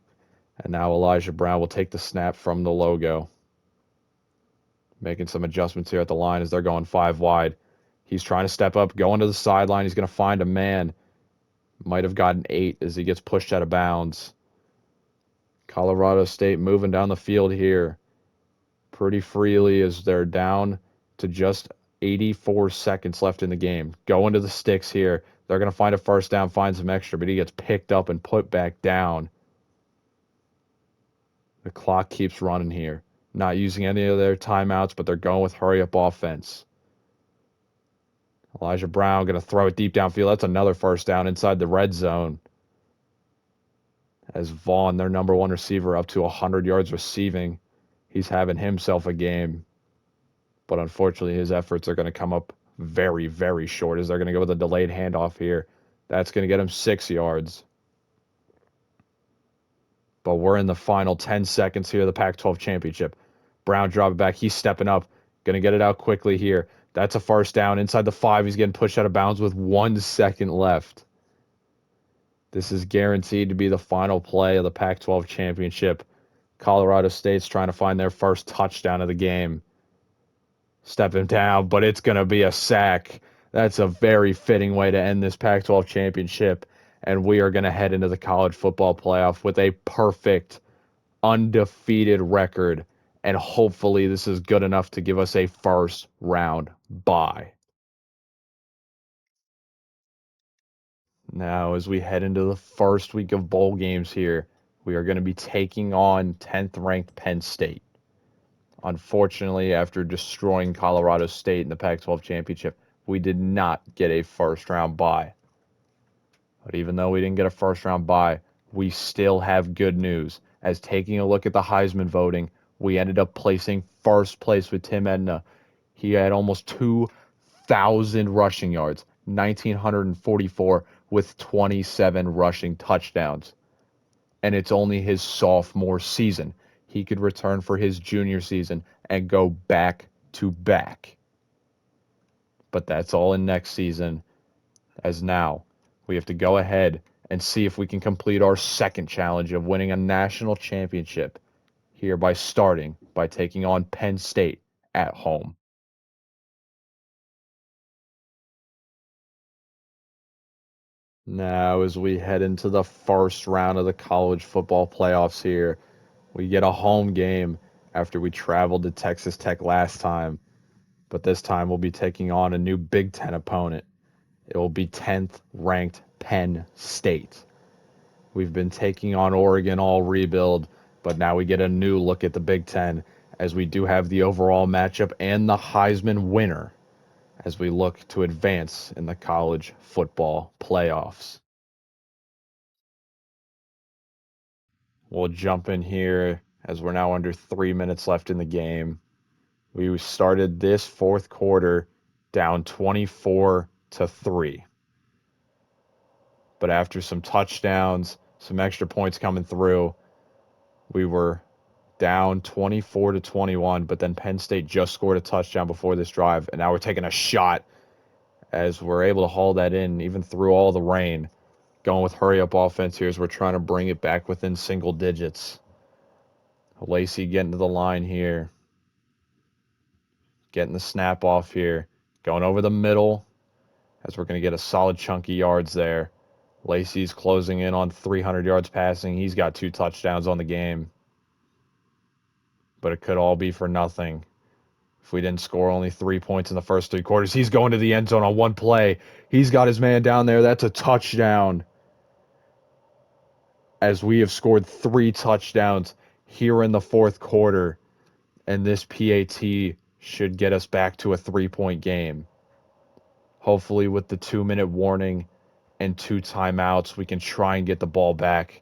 [SPEAKER 1] And now Elijah Brown will take the snap from the logo. Making some adjustments here at the line as they're going 5 wide. He's trying to step up, going to the sideline. He's going to find a man. Might have gotten 8 as he gets pushed out of bounds. Colorado State moving down the field here pretty freely as they're down to just 84 seconds left in the game. Going to the sticks here. They're going to find a first down, find some extra, but he gets picked up and put back down. The clock keeps running here. Not using any of their timeouts, but they're going with hurry-up offense. Elijah Brown going to throw it deep downfield. That's another first down inside the red zone. As Vaughn, their number one receiver, up to 100 yards receiving. He's having himself a game. But unfortunately, his efforts are going to come up very, very short as they're going to go with a delayed handoff here. That's going to get him 6 yards. But we're in the final 10 seconds here of the Pac-12 championship. Brown dropping back. He's stepping up. Going to get it out quickly here. That's a first down. Inside the 5, he's getting pushed out of bounds with 1 second left. This is guaranteed to be the final play of the Pac-12 championship. Colorado State's trying to find their first touchdown of the game. Stepping down, but it's going to be a sack. That's a very fitting way to end this Pac-12 championship. And we are going to head into the college football playoff with a perfect, undefeated record. And hopefully this is good enough to give us a first round bye. Now, as we head into the first week of bowl games here, we are going to be taking on 10th ranked Penn State. Unfortunately, after destroying Colorado State in the Pac-12 championship, we did not get a first round bye. But even though we didn't get a first round bye, we still have good news. As taking a look at the Heisman voting, we ended up placing first place with Tim Edna. He had almost 2,000 rushing yards, 1,944 with 27 rushing touchdowns. And it's only his sophomore season. He could return for his junior season and go back to back. But that's all in next season, as now we have to go ahead and see if we can complete our second challenge of winning a national championship here by taking on Penn State at home. Now, as we head into the first round of the college football playoffs here, we get a home game after we traveled to Texas Tech last time. But this time we'll be taking on a new Big Ten opponent. It will be 10th ranked Penn State. We've been taking on Oregon all rebuild, but now we get a new look at the Big Ten as we do have the overall matchup and the Heisman winner as we look to advance in the college football playoffs. We'll jump in here as we're now under 3 minutes left in the game. We started this fourth quarter down 24-3. But after some touchdowns, some extra points coming through, we were down 24-21, but then Penn State just scored a touchdown before this drive, and now we're taking a shot as we're able to haul that in even through all the rain. Going with hurry-up offense here as we're trying to bring it back within single digits. Lacey getting to the line here. Getting the snap off here. Going over the middle as we're going to get a solid chunky yards there. Lacey's closing in on 300 yards passing. He's got 2 touchdowns on the game. But it could all be for nothing if we didn't score only 3 points in the first 3 quarters. He's going to the end zone on one play. He's got his man down there. That's a touchdown. As we have scored 3 touchdowns here in the fourth quarter. And this PAT should get us back to a 3-point game. Hopefully with the 2-minute warning and 2 timeouts, we can try and get the ball back.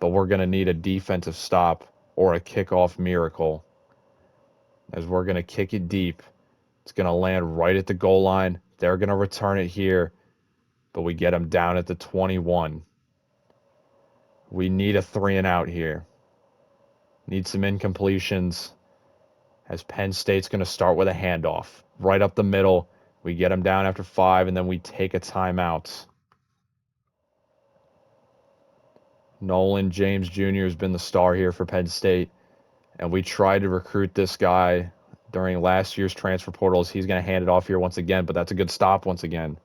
[SPEAKER 1] But we're going to need a defensive stop or a kickoff miracle. As we're going to kick it deep. It's going to land right at the goal line. They're going to return it here. But we get them down at the 21. We need a 3-and-out here. Need some incompletions. As Penn State's going to start with a handoff. Right up the middle. We get them down after 5, and then we take a timeout. Nolan James Jr. has been the star here for Penn State. And we tried to recruit this guy during last year's transfer portals. He's going to hand it off here once again, but that's a good stop once again.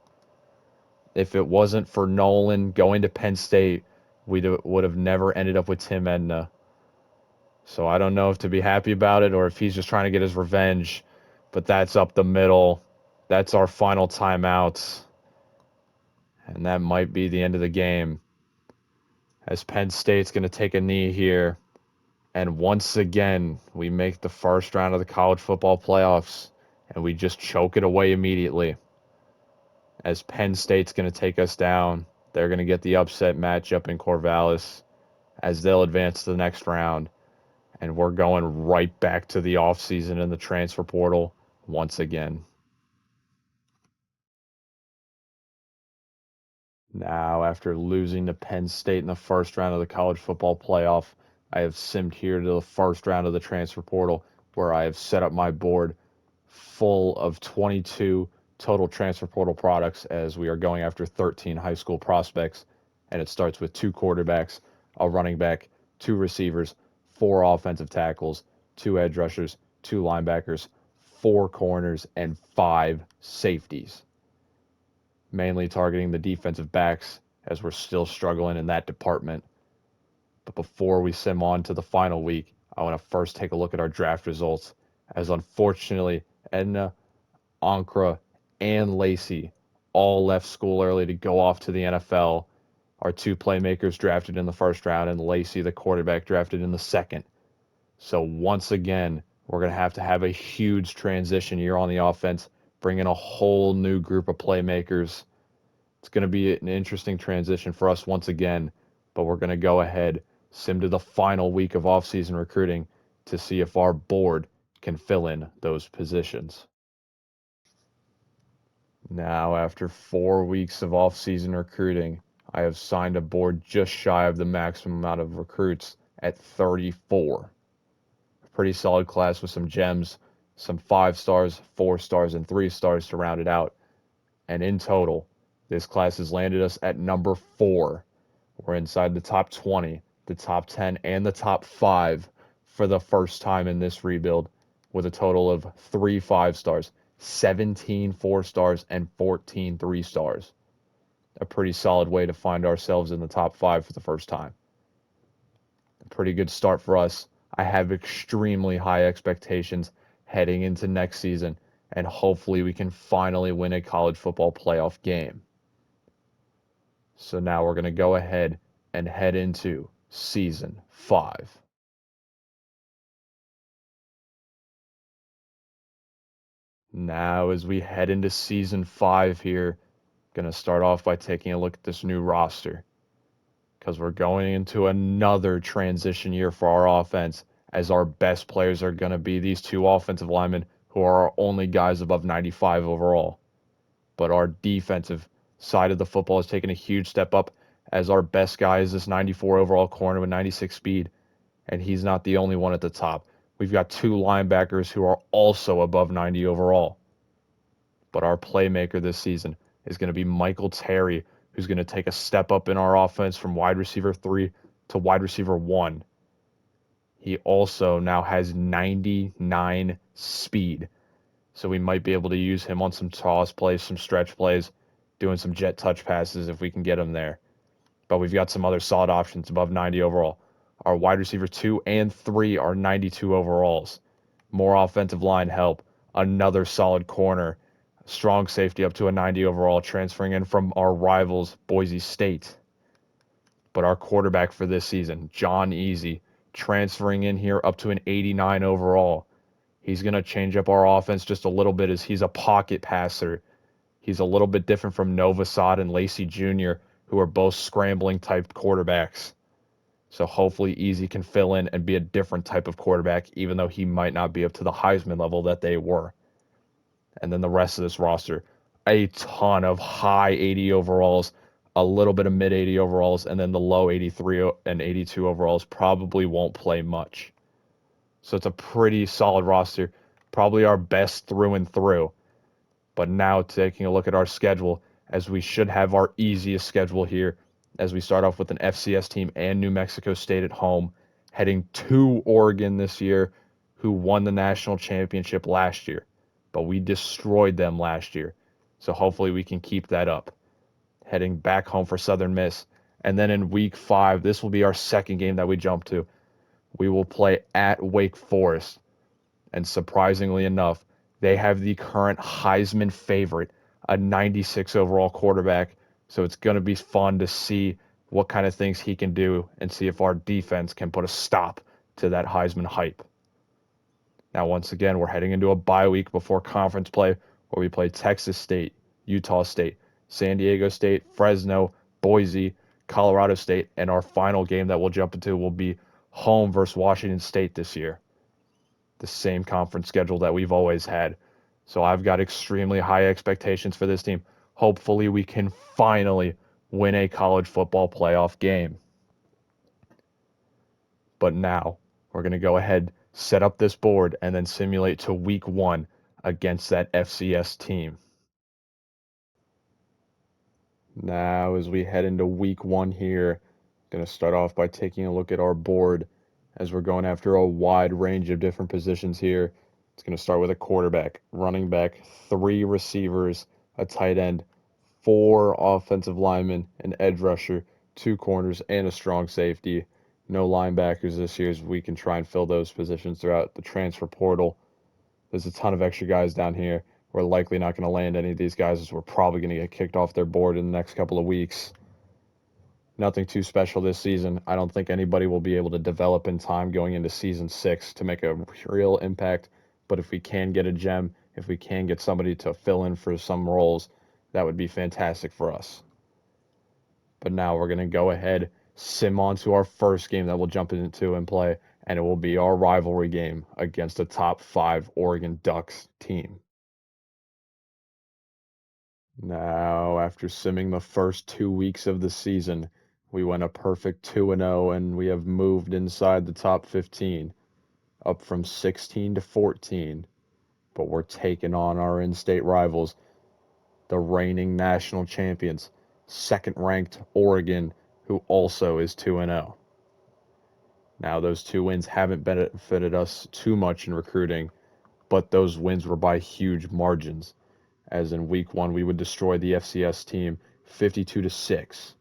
[SPEAKER 1] If it wasn't for Nolan going to Penn State, we would have never ended up with Tim Edna. So I don't know if to be happy about it or if he's just trying to get his revenge. But that's up the middle. That's our final timeout. And that might be the end of the game. As Penn State's going to take a knee here. And once again, we make the first round of the college football playoffs. And we just choke it away immediately. As Penn State's going to take us down. They're going to get the upset matchup in Corvallis. as they'll advance to the next round. And we're going right back to the offseason and the transfer portal once again. Now, after losing to Penn State in the first round of the college football playoff, I have simmed here to the first round of the transfer portal where I have set up my board full of 22 total transfer portal products as we are going after 13 high school prospects. And it starts with 2 quarterbacks, a running back, 2 receivers, 4 offensive tackles, 2 edge rushers, 2 linebackers, 4 corners, and 5 safeties, mainly targeting the defensive backs as we're still struggling in that department. But before we sim on to the final week, I want to first take a look at our draft results, as unfortunately, Edna, Ankara, and Lacey all left school early to go off to the NFL. Our 2 playmakers drafted in the first round, and Lacey, the quarterback, drafted in the second. So once again, we're going to have a huge transition year on the offense, bring in a whole new group of playmakers. It's going to be an interesting transition for us once again, but we're going to go ahead, sim to the final week of offseason recruiting to see if our board can fill in those positions. Now, after 4 weeks of offseason recruiting, I have signed a board just shy of the maximum amount of recruits at 34. A pretty solid class with some gems, some 5 stars, 4 stars, and 3 stars to round it out. And in total, this class has landed us at number 4. We're inside the top 20, the top 10, and the top 5 for the first time in this rebuild, with a total of 3 5 stars, 17 4 stars, and 14 3 stars. A pretty solid way to find ourselves in the top 5 for the first time. A pretty good start for us. I have extremely high expectations heading into next season, and hopefully we can finally win a college football playoff game. So now we're going to go ahead and head into season 5. Now, as we head into season 5 here, going to start off by taking a look at this new roster because we're going into another transition year for our offense, as our best players are going to be these 2 offensive linemen who are our only guys above 95 overall. But our defensive side of the football has taken a huge step up, as our best guy is this 94 overall corner with 96 speed, and he's not the only one at the top. We've got 2 linebackers who are also above 90 overall. But our playmaker this season is going to be Michael Terry, who's going to take a step up in our offense from wide receiver 3 to wide receiver 1. He also now has 99 speed, so we might be able to use him on some toss plays, some stretch plays, doing some jet touch passes if we can get him there. But we've got some other solid options above 90 overall. Our wide receiver 2 and 3 are 92 overalls. More offensive line help, another solid corner, strong safety up to a 90 overall, transferring in from our rivals, Boise State. But our quarterback for this season, John Easy, transferring in here up to an 89 overall. He's going to change up our offense just a little bit, as he's a pocket passer. He's a little bit different from Novosad and Lacey Jr., who are both scrambling type quarterbacks. So hopefully Easy can fill in and be a different type of quarterback, even though he might not be up to the Heisman level that they were. And then the rest of this roster, a ton of high 80 overalls, a little bit of mid 80 overalls, and then the low 83 and 82 overalls probably won't play much. So it's a pretty solid roster, probably our best through and through. But now taking a look at our schedule, as we should have our easiest schedule here, as we start off with an FCS team and New Mexico State at home, heading to Oregon this year, who won the national championship last year. But we destroyed them last year. So hopefully we can keep that up. Heading back home for Southern Miss. And then in week 5, this will be our second game that we jump to. We will play at Wake Forest. And surprisingly enough, they have the current Heisman favorite, a 96 overall quarterback. So it's going to be fun to see what kind of things he can do and see if our defense can put a stop to that Heisman hype. Now, once again, we're heading into a bye week before conference play, where we play Texas State, Utah State, San Diego State, Fresno, Boise, Colorado State, and our final game that we'll jump into will be home versus Washington State this year. The same conference schedule that we've always had. So I've got extremely high expectations for this team. Hopefully, we can finally win a college football playoff game. But now we're going to go ahead, set up this board, and then simulate to week 1 against that FCS team. Now, as we head into week 1 here, I'm going to start off by taking a look at our board as we're going after a wide range of different positions here. It's going to start with a quarterback, running back, 3 receivers, a tight end, 4 offensive linemen, an edge rusher, 2 corners, and a strong safety. No linebackers this year, as we can try and fill those positions throughout the transfer portal. There's a ton of extra guys down here. We're likely not going to land any of these guys, as we're probably going to get kicked off their board in the next couple of weeks. Nothing too special this season. I don't think anybody will be able to develop in time going into season 6 to make a real impact. But if we can get a gem, if we can get somebody to fill in for some roles, that would be fantastic for us. But now we're going to go ahead, sim on to our first game that we'll jump into and play, and it will be our rivalry game against a top 5 Oregon Ducks team. Now, after simming the first 2 weeks of the season, we went a perfect 2-0, and we have moved inside the top 15, up from 16 to 14. But we're taking on our in-state rivals, the reigning national champions, second-ranked Oregon, who also is 2-0. Now, those 2 wins haven't benefited us too much in recruiting, but those wins were by huge margins, as in week 1 we would destroy the FCS team 52-6.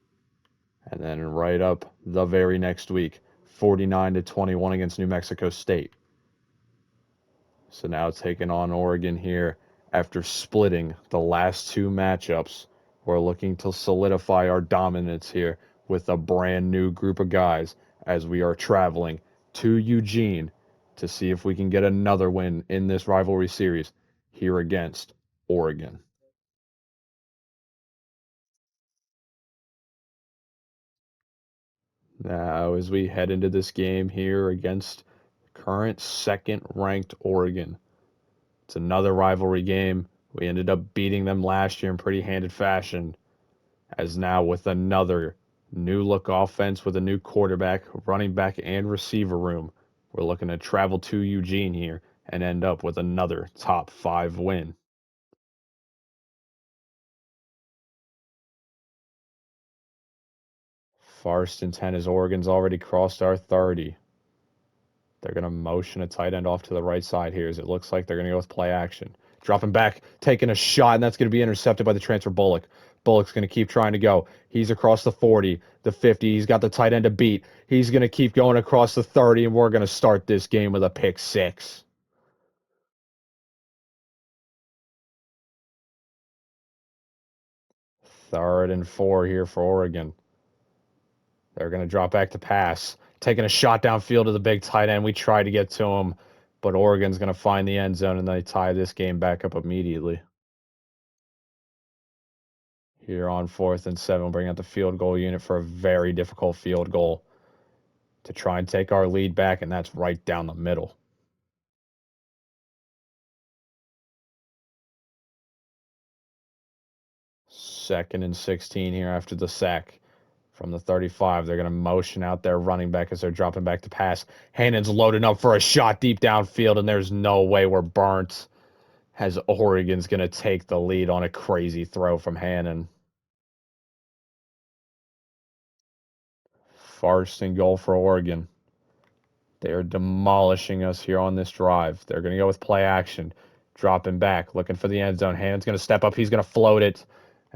[SPEAKER 1] And then right up the very next week, 49-21 against New Mexico State. So now taking on Oregon here after splitting the last 2 matchups. We're looking to solidify our dominance here with a brand new group of guys as we are traveling to Eugene to see if we can get another win in this rivalry series here against Oregon. Now, as we head into this game here against current second-ranked Oregon, it's another rivalry game. We ended up beating them last year in pretty handed fashion, as now with another new look offense with a new quarterback, running back, and receiver room, we're looking to travel to Eugene here and end up with another top 5 win. First and 10 as Oregon's already crossed our 30. They're going to motion a tight end off to the right side here, as it looks like they're going to go with play action. Dropping back, taking a shot, and that's going to be intercepted by the transfer Bullock. Bullock's going to keep trying to go. He's across the 40, the 50. He's got the tight end to beat. He's going to keep going across the 30, and we're going to start this game with a pick 6. Third and 4 here for Oregon. They're going to drop back to pass. Taking a shot downfield to the big tight end. We try to get to him, but Oregon's going to find the end zone, and they tie this game back up immediately. Here on 4th and 7, we'll bring out the field goal unit for a very difficult field goal to try and take our lead back, and that's right down the middle. Second and 16 here after the sack. From the 35, they're going to motion out their running back as they're dropping back to pass. Hannon's loading up for a shot deep downfield, and there's no way we're burnt, as Oregon's going to take the lead on a crazy throw from Hannon. First and goal for Oregon. They're demolishing us here on this drive. They're going to go with play action. Dropping back, looking for the end zone. Hannon's going to step up. He's going to float it.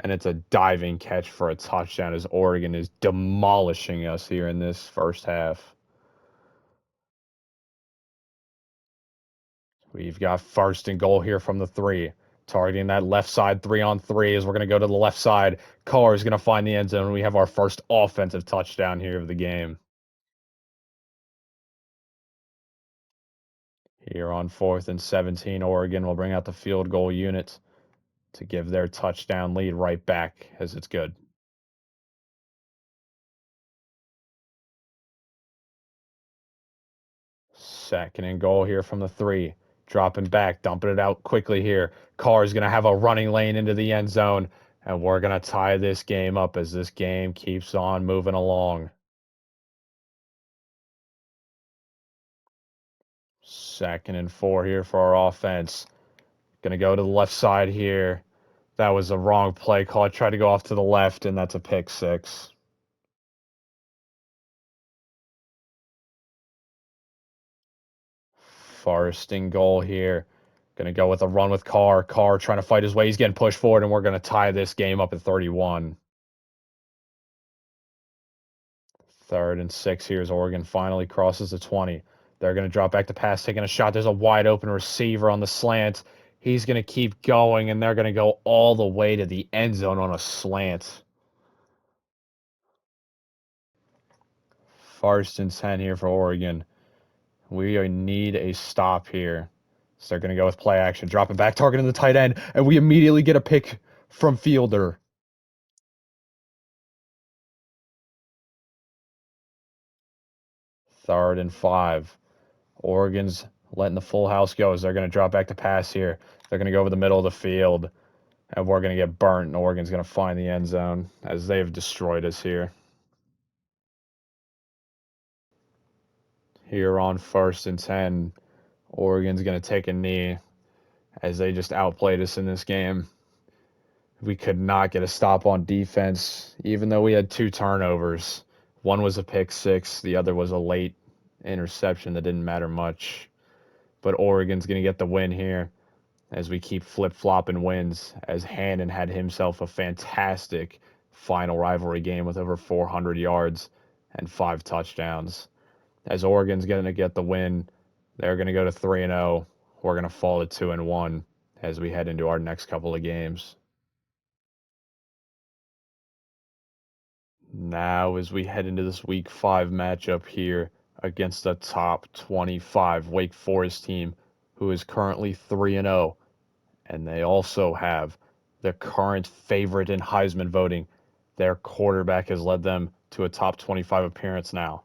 [SPEAKER 1] And it's a diving catch for a touchdown, as Oregon is demolishing us here in this first half. We've got first and goal here from the 3. Targeting that left side 3-on-3 as we're going to go to the left side. Carr is going to find the end zone. We have our first offensive touchdown here of the game. Here on 4th and 17, Oregon will bring out the field goal unit to give their touchdown lead right back, as it's good. Second and goal here from the 3. Dropping back, dumping it out quickly here. Carr's going to have a running lane into the end zone, and we're going to tie this game up as this game keeps on moving along. Second and 4 here for our offense. Going to go to the left side here. That was a wrong play call. I tried to go off to the left, and that's a pick 6. First and goal here. Going to go with a run with Carr. Carr trying to fight his way. He's getting pushed forward, and we're going to tie this game up at 31. Third and 6 here as Oregon finally crosses the 20. They're going to drop back to pass, taking a shot. There's a wide open receiver on the slant. He's going to keep going, and they're going to go all the way to the end zone on a slant. First and 10 here for Oregon. We need a stop here. So they're going to go with play action, dropping back, targeting the tight end, and we immediately get a pick from Fielder. Third and 5. Oregon's letting the full house go as they're going to drop back to pass here. They're going to go over the middle of the field, and we're going to get burnt, and Oregon's going to find the end zone as they've destroyed us here. Here on first and 10, Oregon's going to take a knee as they just outplayed us in this game. We could not get a stop on defense, even though we had 2 turnovers. One was a pick 6, the other was a late interception that didn't matter much. But Oregon's going to get the win here as we keep flip-flopping wins, as Hannon had himself a fantastic final rivalry game with over 400 yards and 5 touchdowns. As Oregon's going to get the win, they're going to go to 3-0. We're going to fall to 2-1 as we head into our next couple of games. Now, as we head into this Week 5 matchup here against the top 25 Wake Forest team, who is currently 3-0, and they also have the current favorite in Heisman voting. Their quarterback has led them to a top 25 appearance now.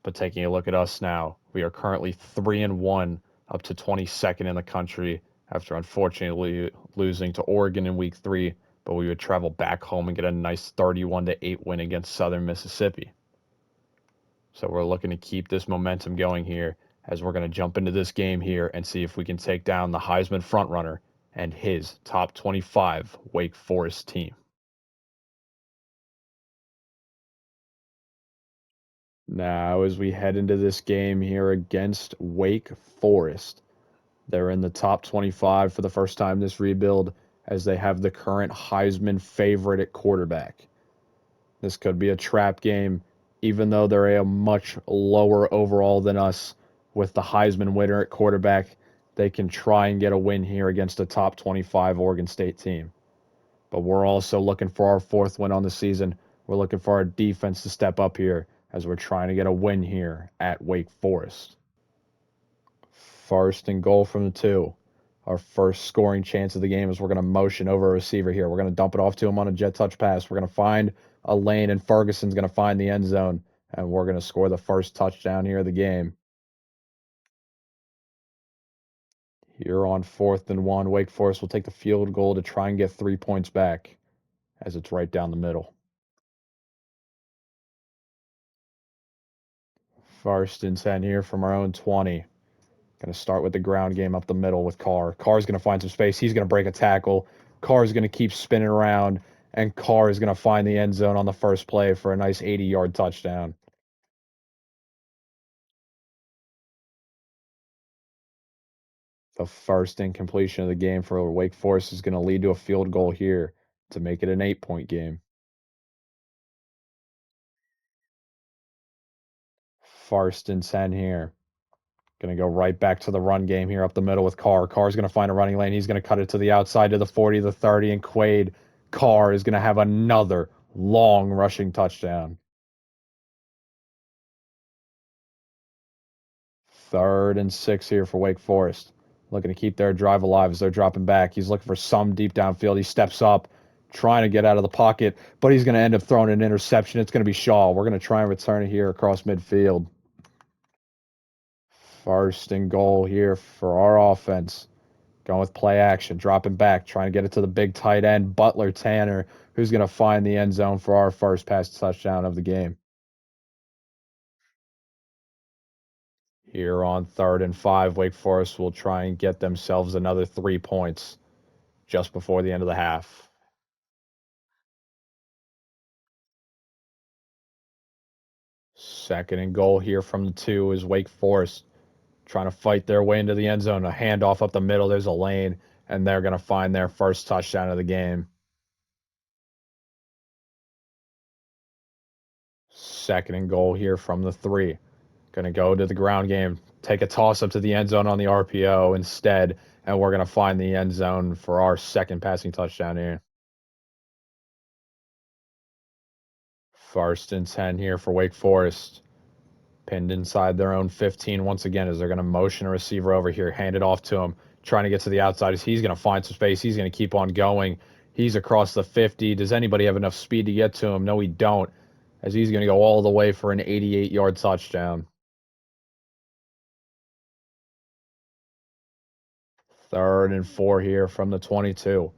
[SPEAKER 1] But taking a look at us now, we are currently 3-1, up to 22nd in the country after unfortunately losing to Oregon in Week 3. But we would travel back home and get a nice 31-8 win against Southern Mississippi. So we're looking to keep this momentum going here as we're going to jump into this game here and see if we can take down the Heisman frontrunner and his top 25 Wake Forest team. Now, as we head into this game here against Wake Forest, they're in the top 25 for the first time this rebuild as they have the current Heisman favorite at quarterback. This could be a trap game, even though they're a much lower overall than us. With the Heisman winner at quarterback, they can try and get a win here against a top 25 Oregon State team. But we're also looking for our 4th win on the season. We're looking for our defense to step up here as we're trying to get a win here at Wake Forest. First and goal from the 2. Our first scoring chance of the game is we're going to motion over a receiver here. We're going to dump it off to him on a jet touch pass. We're going to find a lane, and Ferguson's going to find the end zone, and we're going to score the first touchdown here of the game. Here on 4th and 1, Wake Forest will take the field goal to try and get 3 points back as it's right down the middle. First and 10 here from our own 20. Going to start with the ground game up the middle with Carr. Carr's going to find some space. He's going to break a tackle. Carr's going to keep spinning around, and Carr is going to find the end zone on the first play for a nice 80-yard touchdown. The first incompletion of the game for Wake Forest is going to lead to a field goal here to make it an 8-point game. First and 10 here. Going to go right back to the run game here up the middle with Carr. Carr's going to find a running lane. He's going to cut it to the outside to the 40, the 30, and Quaid. Carr is going to have another long rushing touchdown. Third and 6 here for Wake Forest. Looking to keep their drive alive as they're dropping back. He's looking for some deep downfield. He steps up, trying to get out of the pocket, but he's going to end up throwing an interception. It's going to be Shaw. We're going to try and return it here across midfield. First and goal here for our offense. Going with play action, dropping back, trying to get it to the big tight end, Butler Tanner, who's going to find the end zone for our first pass touchdown of the game. Here on 3rd and 5, Wake Forest will try and get themselves another 3 points just before the end of the half. Second and goal here from the 2 is Wake Forest trying to fight their way into the end zone. A handoff up the middle. There's a lane, and they're going to find their first touchdown of the game. Second and goal here from the 3. Going to go to the ground game, take a toss up to the end zone on the RPO instead, and we're going to find the end zone for our second passing touchdown here. 1st and 10 here for Wake Forest. Pinned inside their own 15 once again as they're going to motion a receiver over here, hand it off to him, trying to get to the outside as he's going to find some space. He's going to keep on going. He's across the 50. Does anybody have enough speed to get to him? No, we don't, as he's going to go all the way for an 88-yard touchdown. 3rd and 4 here from the 22.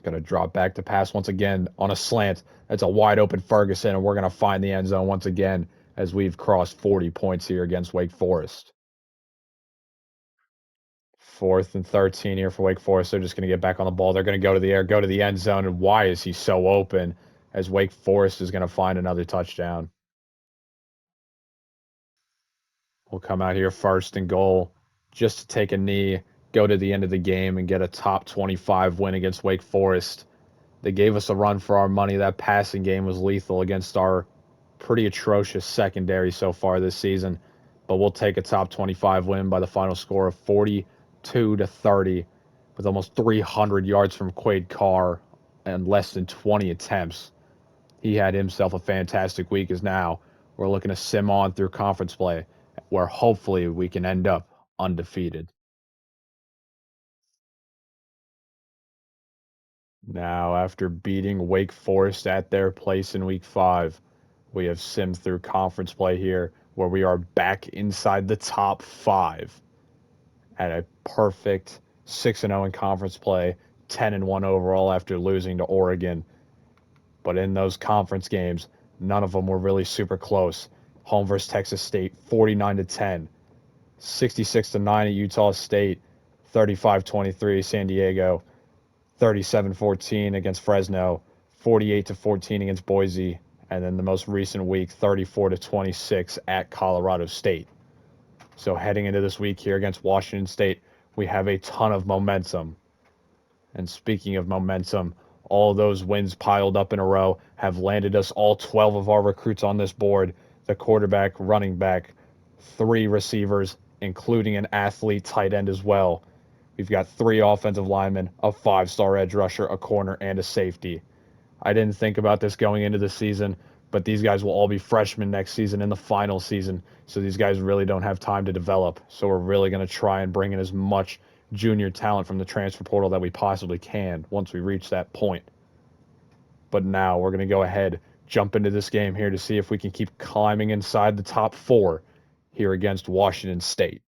[SPEAKER 1] Going to drop back to pass once again on a slant. That's a wide open Ferguson, and we're going to find the end zone once again as we've crossed 40 points here against Wake Forest. 4th and 13 here for Wake Forest. They're just going to get back on the ball. They're going to go to the air, go to the end zone, and why is he so open as Wake Forest is going to find another touchdown? We'll come out here 1st and goal just to take a knee, go to the end of the game, and get a top 25 win against Wake Forest. They gave us a run for our money. That passing game was lethal against our pretty atrocious secondary so far this season. But we'll take a top 25 win by the final score of 42-30 with almost 300 yards from Quade Carr and less than 20 attempts. He had himself a fantastic week as now we're looking to sim on through conference play where hopefully we can end up undefeated. Now, after beating Wake Forest at their place in week 5, we have simmed through conference play here where we are back inside the top 5 at a perfect 6-0 in conference play, 10-1 overall after losing to Oregon. But in those conference games, none of them were really super close. Home versus Texas State, 49-10, 66-9 at Utah State, 35-23 San Diego, 37-14 against Fresno, 48-14 against Boise, and then the most recent week, 34-26 at Colorado State. So heading into this week here against Washington State, we have a ton of momentum. And speaking of momentum, all those wins piled up in a row have landed us all 12 of our recruits on this board, the quarterback, running back, 3 receivers, including an athlete tight end as well. We've got 3 offensive linemen, a 5-star edge rusher, a corner, and a safety. I didn't think about this going into the season, but these guys will all be freshmen next season in the final season, so these guys really don't have time to develop. So we're really going to try and bring in as much junior talent from the transfer portal that we possibly can once we reach that point. But now we're going to go ahead, jump into this game here to see if we can keep climbing inside the top 4 here against Washington State.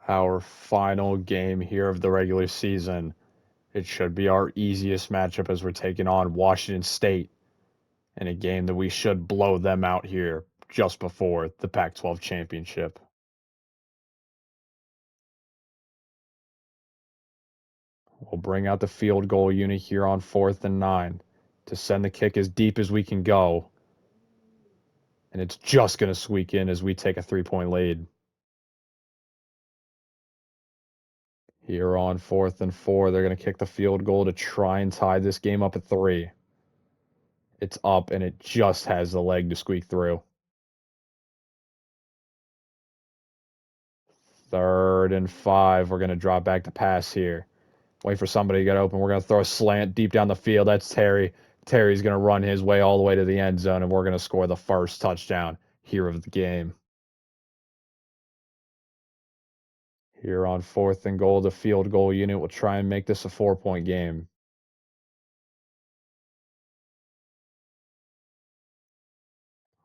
[SPEAKER 1] Our final game here of the regular season. It should be our easiest matchup as we're taking on Washington State in a game that we should blow them out here just before the Pac-12 championship. We'll bring out the field goal unit here on 4th and 9 to send the kick as deep as we can go. And it's just going to squeak in as we take a 3-point lead. Here on 4th and 4, they're going to kick the field goal to try and tie this game up at 3. It's up, and it just has the leg to squeak through. 3rd and 5, we're going to drop back to pass here. Wait for somebody to get open. We're going to throw a slant deep down the field. That's Terry. Terry's going to run his way all the way to the end zone, and we're going to score the first touchdown here of the game. Here on 4th and goal, the field goal unit will try and make this a 4-point game.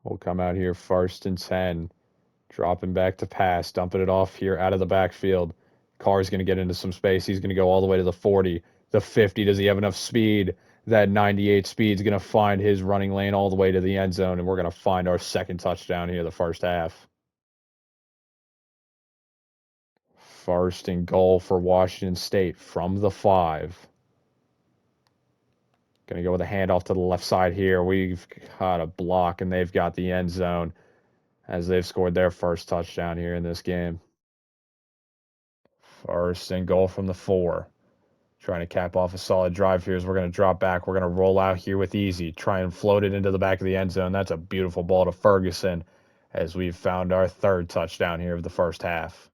[SPEAKER 1] We'll come out here first and 10. Dropping back to pass, dumping it off here out of the backfield. Carr's going to get into some space. He's going to go all the way to the 40, the 50. Does he have enough speed? That 98 speed is going to find his running lane all the way to the end zone, and we're going to find our second touchdown here the first half. First and goal for Washington State from the 5. Going to go with a handoff to the left side here. We've got a block, and they've got the end zone as they've scored their first touchdown here in this game. First and goal from the 4. Trying to cap off a solid drive here as we're going to drop back. We're going to roll out here with easy. Try and float it into the back of the end zone. That's a beautiful ball to Ferguson as we've found our third touchdown here of the first half.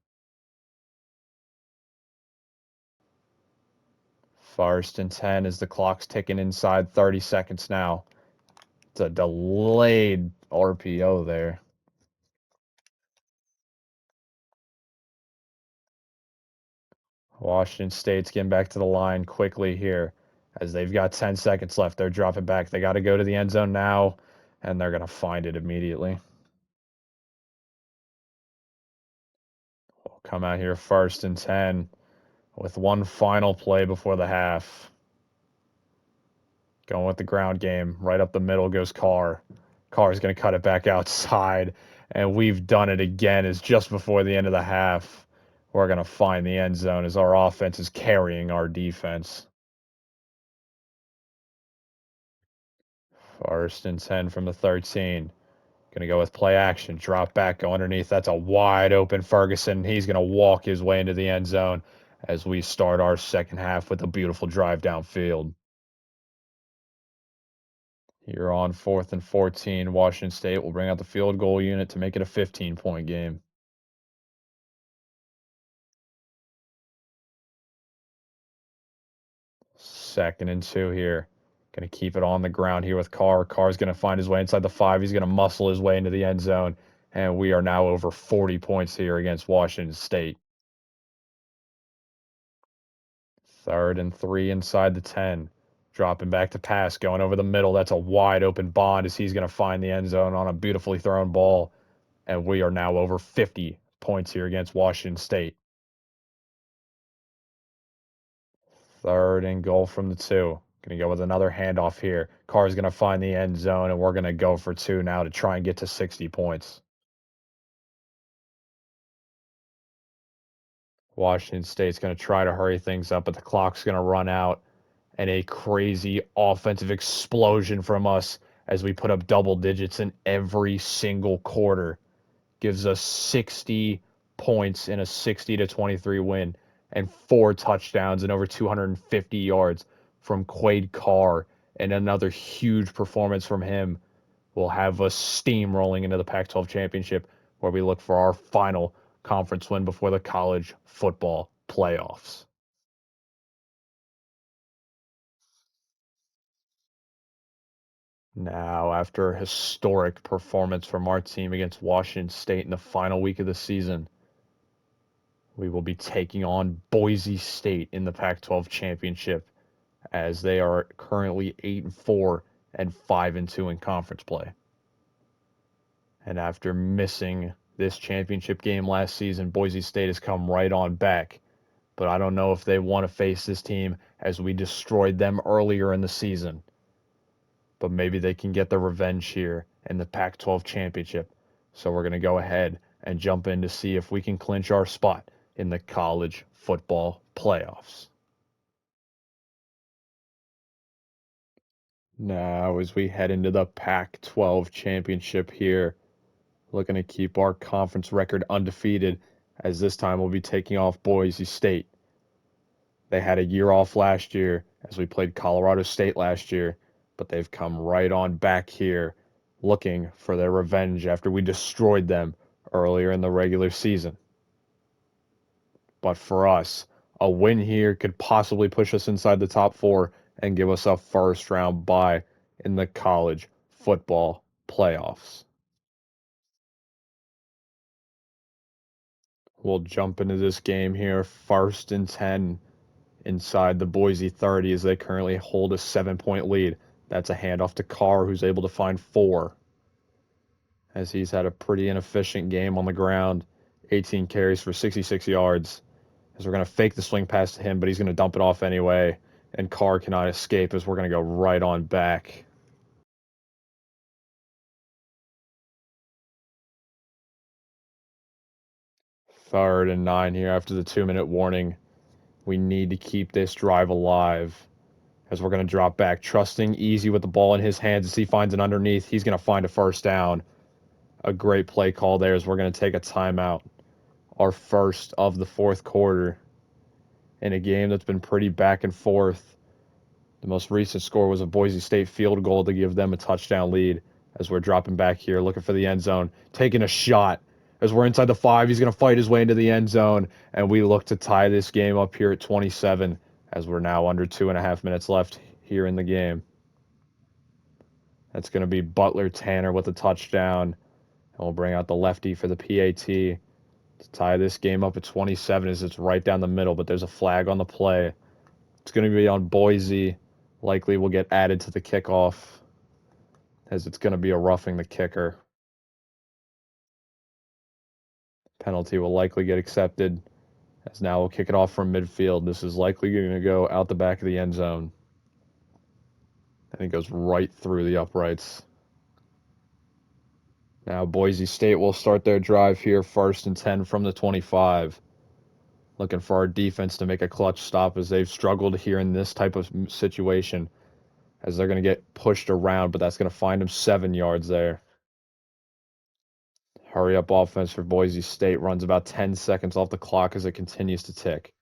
[SPEAKER 1] First and 10 as the clock's ticking inside 30 seconds now. It's a delayed RPO there. Washington State's getting back to the line quickly here as they've got 10 seconds left. They're dropping back. They got to go to the end zone now, and they're going to find it immediately. We'll come out here first and 10 with one final play before the half. Going with the ground game. Right up the middle goes Carr. Carr's going to cut it back outside, and we've done it again. It's just before the end of the half. We're going to find the end zone as our offense is carrying our defense. First and 10 from the 13. Going to go with play action. Drop back, go underneath. That's a wide open Ferguson. He's going to walk his way into the end zone as we start our second half with a beautiful drive downfield. Here on 4th and 14, Washington State will bring out the field goal unit to make it a 15-point game. Second and 2 here. Going to keep it on the ground here with Carr. Carr's going to find his way inside the 5. He's going to muscle his way into the end zone. And we are now over 40 points here against Washington State. Third and 3 inside the 10. Dropping back to pass, going over the middle. That's a wide open Bond as he's going to find the end zone on a beautifully thrown ball. And we are now over 50 points here against Washington State. Third and goal from the 2. Going to go with another handoff here. Carr's going to find the end zone, and we're going to go for 2 now to try and get to 60 points. Washington State's going to try to hurry things up, but the clock's going to run out. And a crazy offensive explosion from us as we put up double digits in every single quarter gives us 60 points in a 60-23 win and 4 touchdowns and over 250 yards from Quade Carr, and another huge performance from him will have us steamrolling into the Pac-12 championship, where we look for our final conference win before the college football playoffs. Now, after a historic performance from our team against Washington State in the final week of the season, we will be taking on Boise State in the Pac-12 championship, as they are currently 8-4 and 5-2 in conference play. And after missing this championship game last season, Boise State has come right on back. But I don't know if they want to face this team, as we destroyed them earlier in the season. But maybe they can get the revenge here in the Pac-12 championship. So we're going to go ahead and jump in to see if we can clinch our spot in the college football playoffs. Now, as we head into the Pac-12 championship here, looking to keep our conference record undefeated, as this time we'll be taking off Boise State. They had a year off last year as we played Colorado State last year, but they've come right on back here looking for their revenge after we destroyed them earlier in the regular season. But for us, a win here could possibly push us inside the top 4 and give us a first round bye in the college football playoffs. We'll jump into this game here first and 10 inside the Boise 30 as they currently hold a 7-point lead. That's a handoff to Carr, who's able to find 4. as he's had a pretty inefficient game on the ground. 18 carries for 66 yards. As we're going to fake the swing pass to him, but he's going to dump it off anyway. And Carr cannot escape as we're going to go right on back. Third and 9 here after the 2-minute warning. We need to keep this drive alive as we're going to drop back, trusting Easy with the ball in his hands as he finds it underneath. He's going to find a first down. A great play call there as we're going to take a timeout. Our first of the fourth quarter in a game that's been pretty back and forth. The most recent score was a Boise State field goal to give them a touchdown lead as we're dropping back here, looking for the end zone, taking a shot. As we're inside the 5, he's going to fight his way into the end zone, and we look to tie this game up here at 27 as we're now under 2.5 minutes left here in the game. That's going to be Butler Tanner with a touchdown, and we'll bring out the lefty for the PAT to tie this game up at 27 as it's right down the middle, but there's a flag on the play. It's going to be on Boise. Likely will get added to the kickoff as it's going to be a roughing the kicker. Penalty will likely get accepted as now we'll kick it off from midfield. This is likely going to go out the back of the end zone. And it goes right through the uprights. Now Boise State will start their drive here, 1st and 10 from the 25. Looking for our defense to make a clutch stop as they've struggled here in this type of situation as they're going to get pushed around, but that's going to find them 7 yards there. Hurry up offense for Boise State runs about 10 seconds off the clock as it continues to tick.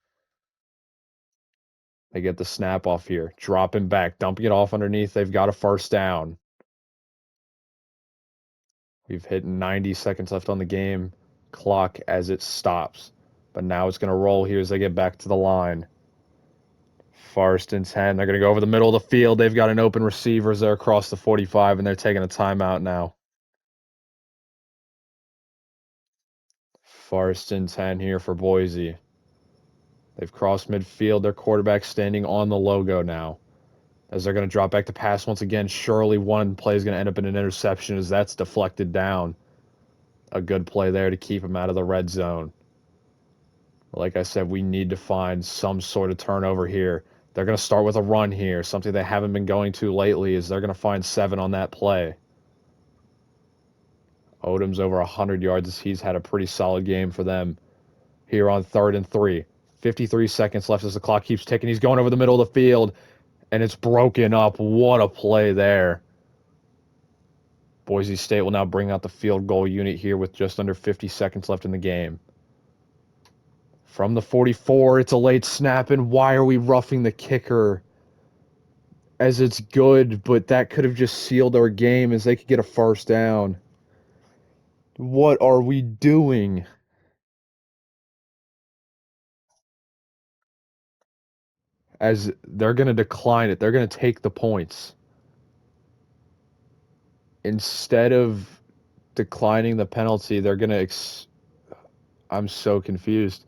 [SPEAKER 1] They get the snap off here, dropping back, dumping it off underneath. They've got a first down. We've hit 90 seconds left on the game clock as it stops. But now it's going to roll here as they get back to the line. 1st and 10. They're going to go over the middle of the field. They've got an open receiver as they're across the 45, and they're taking a timeout now. 1st and 10 here for Boise. They've crossed midfield. Their quarterback standing on the logo now. As they're going to drop back to pass once again. Surely one play is going to end up in an interception as that's deflected down. A good play there to keep them out of the red zone. Like I said, we need to find some sort of turnover here. They're going to start with a run here. Something they haven't been going to lately is they're going to find 7 on that play. Odom's over 100 yards as he's had a pretty solid game for them here on 3rd and 3. 53 seconds left as the clock keeps ticking. He's going over the middle of the field, and it's broken up. What a play there. Boise State will now bring out the field goal unit here with just under 50 seconds left in the game. From the 44, it's a late snap, and why are we roughing the kicker? As it's good, but that could have just sealed our game as they could get a first down. What are we doing? As they're going to decline it. They're going to take the points. Instead of declining the penalty, they're going to... I'm so confused.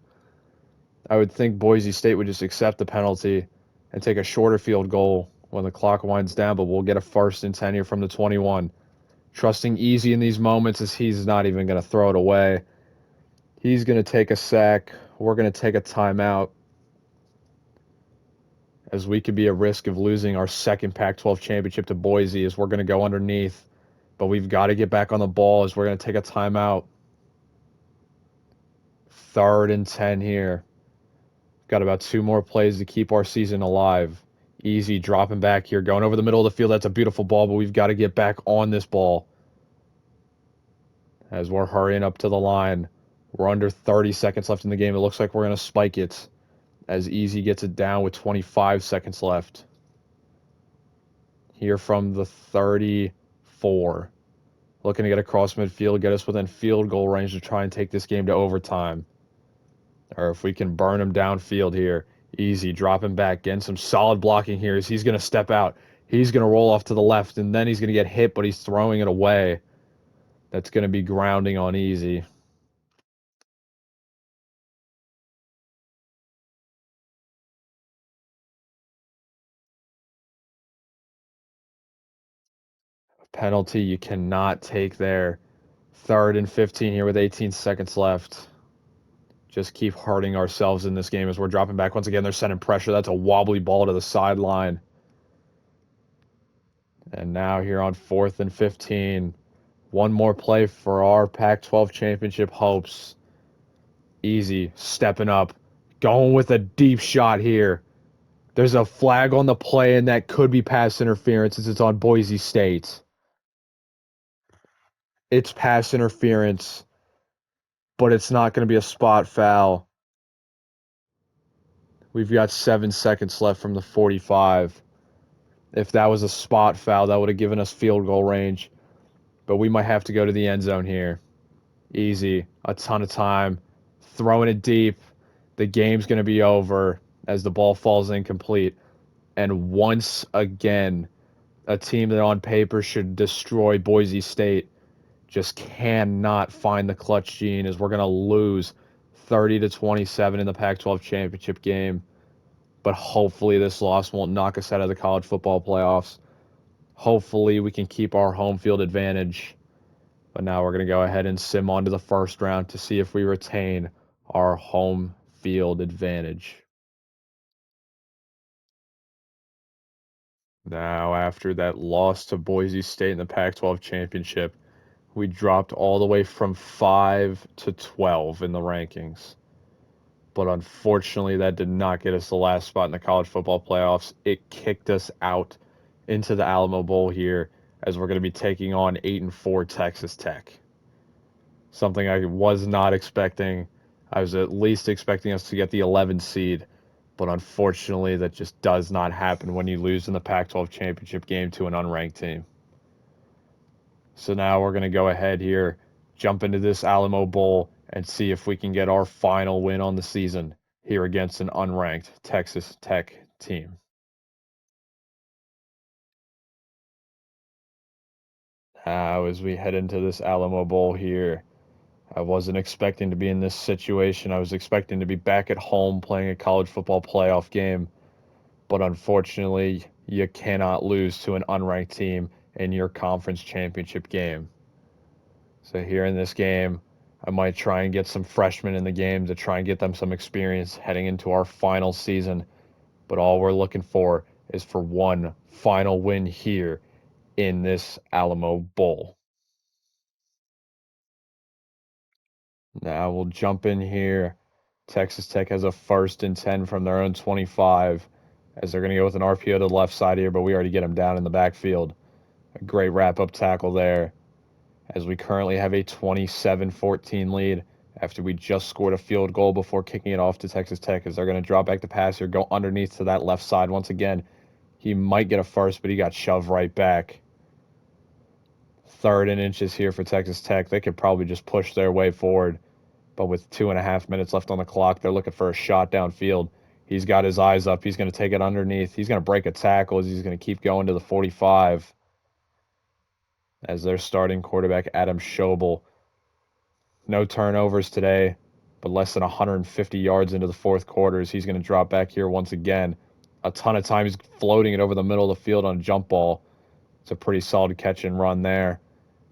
[SPEAKER 1] I would think Boise State would just accept the penalty and take a shorter field goal when the clock winds down, but we'll get a 1st and 10 here from the 21. Trusting Easy in these moments as he's not even going to throw it away. He's going to take a sack. We're going to take a timeout as we could be at risk of losing our second Pac-12 championship to Boise as we're going to go underneath. But we've got to get back on the ball as we're going to take a timeout. 3rd and 10 here. Got about 2 more plays to keep our season alive. Easy dropping back here, going over the middle of the field. That's a beautiful ball, but we've got to get back on this ball as we're hurrying up to the line. We're under 30 seconds left in the game. It looks like we're going to spike it as Easy gets it down with 25 seconds left. Here from the 34. Looking to get across midfield, get us within field goal range to try and take this game to overtime. Or if we can burn him downfield here. Easy, dropping back, getting some solid blocking here as he's going to step out. He's going to roll off to the left, and then he's going to get hit, but he's throwing it away. That's going to be grounding on Easy. Penalty you cannot take there 3rd and 15 here with 18 seconds left. Just keep hurting ourselves in this game as we're dropping back. Once again, they're sending pressure. That's a wobbly ball to the sideline. And now here on 4th and 15. One more play for our Pac-12 championship hopes. Easy, stepping up, going with a deep shot here. There's a flag on the play, and that could be pass interference as it's on Boise State. It's pass interference, but it's not going to be a spot foul. We've got 7 seconds left from the 45. If that was a spot foul, that would have given us field goal range. But we might have to go to the end zone here. Easy, a ton of time, throwing it deep. The game's going to be over as the ball falls incomplete. And once again, a team that on paper should destroy Boise State just cannot find the clutch gene as we're going to lose 30-27 in the Pac-12 championship game. But hopefully this loss won't knock us out of the college football playoffs. Hopefully we can keep our home field advantage. But now we're going to go ahead and sim on to the first round to see if we retain our home field advantage. Now, after that loss to Boise State in the Pac-12 championship, we dropped all the way from 5 to 12 in the rankings. But unfortunately, that did not get us the last spot in the college football playoffs. It kicked us out into the Alamo Bowl here as we're going to be taking on 8-4 Texas Tech. Something I was not expecting. I was at least expecting us to get the 11 seed, but unfortunately that just does not happen when you lose in the Pac-12 championship game to an unranked team. So now we're going to go ahead here, jump into this Alamo Bowl, and see if we can get our final win on the season here against an unranked Texas Tech team. Now, as we head into this Alamo Bowl here, I wasn't expecting to be in this situation. I was expecting to be back at home playing a college football playoff game. But unfortunately, you cannot lose to an unranked team in your conference championship game. So here in this game, I might try and get some freshmen in the game to try and get them some experience heading into our final season. But all we're looking for is for one final win here in this Alamo Bowl. Now we'll jump in here. Texas Tech has a 1st and 10 from their own 25 as they're going to go with an RPO to the left side here, but we already get them down in the backfield. A great wrap-up tackle there as we currently have a 27-14 lead after we just scored a field goal before kicking it off to Texas Tech as they're going to drop back the pass here, go underneath to that left side once again. He might get a first, but he got shoved right back. 3rd and inches here for Texas Tech. They could probably just push their way forward. But with 2.5 minutes left on the clock, they're looking for a shot downfield. He's got his eyes up. He's going to take it underneath. He's going to break a tackle as he's going to keep going to the 45. As their starting quarterback, Adam Schobel. No turnovers today, but less than 150 yards into the 4th quarter as he's going to drop back here once again. A ton of time. He's floating it over the middle of the field on a jump ball. It's a pretty solid catch and run there,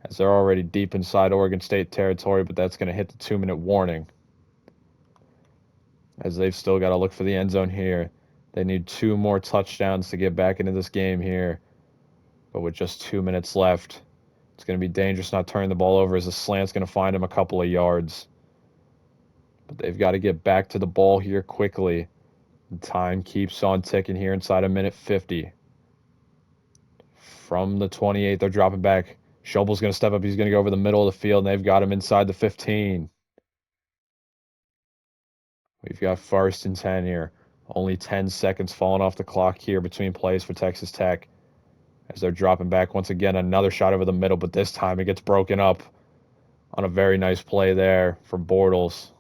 [SPEAKER 1] as they're already deep inside Oregon State territory, but that's going to hit the 2-minute warning. As they've still got to look for the end zone here. They need 2 more touchdowns to get back into this game here. But with just 2 minutes left, it's going to be dangerous not turning the ball over as the slant's going to find him a couple of yards. But they've got to get back to the ball here quickly. The time keeps on ticking here inside a minute 50. From the 28, they're dropping back. Schobel's going to step up. He's going to go over the middle of the field, and they've got him inside the 15. We've got 1st and 10 here. Only 10 seconds falling off the clock here between plays for Texas Tech. As they're dropping back once again, another shot over the middle, but this time it gets broken up on a very nice play there for Bortles.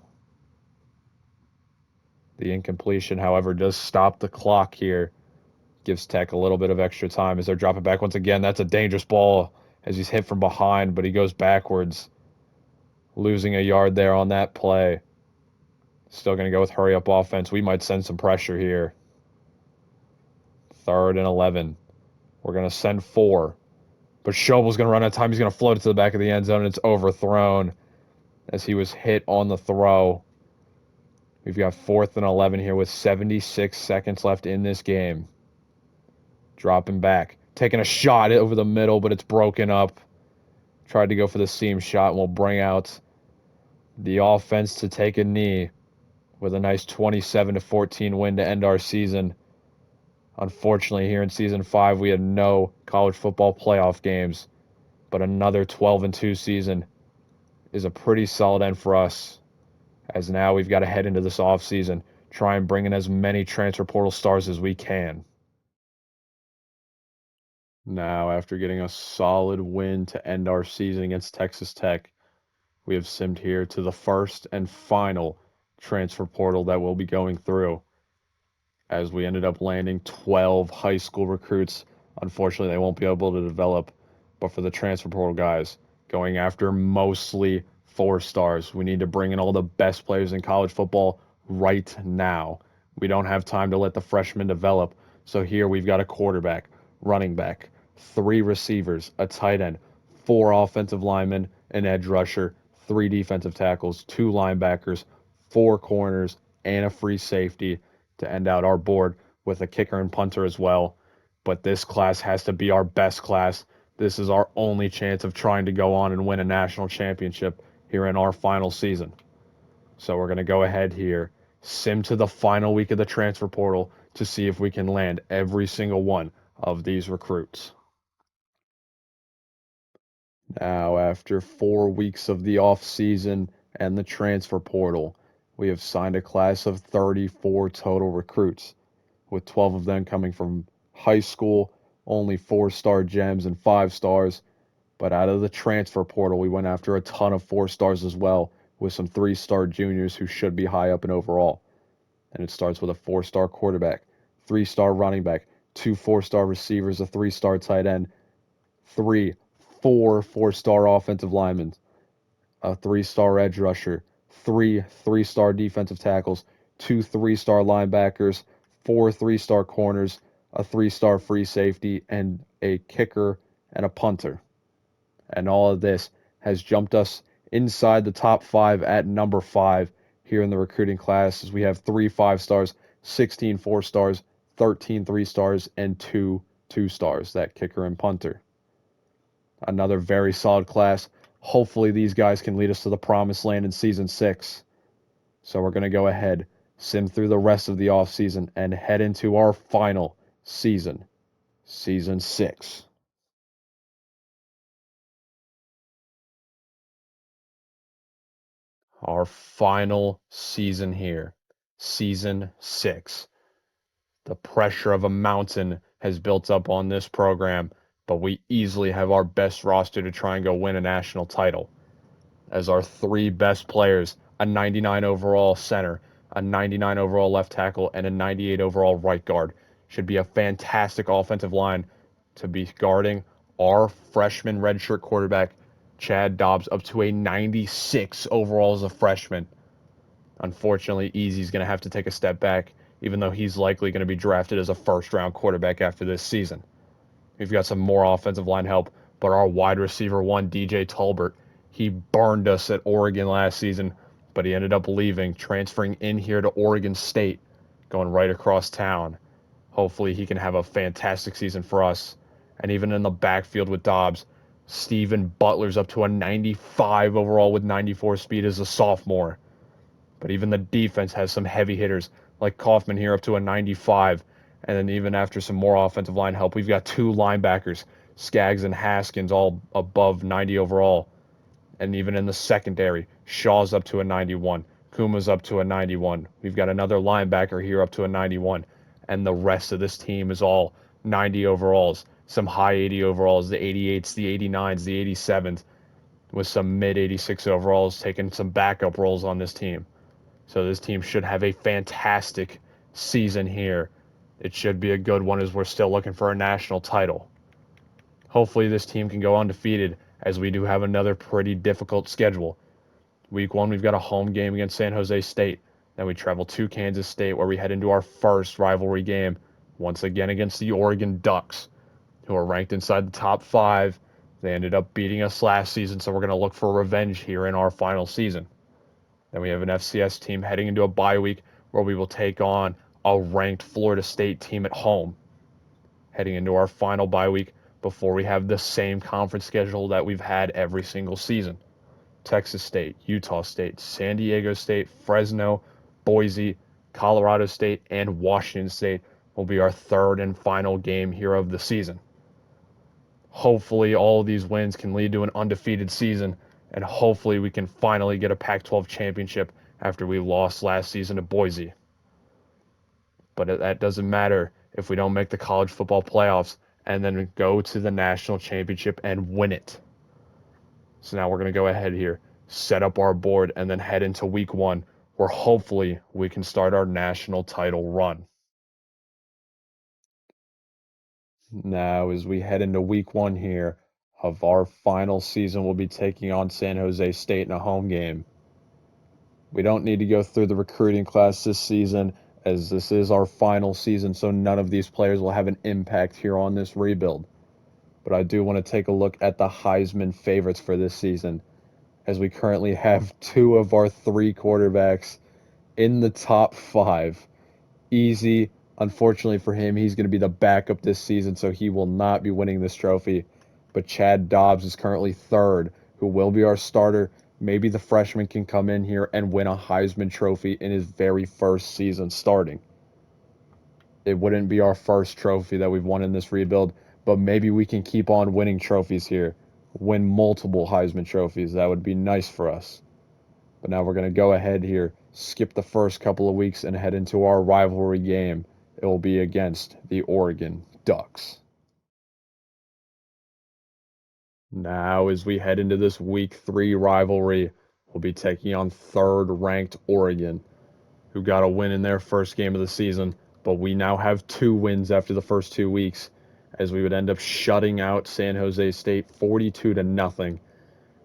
[SPEAKER 1] The incompletion, however, does stop the clock here. Gives Tech a little bit of extra time as they're dropping back once again. That's a dangerous ball as he's hit from behind, but he goes backwards. Losing a yard there on that play. Still going to go with hurry-up offense. We might send some pressure here. 3rd and 11. We're going to send 4. But Schobel's going to run out of time. He's going to float it to the back of the end zone, and it's overthrown as he was hit on the throw. We've got 4th and 11 here with 76 seconds left in this game. Dropping back. Taking a shot over the middle, but it's broken up. Tried to go for the seam shot, and we'll bring out the offense to take a knee with a nice 27-14 win to end our season. Unfortunately, here in Season 5, we had no college football playoff games, but another 12-2 season is a pretty solid end for us, as now we've got to head into this offseason, try and bring in as many transfer portal stars as we can. Now, after getting a solid win to end our season against Texas Tech, we have simmed here to the first and final transfer portal that we'll be going through, as we ended up landing 12 high school recruits. Unfortunately, they won't be able to develop, but for the transfer portal guys, going after mostly 4-stars. We need to bring in all the best players in college football right now. We don't have time to let the freshmen develop. So here we've got a quarterback, running back, 3 receivers, a tight end, 4 offensive linemen, an edge rusher, 3 defensive tackles, 2 linebackers, 4 corners, and a free safety to end out our board with a kicker and punter as well. But this class has to be our best class. This is our only chance of trying to go on and win a national championship here in our final season. So we're going to go ahead here, sim to the final week of the transfer portal to see if we can land every single one of these recruits. Now, after 4 weeks of the off season and the transfer portal, we have signed a class of 34 total recruits, with 12 of them coming from high school, only 4-star gems and 5-stars. But out of the transfer portal, we went after a ton of 4-stars as well, with some 3-star juniors who should be high up in overall. And it starts with a 4-star quarterback, 3-star running back, 2 4-star receivers, a 3-star tight end, 4 4-star offensive linemen, a 3-star edge rusher, 3 3-star defensive tackles, 2 3-star linebackers, 4 3-star corners, a 3-star free safety, and a kicker and a punter. And all of this has jumped us inside the top 5 at number 5 here in the recruiting class, as we have 3 5-stars, 16 4-stars, 13 3-stars, and 2 2-stars, that kicker and punter. Another very solid class. Hopefully these guys can lead us to the promised land in Season 6. So we're going to go ahead, sim through the rest of the offseason, and head into our final season, Season 6. Our final season here, Season 6. The pressure of a mountain has built up on this program, but we easily have our best roster to try and go win a national title, as our 3 best players, a 99 overall center, a 99 overall left tackle, and a 98 overall right guard, should be a fantastic offensive line to be guarding our freshman redshirt quarterback, Chad Dobbs, up to a 96 overall as a freshman. Unfortunately, Easy's going to have to take a step back, even though he's likely going to be drafted as a first-round quarterback after this season. We've got some more offensive line help, but our wide receiver 1, DJ Tolbert, he burned us at Oregon last season, but he ended up leaving, transferring in here to Oregon State, going right across town. Hopefully he can have a fantastic season for us. And even in the backfield with Dobbs, Steven Butler's up to a 95 overall with 94 speed as a sophomore. But even the defense has some heavy hitters, like Kaufman here up to a 95. And then even after some more offensive line help, we've got 2 linebackers, Skaggs and Haskins, all above 90 overall. And even in the secondary, Shaw's up to a 91. Kuma's up to a 91. We've got another linebacker here up to a 91. And the rest of this team is all 90 overalls, some high 80 overalls, the 88s, the 89s, the 87s, with some mid 86 overalls, taking some backup roles on this team. So this team should have a fantastic season here. It should be a good one, as we're still looking for a national title. Hopefully this team can go undefeated, as we do have another pretty difficult schedule. Week 1, we've got a home game against San Jose State. Then we travel to Kansas State, where we head into our first rivalry game, once again against the Oregon Ducks, who are ranked inside the top 5 They ended up beating us last season, so we're going to look for revenge here in our final season. Then we have an FCS team heading into a bye week where we will take on a ranked Florida State team at home, heading into our final bye week before we have the same conference schedule that we've had every single season. Texas State, Utah State, San Diego State, Fresno, Boise, Colorado State, and Washington State will be our third and final game here of the season. Hopefully, all of these wins can lead to an undefeated season, and hopefully, we can finally get a Pac-12 championship after we lost last season to Boise. But that doesn't matter if we don't make the college football playoffs and then go to the national championship and win it. So now we're going to go ahead here, set up our board, and then head into week one, where hopefully we can start our national title run. Now, as we head into week one here of our final season, we'll be taking on San Jose State in a home game. We don't need to go through the recruiting class this season, as this is our final season, so none of these players will have an impact here on this rebuild. But I do want to take a look at the Heisman favorites for this season, as we currently have two of our three quarterbacks in the top five. Easy, unfortunately for him, he's going to be the backup this season, so he will not be winning this trophy. But Chad Dobbs is currently third, who will be our starter. Maybe the freshman can come in here and win a Heisman Trophy in his very first season starting. It wouldn't be our first trophy that we've won in this rebuild, but maybe we can keep on winning trophies here. Win multiple Heisman trophies. That would be nice for us. But now we're going to go ahead here, skip the first couple of weeks, and head into our rivalry game. It will be against the Oregon Ducks. Now, as we head into this week 3 rivalry, we'll be taking on third-ranked Oregon, who got a win in their first game of the season, but we now have 2 wins after the first 2 weeks, as we would end up shutting out San Jose State 42-0,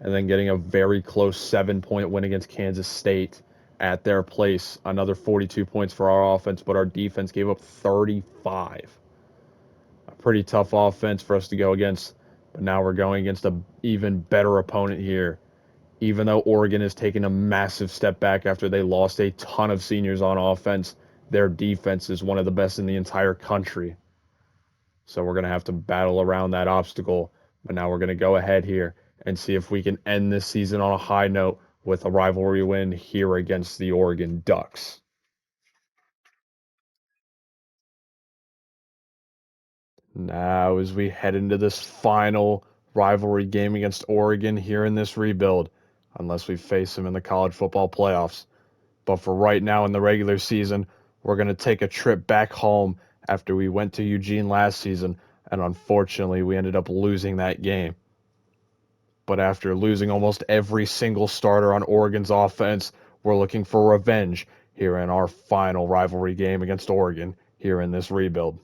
[SPEAKER 1] and then getting a very close 7-point win against Kansas State at their place. Another 42 points for our offense, but our defense gave up 35. A pretty tough offense for us to go against, but now we're going against an even better opponent here. Even though Oregon has taken a massive step back after they lost a ton of seniors on offense, their defense is one of the best in the entire country. So we're going to have to battle around that obstacle. But now we're going to go ahead here and see if we can end this season on a high note with a rivalry win here against the Oregon Ducks. Now, as we head into this final rivalry game against Oregon here in this rebuild, unless we face them in the college football playoffs. But for right now in the regular season, we're going to take a trip back home after we went to Eugene last season, and unfortunately, we ended up losing that game. But after losing almost every single starter on Oregon's offense, we're looking for revenge here in our final rivalry game against Oregon here in this rebuild.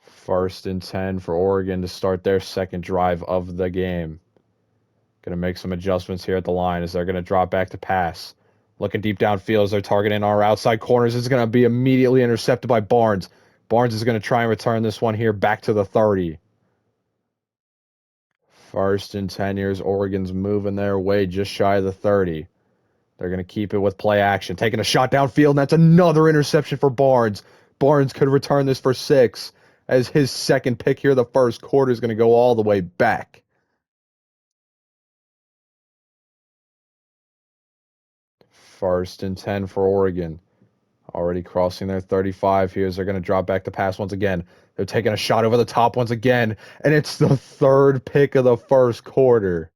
[SPEAKER 1] First and 10 for Oregon to start their second drive of the game. Going to make some adjustments here at the line as they're going to drop back to pass. Looking deep downfield as they're targeting our outside corners. It's going to be immediately intercepted by Barnes. Barnes is going to try and return this one here back to the 30. First and 10 years, Oregon's moving their way just shy of the 30. They're going to keep it with play action. Taking a shot downfield, and that's another interception for Barnes. Barnes could return this for 6, as his second pick here the first quarter is going to go all the way back. First and 10 for Oregon. Already crossing their 35 here as they're going to drop back to pass once again. They're taking a shot over the top once again, and it's the third pick of the first quarter.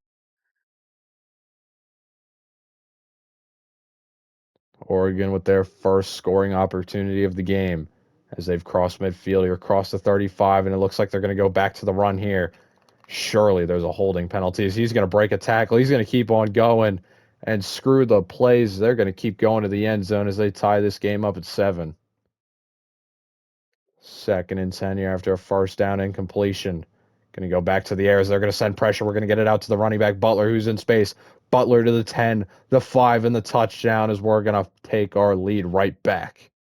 [SPEAKER 1] Oregon with their first scoring opportunity of the game as they've crossed midfield here, crossed the 35, and it looks like they're going to go back to the run here. Surely there's a holding penalty as he's going to break a tackle. He's going to keep on going and screw the plays. They're going to keep going to the end zone as they tie this game up at 7. Second and 10 here after a first down incompletion. Going to go back to the air as they're going to send pressure. We're going to get it out to the running back, Butler, who's in space. Butler to the 10, the 5, and the touchdown as we're going to take our lead right back.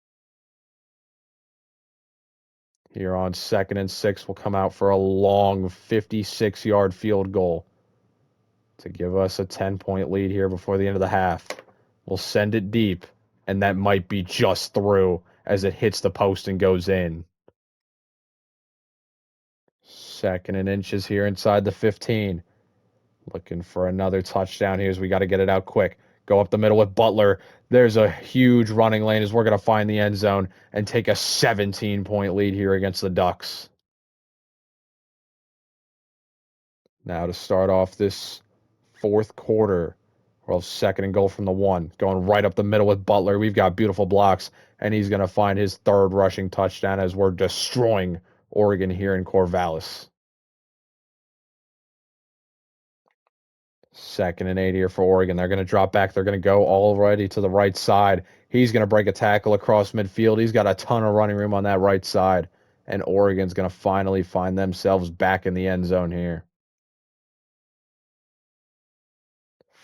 [SPEAKER 1] Here on 2nd and 6, we'll come out for a long 56-yard field goal to give us a 10-point lead here before the end of the half. We'll send it deep, and that might be just through as it hits the post and goes in. 2nd and inches here inside the 15. Looking for another touchdown here as we got to get it out quick. Go up the middle with Butler. There's a huge running lane as we're going to find the end zone and take a 17-point lead here against the Ducks. Now to start off this fourth quarter, well, 2nd and goal from the 1. Going right up the middle with Butler. We've got beautiful blocks, and he's going to find his third rushing touchdown as we're destroying Oregon here in Corvallis. 2nd and 8 here for Oregon. They're going to drop back. They're going to go already to the right side. He's going to break a tackle across midfield. He's got a ton of running room on that right side. And Oregon's going to finally find themselves back in the end zone here.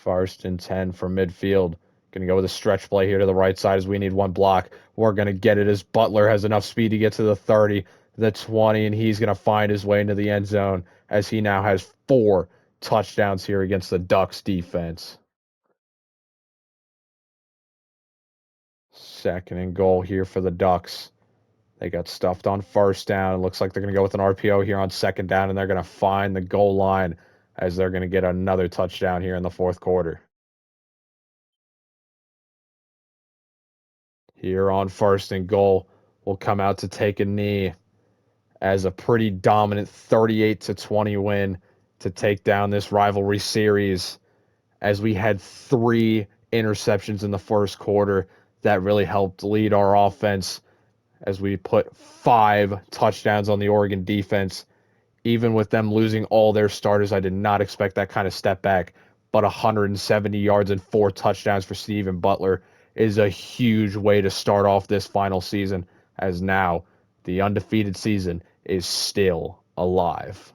[SPEAKER 1] 1st and 10 from midfield. Going to go with a stretch play here to the right side as we need one block. We're going to get it as Butler has enough speed to get to the 30, the 20, and he's going to find his way into the end zone as he now has 4 touchdowns here against the Ducks defense. 2nd and goal here for the Ducks. They got stuffed on 1st down. It looks like they're going to go with an RPO here on 2nd down, and they're going to find the goal line as they're going to get another touchdown here in the fourth quarter. Here on 1st and goal, we'll come out to take a knee as a pretty dominant 38-20 win to take down this rivalry series as we had 3 interceptions in the first quarter that really helped lead our offense as we put 5 touchdowns on the Oregon defense. Even with them losing all their starters, I did not expect that kind of step back. But 170 yards and 4 touchdowns for Stephen Butler is a huge way to start off this final season, as now the undefeated season is still alive.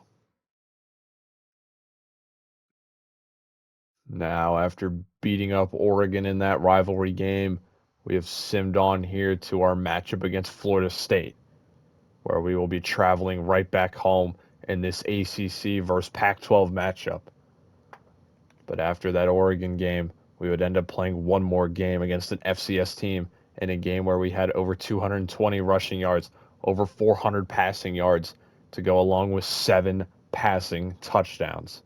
[SPEAKER 1] Now, after beating up Oregon in that rivalry game, we have simmed on here to our matchup against Florida State, where we will be traveling right back home in this ACC versus Pac-12 matchup. But after that Oregon game, we would end up playing one more game against an FCS team in a game where we had over 220 rushing yards, over 400 passing yards to go along with 7 passing touchdowns.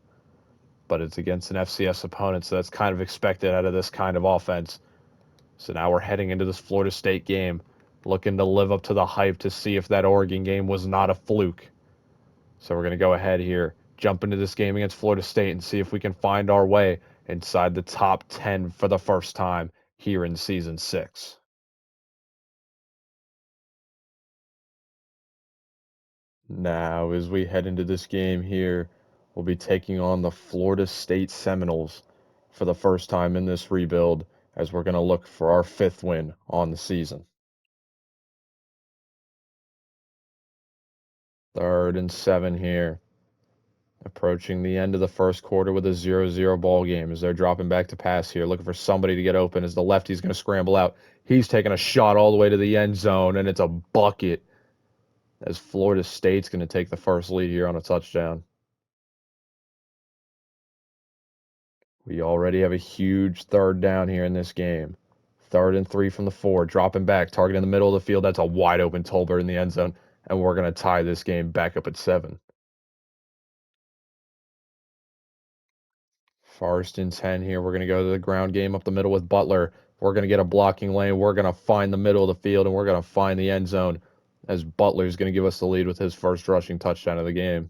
[SPEAKER 1] But it's against an FCS opponent, so that's kind of expected out of this kind of offense. So now we're heading into this Florida State game, looking to live up to the hype to see if that Oregon game was not a fluke. So we're going to go ahead here, jump into this game against Florida State and see if we can find our way inside the top 10 for the first time here in Season 6. Now, as we head into this game here, we'll be taking on the Florida State Seminoles for the first time in this rebuild as we're going to look for our 5th win on the season. 3rd and 7 here. Approaching the end of the first quarter with a 0-0 ball game as they're dropping back to pass here, looking for somebody to get open as the lefty's going to scramble out. He's taking a shot all the way to the end zone, and it's a bucket as Florida State's going to take the first lead here on a touchdown. We already have a huge 3rd down here in this game. 3rd and 3 from the 4, dropping back, target in the middle of the field. That's a wide open Tolbert in the end zone, and we're going to tie this game back up at 7. 1st and 10 here. We're going to go to the ground game up the middle with Butler. We're going to get a blocking lane. We're going to find the middle of the field, and we're going to find the end zone as Butler's going to give us the lead with his first rushing touchdown of the game.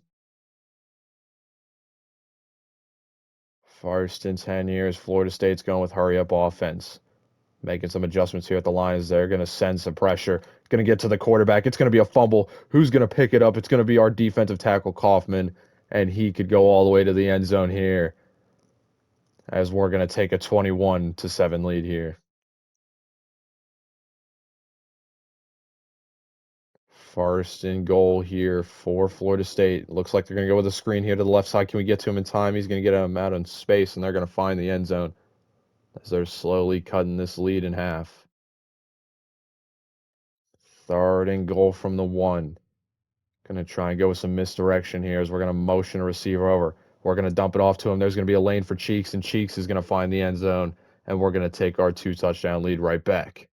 [SPEAKER 1] 1st and 10 here as Florida State's going with hurry-up offense. Making some adjustments here at the line as they're going to send some pressure. Going to get to the quarterback. It's going to be a fumble. Who's going to pick it up? It's going to be our defensive tackle, Kaufman, and he could go all the way to the end zone here as we're going to take a 21-7 lead here. 1st and goal here for Florida State. Looks like they're going to go with a screen here to the left side. Can we get to him in time? He's going to get him out in space, and they're going to find the end zone as they're slowly cutting this lead in half. 3rd and goal from the 1. Going to try and go with some misdirection here as we're going to motion a receiver over. We're going to dump it off to him. There's going to be a lane for Cheeks, and Cheeks is going to find the end zone, and we're going to take our 2-touchdown lead right back.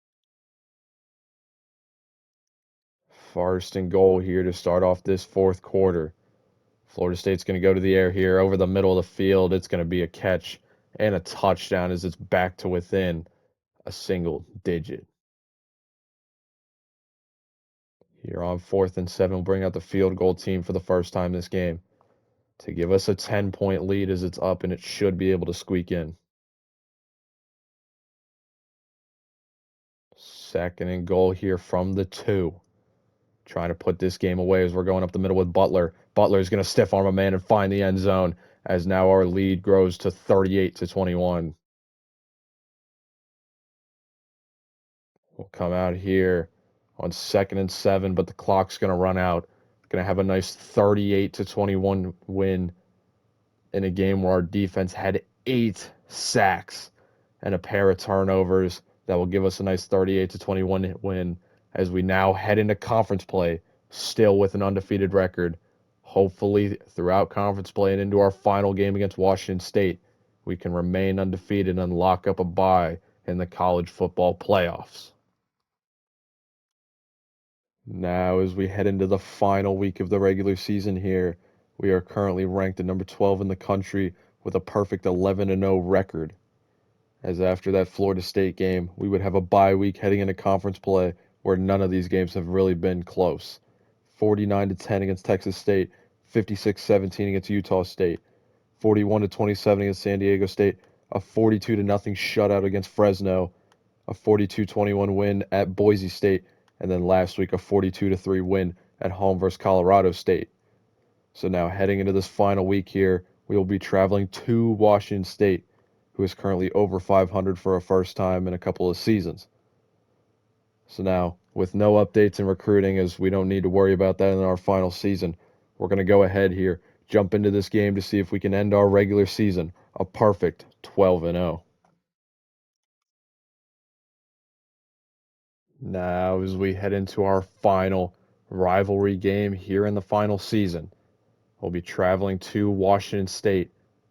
[SPEAKER 1] First and goal here to start off this fourth quarter. Florida State's going to go to the air here over the middle of the field. It's going to be a catch and a touchdown as it's back to within a single digit. Here on 4th and 7, we'll bring out the field goal team for the first time this game to give us a 10-point lead as it's up, and it should be able to squeak in. Second and goal here from the 2. Trying to put this game away as we're going up the middle with Butler. Butler is going to stiff arm a man and find the end zone as now our lead grows to 38-21. We'll come out here on 2nd and 7, but the clock's going to run out. Going to have a nice 38-21 win in a game where our defense had 8 sacks and a pair of turnovers that will give us a nice 38-21 win as we now head into conference play, still with an undefeated record. Hopefully, throughout conference play and into our final game against Washington State, we can remain undefeated and lock up a bye in the college football playoffs. Now, as we head into the final week of the regular season here, we are currently ranked at number 12 in the country with a perfect 11-0 record. As after that Florida State game, we would have a bye week heading into conference play where none of these games have really been close. 49-10 against Texas State, 56-17 against Utah State, 41-27 against San Diego State, a 42-0 shutout against Fresno, a 42-21 win at Boise State, and then last week a 42-3 win at home versus Colorado State. So now heading into this final week here, we will be traveling to Washington State, who is currently over 500 for a first time in a couple of seasons. So now, with no updates in recruiting, as we don't need to worry about that in our final season, we're going to go ahead here, jump into this game to see if we can end our regular season a perfect 12-0. Now, as we head into our final rivalry game here in the final season, we'll be traveling to Washington State,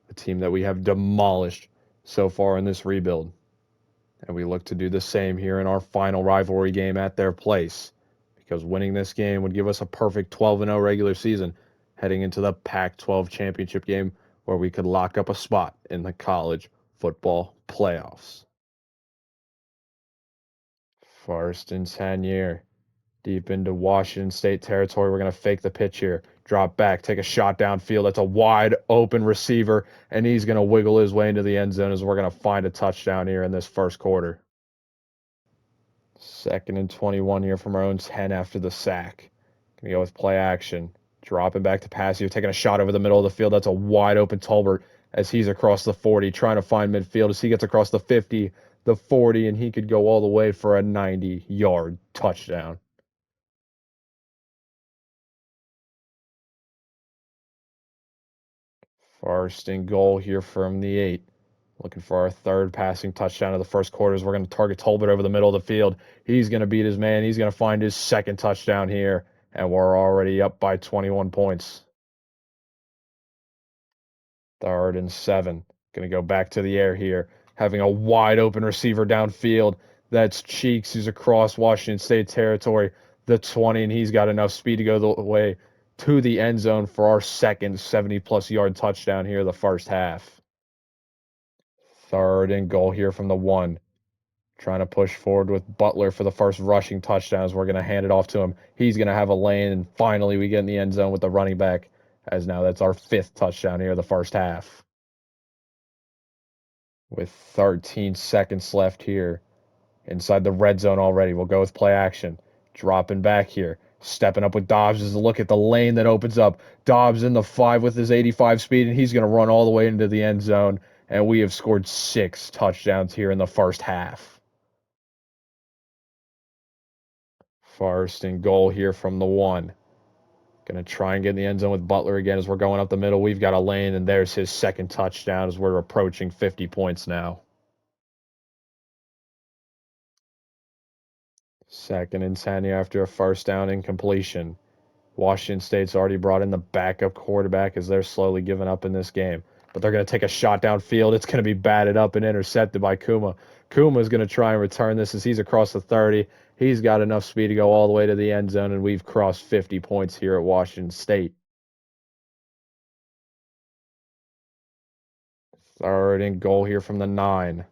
[SPEAKER 1] a team that we have demolished so far in this rebuild. And we look to do the same here in our final rivalry game at their place, because winning this game would give us a perfect 12-0 regular season heading into the Pac-12 championship game where we could lock up a spot in the college football playoffs. First and 10 here. Deep into Washington State territory. We're going to fake the pitch here. Drop back, take a shot downfield. That's a wide open receiver, and he's going to wiggle his way into the end zone as we're going to find a touchdown here in this first quarter. 2nd and 21 here from our own 10 after the sack. Going to go with play action. Dropping back to pass here, taking a shot over the middle of the field. That's a wide open Tolbert as he's across the 40, trying to find midfield as he gets across the 50, the 40, and he could go all the way for a 90-yard touchdown. First and goal here from the 8. Looking for our third passing touchdown of the first quarter as we're going to target Tolbert over the middle of the field. He's going to beat his man. He's going to find his second touchdown here, and we're already up by 21 points. 3rd and 7. Going to go back to the air here, having a wide open receiver downfield. That's Cheeks, who's across Washington State territory, the 20, and he's got enough speed to go the way to the end zone for our second 70-plus yard touchdown here the first half. 3rd and goal here from the 1. Trying to push forward with Butler for the first rushing touchdowns. We're going to hand it off to him. He's going to have a lane, and finally we get in the end zone with the running back, as now that's our 5th touchdown here the first half. With 13 seconds left here inside the red zone already, we'll go with play action. Dropping back here. Stepping up with Dobbs as a look at the lane that opens up. Dobbs in the 5 with his 85 speed, and he's going to run all the way into the end zone. And we have scored 6 touchdowns here in the first half. First and goal here from the 1. Going to try and get in the end zone with Butler again as we're going up the middle. We've got a lane, and there's his second touchdown as we're approaching 50 points now. 2nd and 10 after a first down incompletion. Washington State's already brought in the backup quarterback as they're slowly giving up in this game. But they're going to take a shot downfield. It's going to be batted up and intercepted by Kuma. Kuma's going to try and return this as he's across the 30. He's got enough speed to go all the way to the end zone, and we've crossed 50 points here at Washington State. Third and goal here from the 9.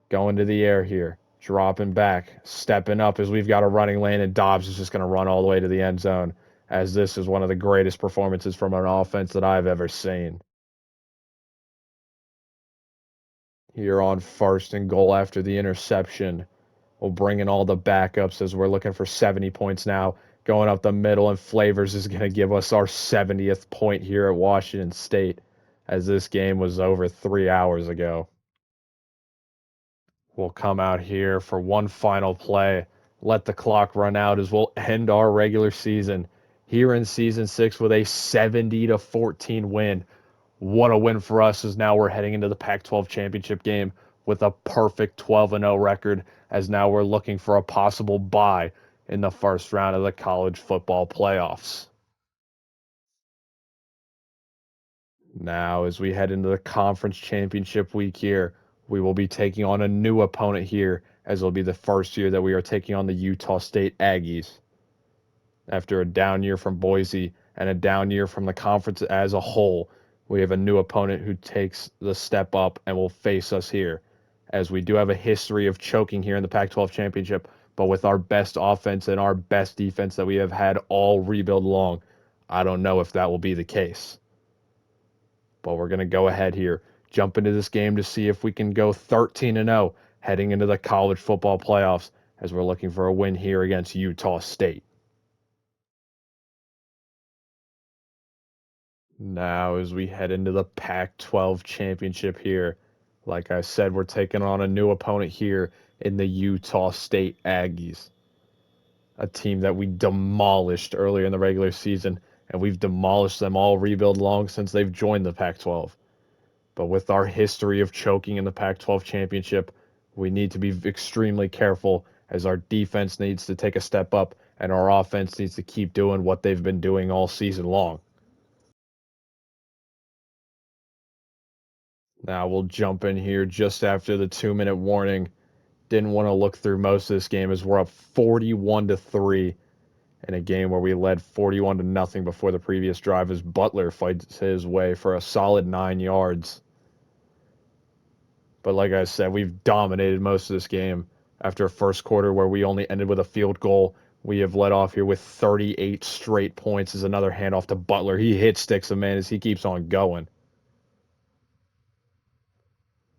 [SPEAKER 1] Going to the air here. Dropping back. Stepping up as we've got a running lane, and Dobbs is just going to run all the way to the end zone, as this is one of the greatest performances from an offense that I've ever seen. Here on first and goal after the interception. We'll bring in all the backups as we're looking for 70 points now. Going up the middle, and Flavors is going to give us our 70th point here at Washington State, as this game was over 3 hours ago. We'll come out here for one final play, let the clock run out as we'll end our regular season here in season 6 with a 70-14 win. What a win for us, as now we're heading into the Pac-12 championship game with a perfect 12-0 record, as now we're looking for a possible bye in the first round of the college football playoffs. Now, as we head into the conference championship week here, we will be taking on a new opponent here, as it'll be the first year that we are taking on the Utah State Aggies. After a down year from Boise and a down year from the conference as a whole, we have a new opponent who takes the step up and will face us here, as we do have a history of choking here in the Pac-12 championship, but with our best offense and our best defense that we have had all rebuild long, I don't know if that will be the case. But we're going to go ahead here, jump into this game to see if we can go 13-0 heading into the college football playoffs, as we're looking for a win here against Utah State. Now, as we head into the Pac-12 championship here, like I said, we're taking on a new opponent here in the Utah State Aggies, a team that we demolished earlier in the regular season, and we've demolished them all rebuild long since they've joined the Pac-12. But with our history of choking in the Pac-12 championship, we need to be extremely careful, as our defense needs to take a step up and our offense needs to keep doing what they've been doing all season long. Now we'll jump in here just after the 2-minute warning. Didn't want to look through most of this game, as we're up 41-3 in a game where we led 41-0 before the previous drive, as Butler fights his way for a solid 9 yards. But like I said, we've dominated most of this game. After a first quarter where we only ended with a field goal, we have led off here with 38 straight points as another handoff to Butler. He hit sticks a man as he keeps on going.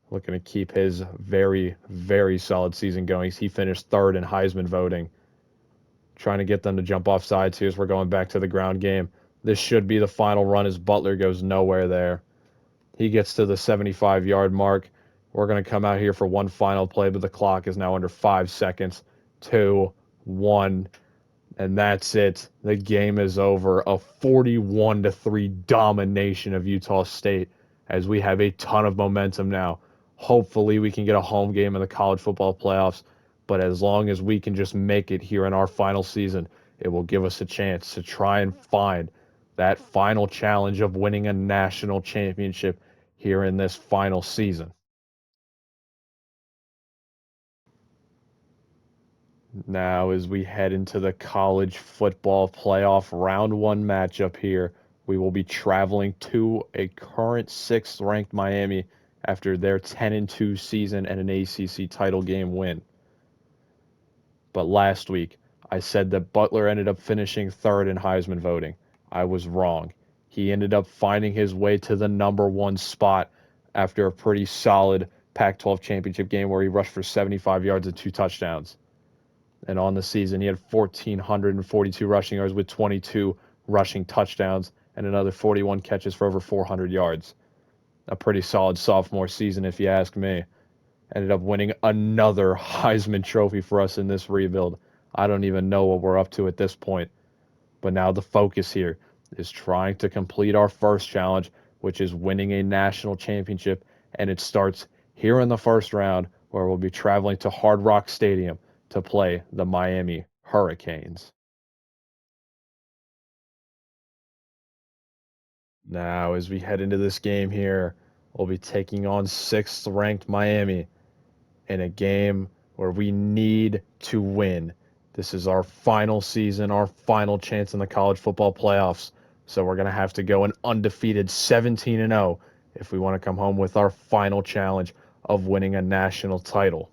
[SPEAKER 1] Looking to keep his very, very solid season going. He finished third in Heisman voting. Trying to get them to jump off sides here as we're going back to the ground game. This should be the final run, as Butler goes nowhere there. He gets to the 75-yard mark. We're going to come out here for one final play, but the clock is now under 5 seconds. 2, 1, and that's it. The game is over. A 41-3 domination of Utah State, as we have a ton of momentum now. Hopefully we can get a home game in the college football playoffs, but as long as we can just make it here in our final season, it will give us a chance to try and find that final challenge of winning a national championship here in this final season. Now, as we head into the college football playoff round 1 matchup here, we will be traveling to a current 6th ranked Miami after their 10-2 season and an ACC title game win. But last week, I said that Butler ended up finishing third in Heisman voting. I was wrong. He ended up finding his way to the number 1 spot after a pretty solid Pac-12 championship game where he rushed for 75 yards and 2 touchdowns. And on the season, he had 1,442 rushing yards with 22 rushing touchdowns and another 41 catches for over 400 yards. A pretty solid sophomore season, if you ask me. Ended up winning another Heisman Trophy for us in this rebuild. I don't even know what we're up to at this point. But now the focus here is trying to complete our first challenge, which is winning a national championship. And it starts here in the first round, where we'll be traveling to Hard Rock Stadium to play the Miami Hurricanes. Now, as we head into this game here, we'll be taking on sixth ranked Miami in a game where we need to win. This is our final season, our final chance in the college football playoffs. So we're going to have to go an undefeated 17-0 if we want to come home with our final challenge of winning a national title.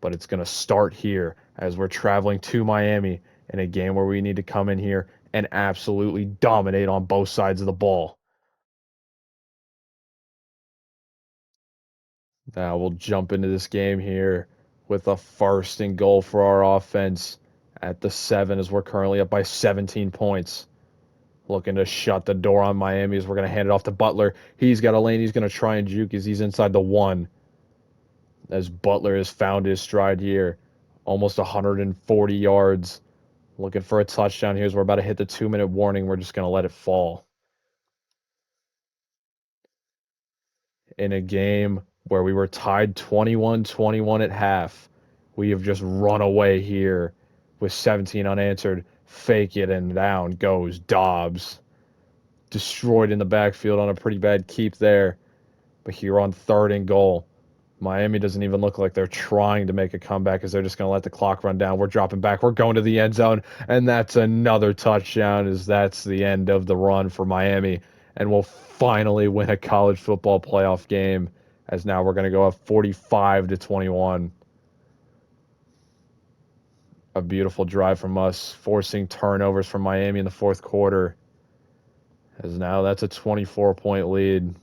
[SPEAKER 1] But it's going to start here as we're traveling to Miami in a game where we need to come in here and absolutely dominate on both sides of the ball. Now we'll jump into this game here with a first and goal for our offense at the 7 as we're currently up by 17 points. Looking to shut the door on Miami as we're going to hand it off to Butler. He's got a lane. He's going to try and juke as he's inside the 1. As Butler has found his stride here. Almost 140 yards. Looking for a touchdown here as we're about to hit the 2-minute warning. We're just going to let it fall. In a game where we were tied 21-21 at half. We have just run away here with 17 unanswered. Fake it, and down goes Dobbs. Destroyed in the backfield on a pretty bad keep there. But here on third and goal, Miami doesn't even look like they're trying to make a comeback as they're just going to let the clock run down. We're dropping back. We're going to the end zone, and that's another touchdown as that's the end of the run for Miami. And we'll finally win a college football playoff game as now we're going to go up 45-21. A beautiful drive from us, forcing turnovers from Miami in the fourth quarter. As now that's a 24-point lead.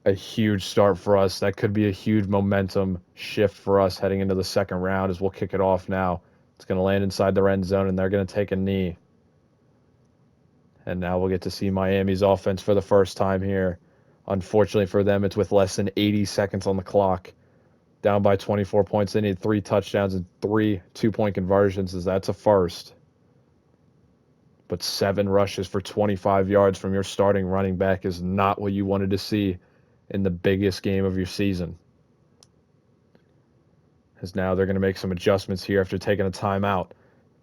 [SPEAKER 1] A huge start for us. That could be a huge momentum shift for us heading into the second round as we'll kick it off now. It's going to land inside the end zone, and they're going to take a knee. And now we'll get to see Miami's offense for the first time here. Unfortunately for them, it's with less than 80 seconds on the clock. Down by 24 points. They need 3 touchdowns and 3 two-point conversions, as that's a first. But 7 rushes for 25 yards from your starting running back is not what you wanted to see in the biggest game of your season. As now they're going to make some adjustments here after taking a timeout.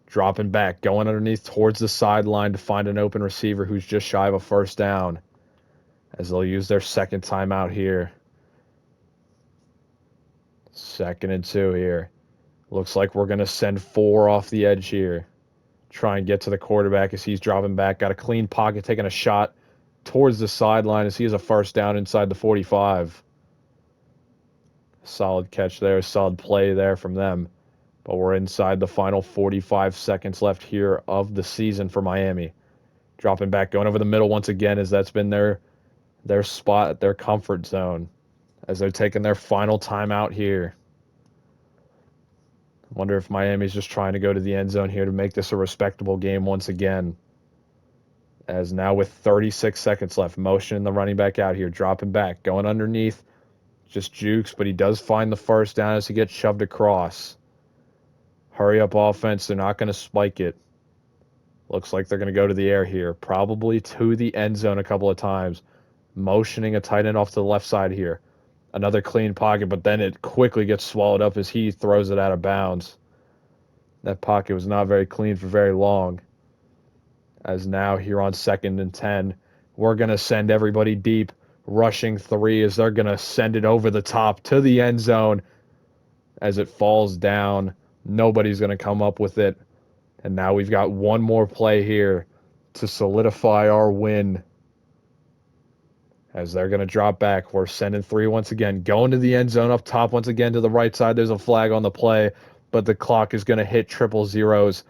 [SPEAKER 1] Dropping back, going underneath towards the sideline to find an open receiver who's just shy of a first down. As they'll use their second timeout here. 2nd and 2 here. Looks like we're going to send 4 off the edge here. Try and get to the quarterback as he's dropping back. Got a clean pocket, taking a shot towards the sideline as he has a first down inside the 45. Solid catch there, solid play there from them. But we're inside the final 45 seconds left here of the season for Miami. Dropping back, going over the middle once again as that's been their spot, their comfort zone. As they're taking their final timeout here. Wonder if Miami's just trying to go to the end zone here to make this a respectable game once again. As now with 36 seconds left, motioning the running back out here, dropping back, going underneath. Just jukes, but he does find the first down as he gets shoved across. Hurry up offense. They're not going to spike it. Looks like they're going to go to the air here. Probably to the end zone a couple of times. Motioning a tight end off to the left side here. Another clean pocket, but then it quickly gets swallowed up as he throws it out of bounds. That pocket was not very clean for very long. As now here on 2nd and 10, we're going to send everybody deep. Rushing 3 as they're going to send it over the top to the end zone. As it falls down, nobody's going to come up with it. And now we've got one more play here to solidify our win. As they're going to drop back, we're sending 3 once again. Going to the end zone up top once again to the right side. There's a flag on the play, but the clock is going to hit triple zeros.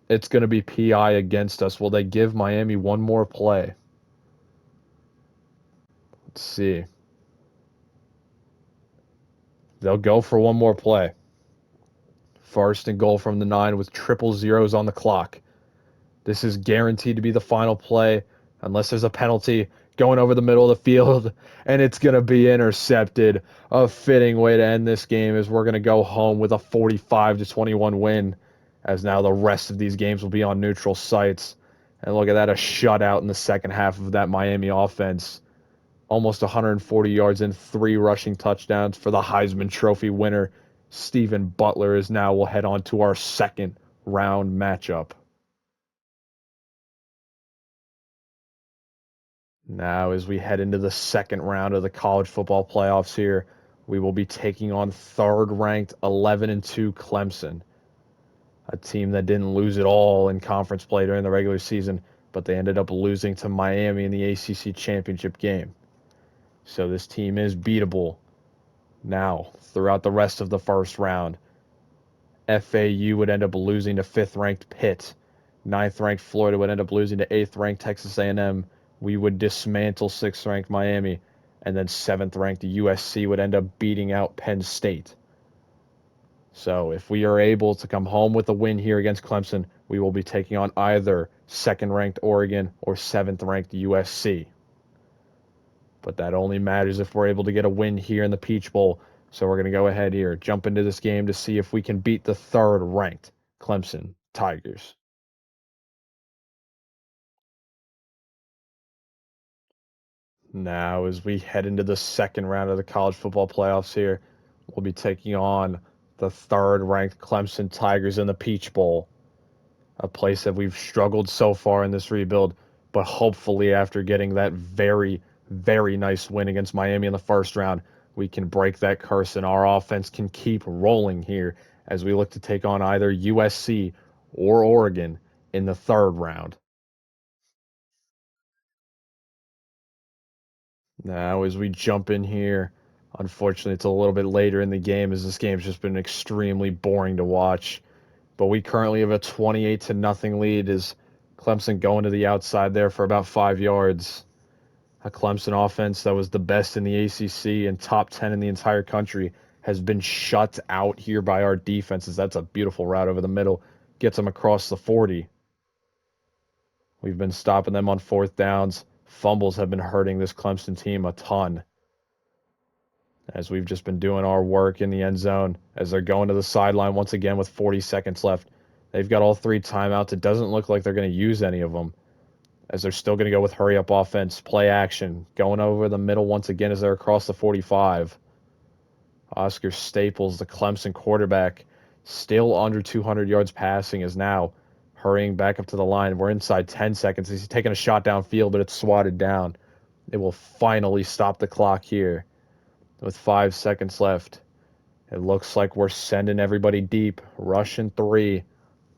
[SPEAKER 1] It's going to be PI against us. Will they give Miami one more play? Let's see. They'll go for one more play. 1st and goal from the 9 with triple zeros on the clock. This is guaranteed to be the final play unless there's a penalty going over the middle of the field, and it's going to be intercepted. A fitting way to end this game as we're going to go home with a 45-21 win, as now the rest of these games will be on neutral sites. And look at that, a shutout in the second half of that Miami offense. Almost 140 yards and 3 rushing touchdowns for the Heisman Trophy winner. Stephen Butler is now will head on to our second round matchup. Now, as we head into the second round of the college football playoffs here, we will be taking on third-ranked 11-2 Clemson, a team that didn't lose at all in conference play during the regular season, but they ended up losing to Miami in the ACC championship game. So this team is beatable. Now, throughout the rest of the first round, FAU would end up losing to fifth-ranked Pitt. Ninth-ranked Florida would end up losing to eighth-ranked Texas A&M. We would dismantle sixth-ranked Miami, and then seventh-ranked USC would end up beating out Penn State. So if we are able to come home with a win here against Clemson, we will be taking on either second-ranked Oregon or seventh-ranked USC. But that only matters if we're able to get a win here in the Peach Bowl. So we're going to go ahead here, jump into this game to see if we can beat the third-ranked Clemson Tigers. Now, as we head into the second round of the college football playoffs here, we'll be taking on the third-ranked Clemson Tigers in the Peach Bowl, a place that we've struggled so far in this rebuild, but hopefully after getting that very, very nice win against Miami in the first round, we can break that curse and our offense can keep rolling here as we look to take on either USC or Oregon in the third round. Now, as we jump in here, unfortunately, it's a little bit later in the game as this game's just been extremely boring to watch. But we currently have a 28 to nothing lead as Clemson going to the outside there for about 5 yards. A Clemson offense that was the best in the ACC and top 10 in the entire country has been shut out here by our defenses. That's a beautiful route over the middle. Gets them across the 40. We've been stopping them on fourth downs. Fumbles have been hurting this Clemson team a ton as we've just been doing our work in the end zone as they're going to the sideline once again with 40 seconds left. They've got all three timeouts. It doesn't look like they're going to use any of them as they're still going to go with hurry up offense, play action, going over the middle once again as they're across the 45. Oscar Staples, the Clemson quarterback, still under 200 yards passing, is now hurrying back up to the line. We're inside 10 seconds. He's taking a shot downfield, but it's swatted down. It will finally stop the clock here with 5 seconds left. It looks like we're sending everybody deep. Russian three.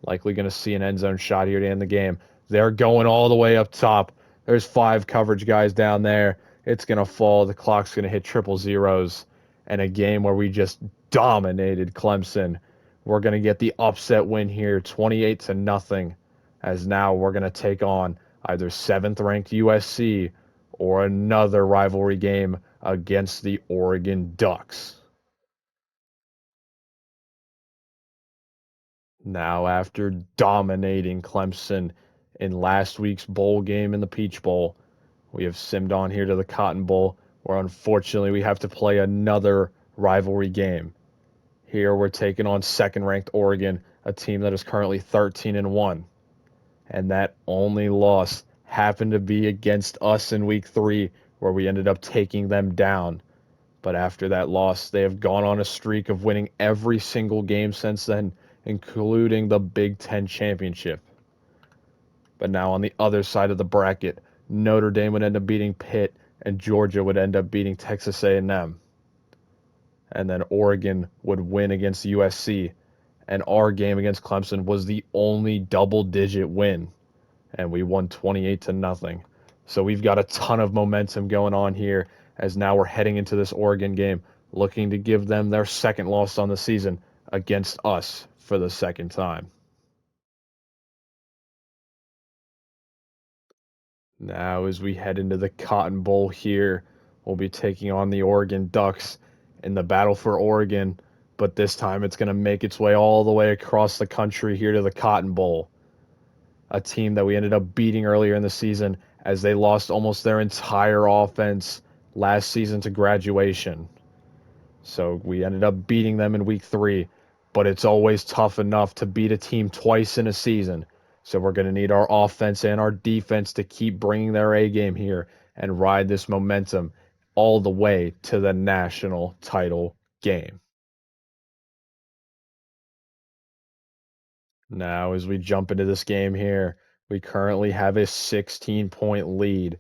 [SPEAKER 1] Likely going to see an end zone shot here to end the game. They're going all the way up top. There's five coverage guys down there. It's going to fall. The clock's going to hit triple zeros. And a game where we just dominated Clemson. We're going to get the upset win here, 28 to nothing. As now we're going to take on either seventh ranked USC or another rivalry game against the Oregon Ducks. Now, after dominating Clemson in last week's bowl game in the Peach Bowl, we have simmed on here to the Cotton Bowl, where unfortunately we have to play another rivalry game. Here we're taking on second-ranked Oregon, a team that is currently 13-1, and that only loss happened to be against us in week 3, where we ended up taking them down. But after that loss, they have gone on a streak of winning every single game since then, including the Big Ten championship. But now on the other side of the bracket, Notre Dame would end up beating Pitt, and Georgia would end up beating Texas A&M. And then Oregon would win against USC, and our game against Clemson was the only double-digit win, and we won 28 to nothing. So we've got a ton of momentum going on here as now we're heading into this Oregon game, looking to give them their second loss on the season against us for the second time. Now, as we head into the Cotton Bowl here, we'll be taking on the Oregon Ducks in the battle for Oregon, but this time it's going to make its way all the way across the country here to the Cotton Bowl, a team that we ended up beating earlier in the season as they lost almost their entire offense last season to graduation. So we ended up beating them in week 3, but it's always tough enough to beat a team twice in a season. So we're going to need our offense and our defense to keep bringing their A game here and ride this momentum all the way to the national title game. Now, as we jump into this game here, we currently have a 16-point lead.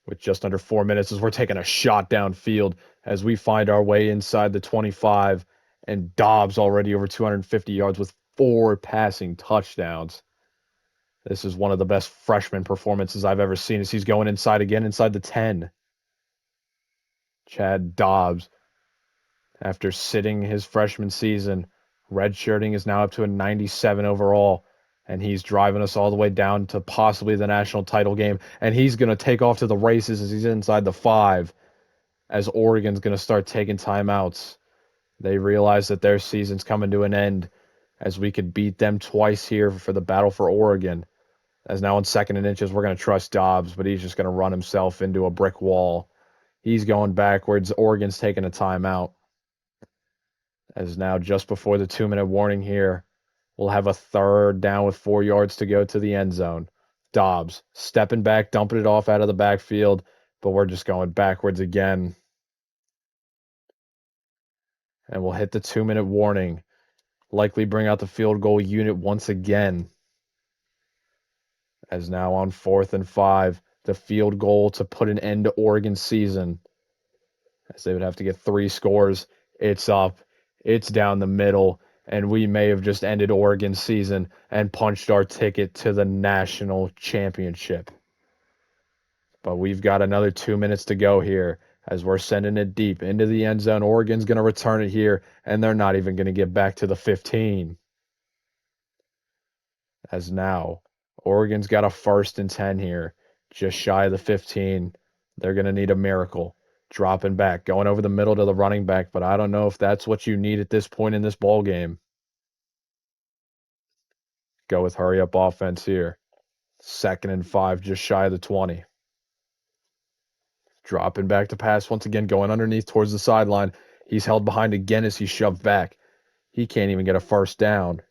[SPEAKER 1] with just under 4 minutes as we're taking a shot downfield as we find our way inside the 25, and Dobbs already over 250 yards with 4 passing touchdowns. This is one of the best freshman performances I've ever seen as he's going inside again, inside the 10. Chad Dobbs, after sitting his freshman season, redshirting, is now up to a 97 overall, and he's driving us all the way down to possibly the national title game, and he's going to take off to the races as he's inside the 5, as Oregon's going to start taking timeouts. They realize that their season's coming to an end, as we could beat them twice here for the battle for Oregon. As now on 2nd and inches, we're going to trust Dobbs, but he's just going to run himself into a brick wall. He's going backwards. Oregon's taking a timeout. As now just before the 2-minute warning here, we'll have a 3rd down with 4 yards to go to the end zone. Dobbs stepping back, dumping it off out of the backfield, but we're just going backwards again. And we'll hit the 2-minute warning. Likely bring out the field goal unit once again. As now on 4th and 5, the field goal to put an end to Oregon's season, as they would have to get 3 scores. It's up, it's down the middle, and we may have just ended Oregon's season and punched our ticket to the national championship. But we've got another 2 minutes to go here as we're sending it deep into the end zone. Oregon's going to return it here, and they're not even going to get back to the 15. As now, Oregon's got a 1st and 10 here, just shy of the 15. They're going to need a miracle. Dropping back, going over the middle to the running back, but I don't know if that's what you need at this point in this ball game. Go with hurry up offense here. 2nd and 5, just shy of the 20. Dropping back to pass once again, going underneath towards the sideline. He's held behind again as he's shoved back. He can't even get a 1st down.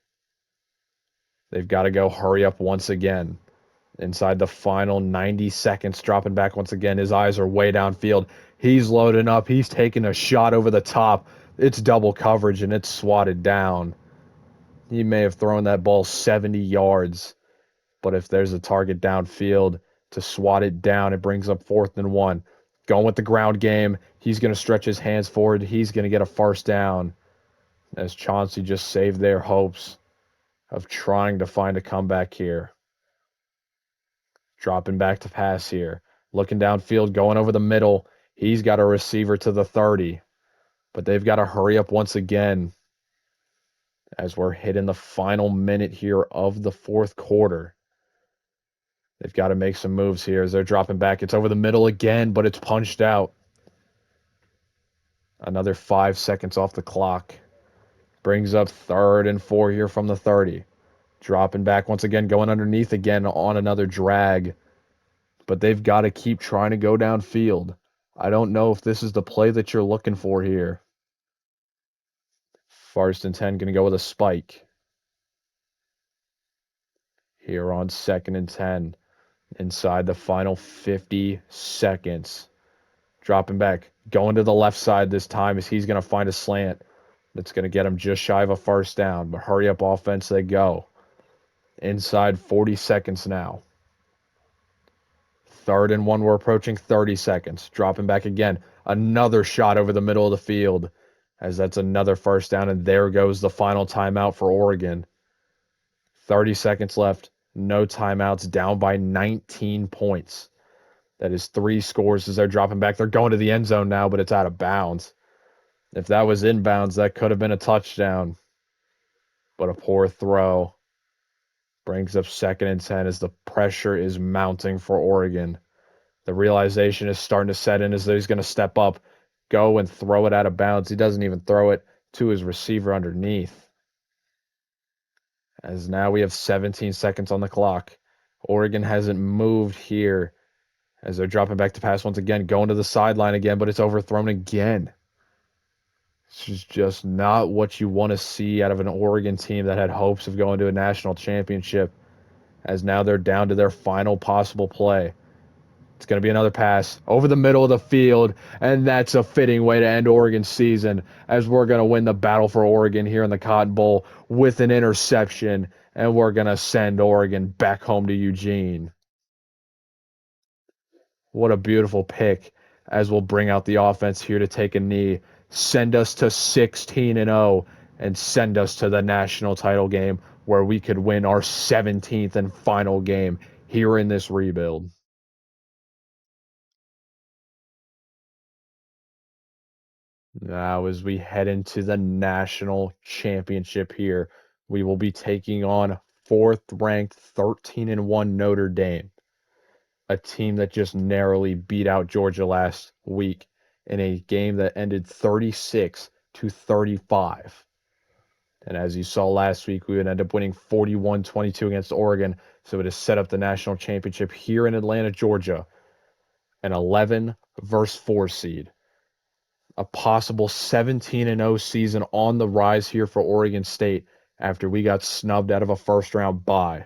[SPEAKER 1] They've got to go hurry up once again. Inside the final 90 seconds, dropping back once again. His eyes are way downfield. He's loading up. He's taking a shot over the top. It's double coverage, and it's swatted down. He may have thrown that ball 70 yards, but if there's a target downfield to swat it down, it brings up 4th and 1. Going with the ground game. He's going to stretch his hands forward. He's going to get a 1st down, as Chauncey just saved their hopes of trying to find a comeback here. Dropping back to pass here. Looking downfield, going over the middle. He's got a receiver to the 30. But they've got to hurry up once again as we're hitting the final minute here of the 4th quarter. They've got to make some moves here as they're dropping back. It's over the middle again, but it's punched out. Another 5 seconds off the clock. Brings up 3rd and 4 here from the 30. Dropping back once again, going underneath again on another drag. But they've got to keep trying to go downfield. I don't know if this is the play that you're looking for here. 1st and 10, going to go with a spike. Here on 2nd and 10, inside the final 50 seconds. Dropping back, going to the left side this time as he's going to find a slant that's going to get him just shy of a 1st down. But hurry up offense they go. Inside 40 seconds now. 3rd and 1, we're approaching 30 seconds. Dropping back again. Another shot over the middle of the field, as that's another 1st down, and there goes the final timeout for Oregon. 30 seconds left. No timeouts. Down by 19 points. That is 3 scores as they're dropping back. They're going to the end zone now, but it's out of bounds. If that was inbounds, that could have been a touchdown. But a poor throw brings up 2nd and 10 as the pressure is mounting for Oregon. The realization is starting to set in as though he's going to step up, go and throw it out of bounds. He doesn't even throw it to his receiver underneath. As now we have 17 seconds on the clock. Oregon hasn't moved here as they're dropping back to pass once again, going to the sideline again, but it's overthrown again. This is just not what you want to see out of an Oregon team that had hopes of going to a national championship, as now they're down to their final possible play. It's going to be another pass over the middle of the field, and that's a fitting way to end Oregon's season, as we're going to win the battle for Oregon here in the Cotton Bowl with an interception, and we're going to send Oregon back home to Eugene. What a beautiful pick as we'll bring out the offense here to take a knee, send us to 16-0, and send us to the national title game where we could win our 17th and final game here in this rebuild. Now, as we head into the national championship here, we will be taking on fourth ranked 13-1 Notre Dame, a team that just narrowly beat out Georgia last week in a game that ended 36-35. And as you saw last week, we would end up winning 41-22 against Oregon. So it has set up the national championship here in Atlanta, Georgia, an 11 versus 4 seed. A possible 17-0 season on the rise here for Oregon State after we got snubbed out of a first round bye.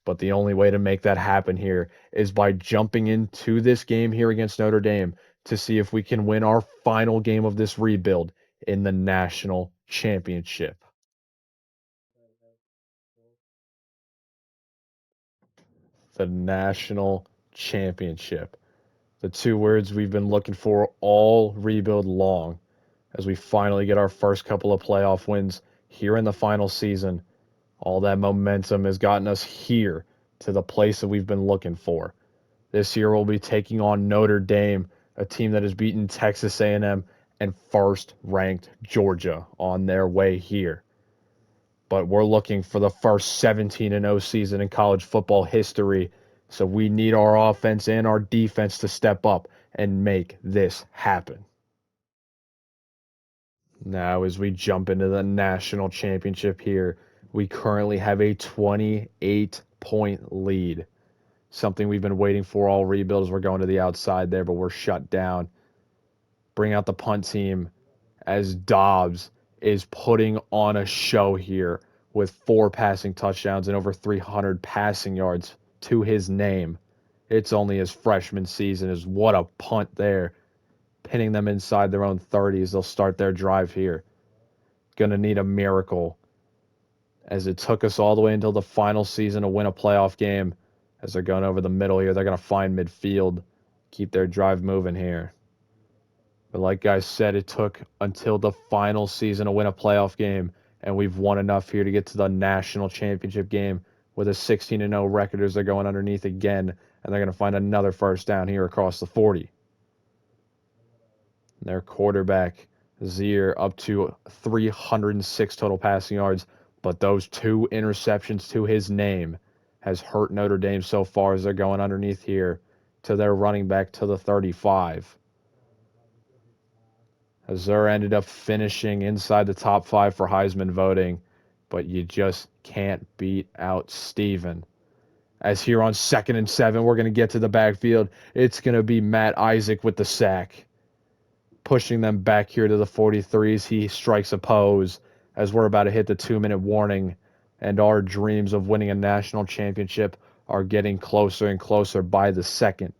[SPEAKER 1] But the only way to make that happen here is by jumping into this game here against Notre Dame to see if we can win our final game of this rebuild in the national championship. The national championship. The two words we've been looking for all rebuild long as we finally get our first couple of playoff wins here in the final season. All that momentum has gotten us here to the place that we've been looking for. This year we'll be taking on Notre Dame, a team that has beaten Texas A&M and first-ranked Georgia on their way here. But we're looking for the first 17-0 season in college football history, so we need our offense and our defense to step up and make this happen. Now, as we jump into the national championship here, we currently have a 28-point lead. Something we've been waiting for all rebuilds. We're going to the outside there, but we're shut down. Bring out the punt team as Dobbs is putting on a show here with 4 passing touchdowns and over 300 passing yards to his name. It's only his freshman season. Is what a punt there. Pinning them inside their own 30s. They'll start their drive here. Gonna need a miracle as it took us all the way until the final season to win a playoff game. As they're going over the middle here, they're going to find midfield, keep their drive moving here. But like I said, it took until the final season to win a playoff game, and we've won enough here to get to the national championship game with a 16-0 record as they're going underneath again, and they're going to find another first down here across the 40. Their quarterback, Zier, up to 306 total passing yards, but those 2 interceptions to his name has hurt Notre Dame so far as they're going underneath here to their running back to the 35. Azur ended up finishing inside the top 5 for Heisman voting, but you just can't beat out Steven. As here on 2nd and 7, we're going to get to the backfield. It's going to be Matt Isaac with the sack. Pushing them back here to the 43s. He strikes a pose as we're about to hit the 2-minute warning, and our dreams of winning a national championship are getting closer and closer by the second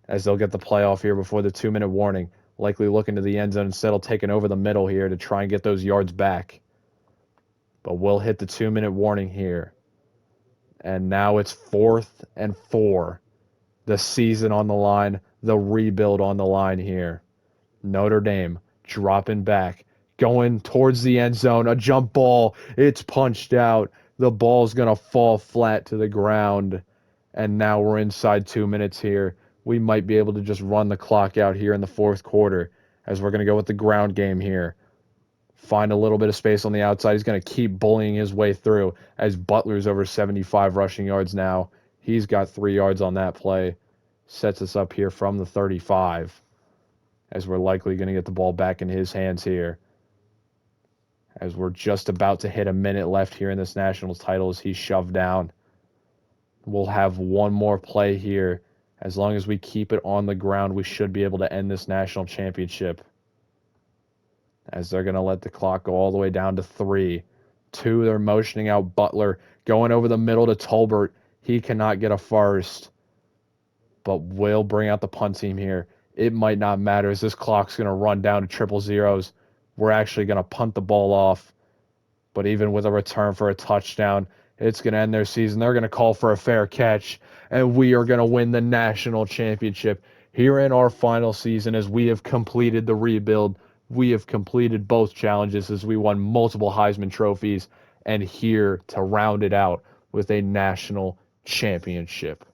[SPEAKER 1] as they'll get the playoff here before the 2-minute warning, likely looking to the end zone instead of taking over the middle here to try and get those yards back. But we'll hit the 2-minute warning here. And now it's 4th and 4. The season on the line, the rebuild on the line here. Notre Dame dropping back, going towards the end zone, a jump ball. It's punched out. The ball's going to fall flat to the ground. And now we're inside 2 minutes here. We might be able to just run the clock out here in the 4th quarter as we're going to go with the ground game here. Find a little bit of space on the outside. He's going to keep bullying his way through as Butler's over 75 rushing yards now. He's got 3 yards on that play. Sets us up here from the 35 as we're likely going to get the ball back in his hands here. As we're just about to hit a minute left here in this national title as he's shoved down. We'll have one more play here. As long as we keep it on the ground, we should be able to end this national championship. As they're going to let the clock go all the way down to 3. 2, they're motioning out Butler, going over the middle to Tolbert. He cannot get a first, but will bring out the punt team here. It might not matter as this clock's going to run down to triple zeros. We're actually going to punt the ball off, but even with a return for a touchdown, It's going to end their season. They're going to call for a fair catch, and we are going to win the national championship here in our final season as we have completed the rebuild. We have completed both challenges as we won multiple Heisman trophies, and here to round it out with a national championship.